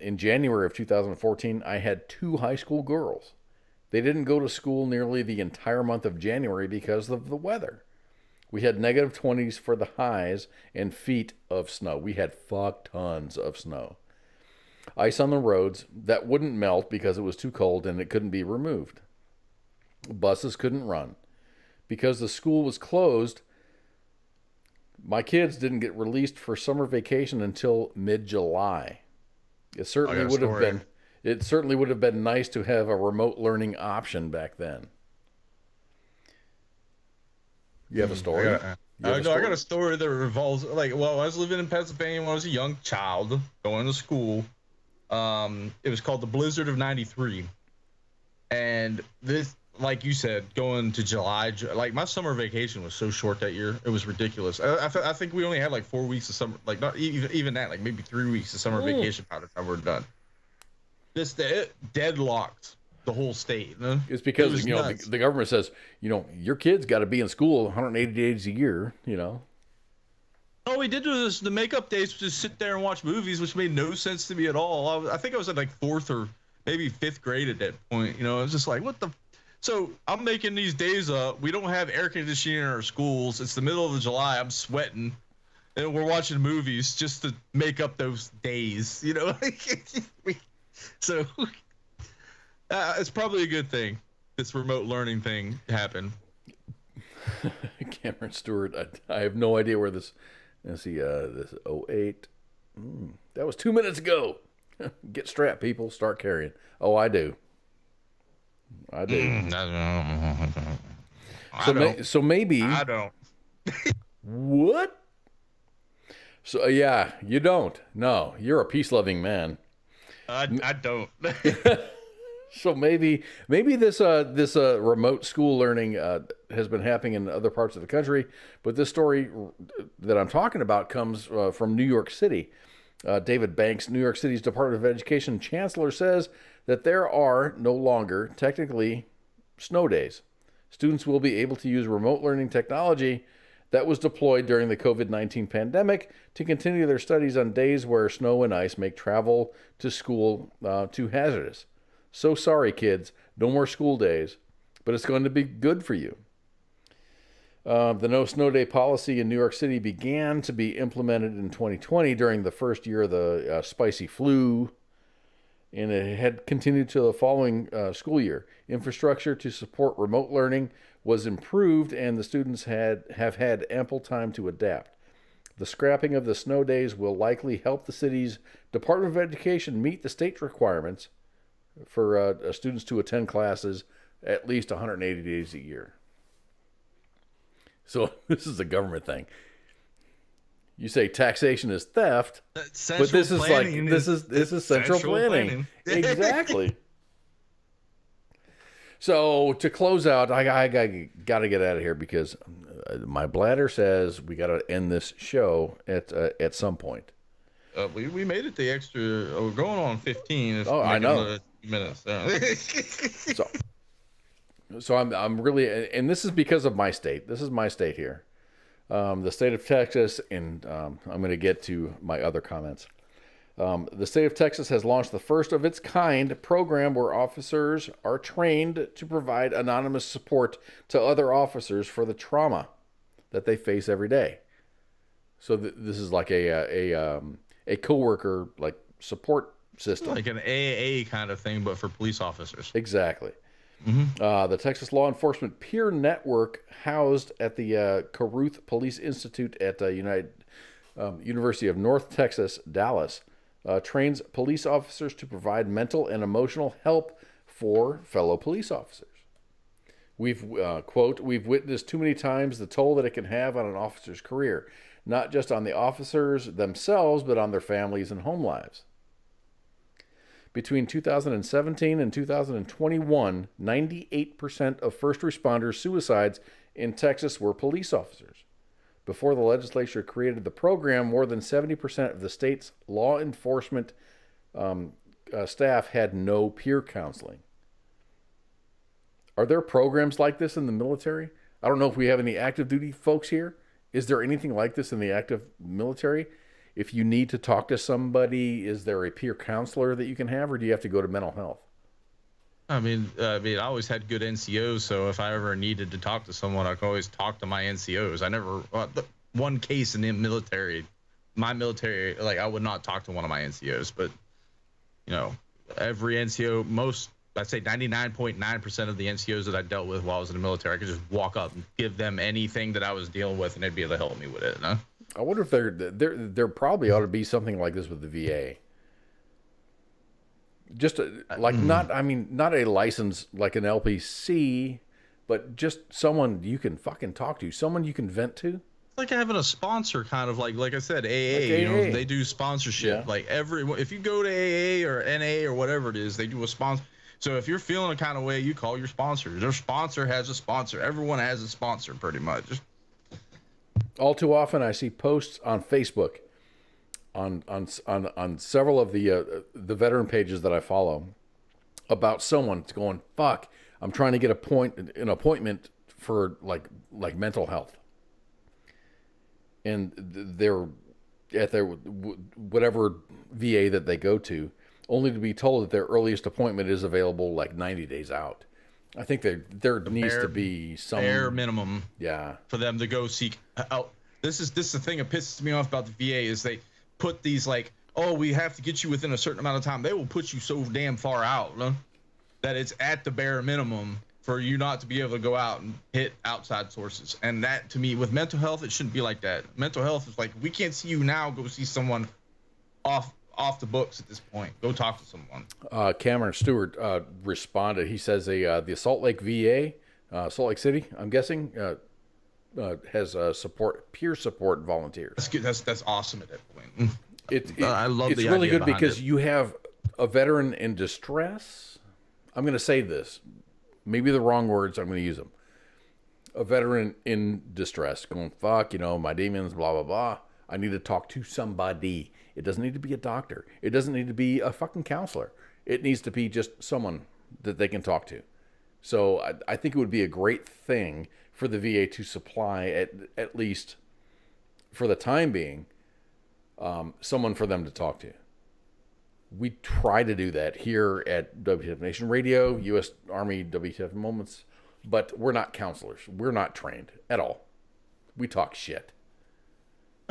In January of 2014, I had 2 high school girls. They didn't go to school nearly the entire month of January because of the weather. We had negative 20s for the highs and feet of snow. We had fuck tons of snow. Ice on the roads that wouldn't melt because it was too cold and it couldn't be removed. Buses couldn't run. Because the school was closed, my kids didn't get released for summer vacation until mid-July. It certainly would have been nice to have a remote learning option back then. You have a story? I got a story that revolves, I was living in Pennsylvania when I was a young child going to school. It was called the Blizzard of '93. And this, like you said, going to July, my summer vacation was so short that year. It was ridiculous. I think we only had 4 weeks of summer, not even that, maybe 3 weeks of summer vacation by the time we're done. It deadlocked the whole state. It's because the government says your kids got to be in school 180 days a year. All we did was the makeup days was just sit there and watch movies, which made no sense to me at all. I think I was at 4th or maybe 5th grade at that point. It was just like, what the. So I'm making these days up. We don't have air conditioning in our schools. It's the middle of July. I'm sweating, and we're watching movies just to make up those days. So it's probably a good thing this remote learning thing happened. Cameron Stewart, I have no idea where this. Let's see, this 08. That was 2 minutes ago. Get strapped, people. Start carrying. Oh, I do. So maybe. I don't. What? So yeah, you don't. No, you're a peace-loving man. I don't. So maybe this remote school learning has been happening in other parts of the country, but this story that I'm talking about comes from New York City. David Banks, New York City's Department of Education chancellor, says that there are no longer technically snow days. Students will be able to use remote learning technology that was deployed during the COVID-19 pandemic to continue their studies on days where snow and ice make travel to school too hazardous. So sorry, kids. No more school days, but it's going to be good for you. The no snow day policy in New York City began to be implemented in 2020 during the first year of the spicy flu, and it had continued to the following school year. Infrastructure to support remote learning was improved, and the students have had ample time to adapt. The scrapping of the snow days will likely help the city's Department of Education meet the state requirements for students to attend classes at least 180 days a year. So this is a government thing. You say taxation is theft, but this is this is central planning. Exactly. So to close out, I got to get out of here because my bladder says we got to end this show at some point. We made it the extra. We're going on 15. I know. Minutes. So I'm really, and this is because of my state. This is my state here. The state of Texas, and I'm going to get to my other comments. The state of Texas has launched the first of its kind program where officers are trained to provide anonymous support to other officers for the trauma that they face every day. So this is like a coworker like support system, like an AAA kind of thing, but for police officers. Exactly. The Texas Law Enforcement Peer Network, housed at the Caruth Police Institute at University of North Texas, Dallas, trains police officers to provide mental and emotional help for fellow police officers. We've, quote, we've witnessed too many times the toll that it can have on an officer's career, not just on the officers themselves, but on their families and home lives. Between 2017 and 2021, 98% of first responders' suicides in Texas were police officers. Before the legislature created the program, more than 70% of the state's law enforcement staff had no peer counseling. Are there programs like this in the military? I don't know if we have any active duty folks here. Is there anything like this in the active military? If you need to talk to somebody, is there a peer counselor that you can have, or do you have to go to mental health? I mean, I always had good NCOs, so if I ever needed to talk to someone, I could always talk to my NCOs. I never, one case in the military, my military, like I would not talk to one of my NCOs, but you know, every NCO, I'd say 99.9% of the NCOs that I dealt with while I was in the military, I could just walk up and give them anything that I was dealing with, and they'd be able to help me with it. Huh? I wonder if there probably ought to be something like this with the VA. Just not a license like an LPC, but just someone you can fucking talk to, someone you can vent to. It's like having a sponsor, kind of like I said, AA. Like you AA. know, they do sponsorship. Yeah. Like if you go to AA or NA or whatever it is, they do a sponsor. So if you're feeling a kind of way, you call your sponsor. Their sponsor has a sponsor. Everyone has a sponsor, pretty much. All too often, I see posts on Facebook, on several of the veteran pages that I follow, about someone going, "Fuck, I'm trying to get an appointment for like mental health," and they're at their whatever VA that they go to, only to be told that their earliest appointment is available like 90 days out. I think there needs to be some bare minimum, for them to go seek out. This is the thing that pisses me off about the VA is they put these like, oh, we have to get you within a certain amount of time. They will put you so damn far out, huh? That it's at the bare minimum for you not to be able to go out and hit outside sources. And that, to me, with mental health, it shouldn't be like that. Mental health is like, we can't see you now. Go see someone off the books at this point. Go talk to someone. Cameron Stewart responded. He says the Salt Lake VA, Salt Lake City, I'm guessing, has peer support volunteers. That's good. That's awesome at that point. I love it's really good because you have a veteran in distress. I'm going to say this, maybe the wrong words. I'm going to use them. A veteran in distress, going, fuck, my demons, blah blah blah. I need to talk to somebody. It doesn't need to be a doctor. It doesn't need to be a fucking counselor. It needs to be just someone that they can talk to. So I think it would be a great thing for the VA to supply, at least for the time being, someone for them to talk to. We try to do that here at WTF Nation Radio, U.S. Army WTF Moments, but we're not counselors. We're not trained at all. We talk shit.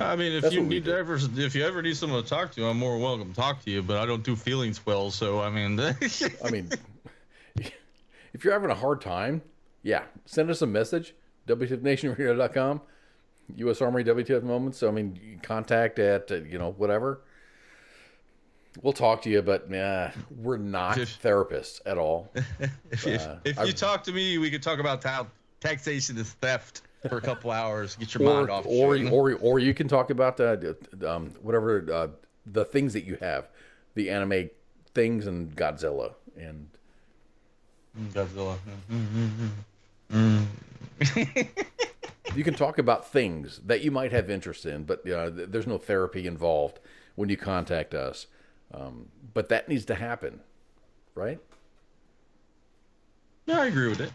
I mean, if you ever need someone to talk to, I'm more welcome to talk to you, but I don't do feelings well, so I mean... if you're having a hard time, send us a message, WTFNationRadio.com, U.S. Army WTF Moments. So, you can contact at, whatever. We'll talk to you, but we're not therapists at all. If you talk to me, we could talk about how taxation is theft. for a couple hours, get your mind off. Or you can talk about whatever the things that you have, the anime things and Godzilla and Godzilla. You can talk about things that you might have interest in, but there's no therapy involved when you contact us. But that needs to happen, right? Yeah, I agree with it.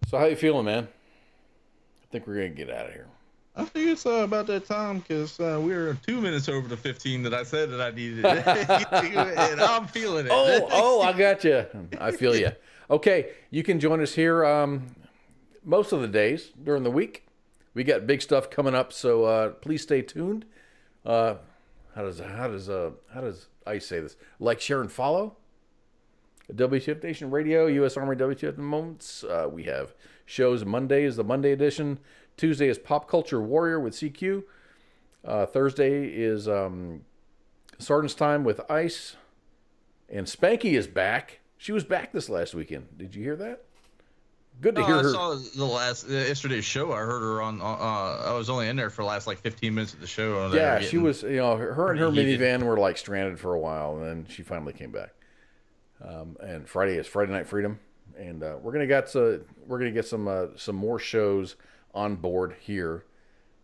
So how you feeling, man? I think we're gonna get out of here. I think it's about that time because we're 2 minutes over the 15 that I said that I needed, and I'm feeling it. Oh, I got you. I feel you. Okay, you can join us here most of the days during the week. We got big stuff coming up, so please stay tuned. How does Ice say this? Like, share, and follow. WTF Nation Radio, U.S. Army WTF Moments. We have shows. Monday is the Monday edition. Tuesday is Pop Culture Warrior with CQ. Thursday is Sergeant's Time with Ice. And Spanky is back. She was back this last weekend. Did you hear that? Good to hear her. I saw yesterday's show. I heard her on. I was only in there for the last 15 minutes of the show. Yeah, she was. Her and her minivan were stranded for a while, and then she finally came back. And Friday is Friday Night Freedom, and we're gonna get some more shows on board here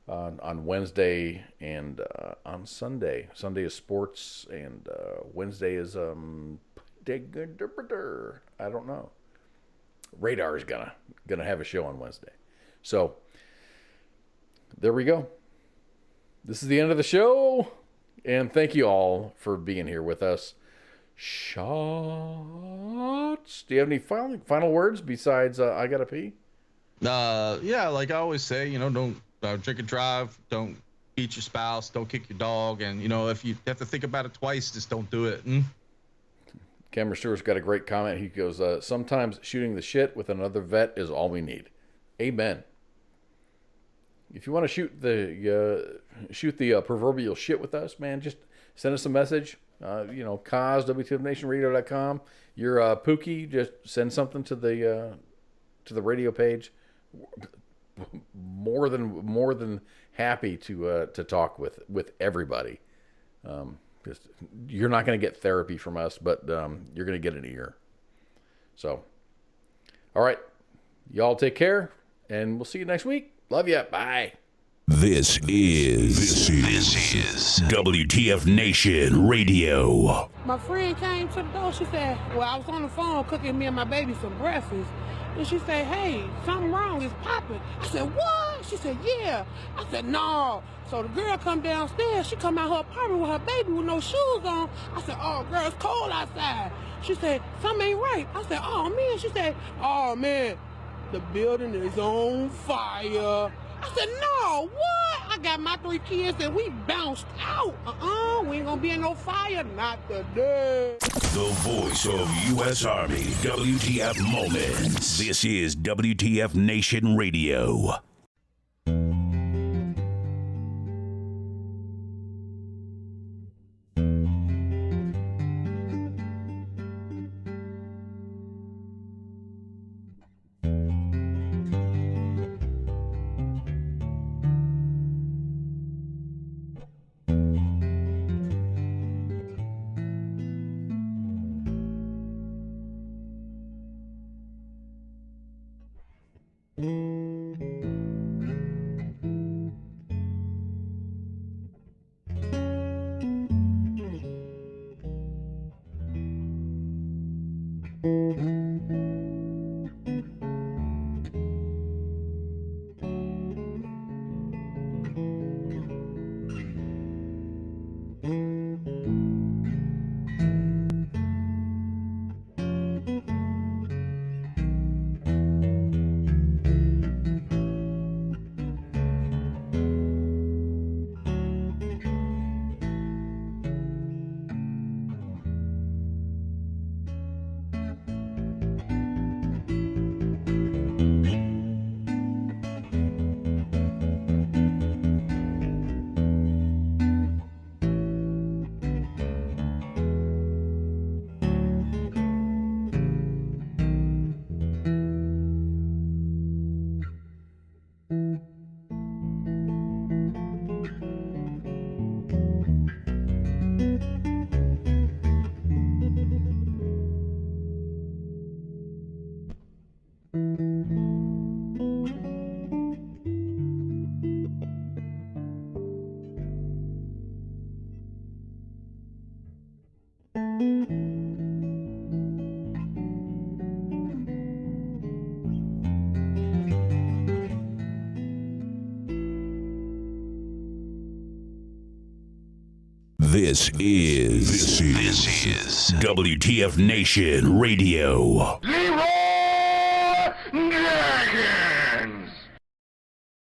on Wednesday and on Sunday. Sunday is sports, and Wednesday is I don't know. Radar is gonna have a show on Wednesday, so there we go. This is the end of the show, and thank you all for being here with us. Shots. Do you have any final words besides I gotta pee? Yeah, like I always say, don't drink and drive, don't beat your spouse, don't kick your dog, and if you have to think about it twice, just don't do it. Cameron Stewart's got a great comment. He goes, sometimes shooting the shit with another vet is all we need. Amen. If you want to shoot the proverbial shit with us, man, just send us a message. Kaz, WTFNationRadio.com. You're Pookie. Just send something to the radio page. More than happy to talk with everybody. Just, you're not going to get therapy from us, but you're going to get an ear. So, all right, y'all take care, and we'll see you next week. Love ya. Bye. This is WTF Nation Radio. My friend came to the door. She said, well, I was on the phone cooking me and my baby some breakfast. And she said, hey, something wrong. It's popping. I said, what? She said, yeah. I said, no. So the girl come downstairs. She come out her apartment with her baby with no shoes on. I said, oh, girl, it's cold outside. She said, something ain't right. I said, oh, man. She said, oh, man, the building is on fire. I said, no, what? I got my 3 kids and we bounced out. We ain't gonna be in no fire, not today. The voice of U.S. Army, WTF Moments. This is WTF Nation Radio. This is WTF Nation Radio. Leroy Dragon!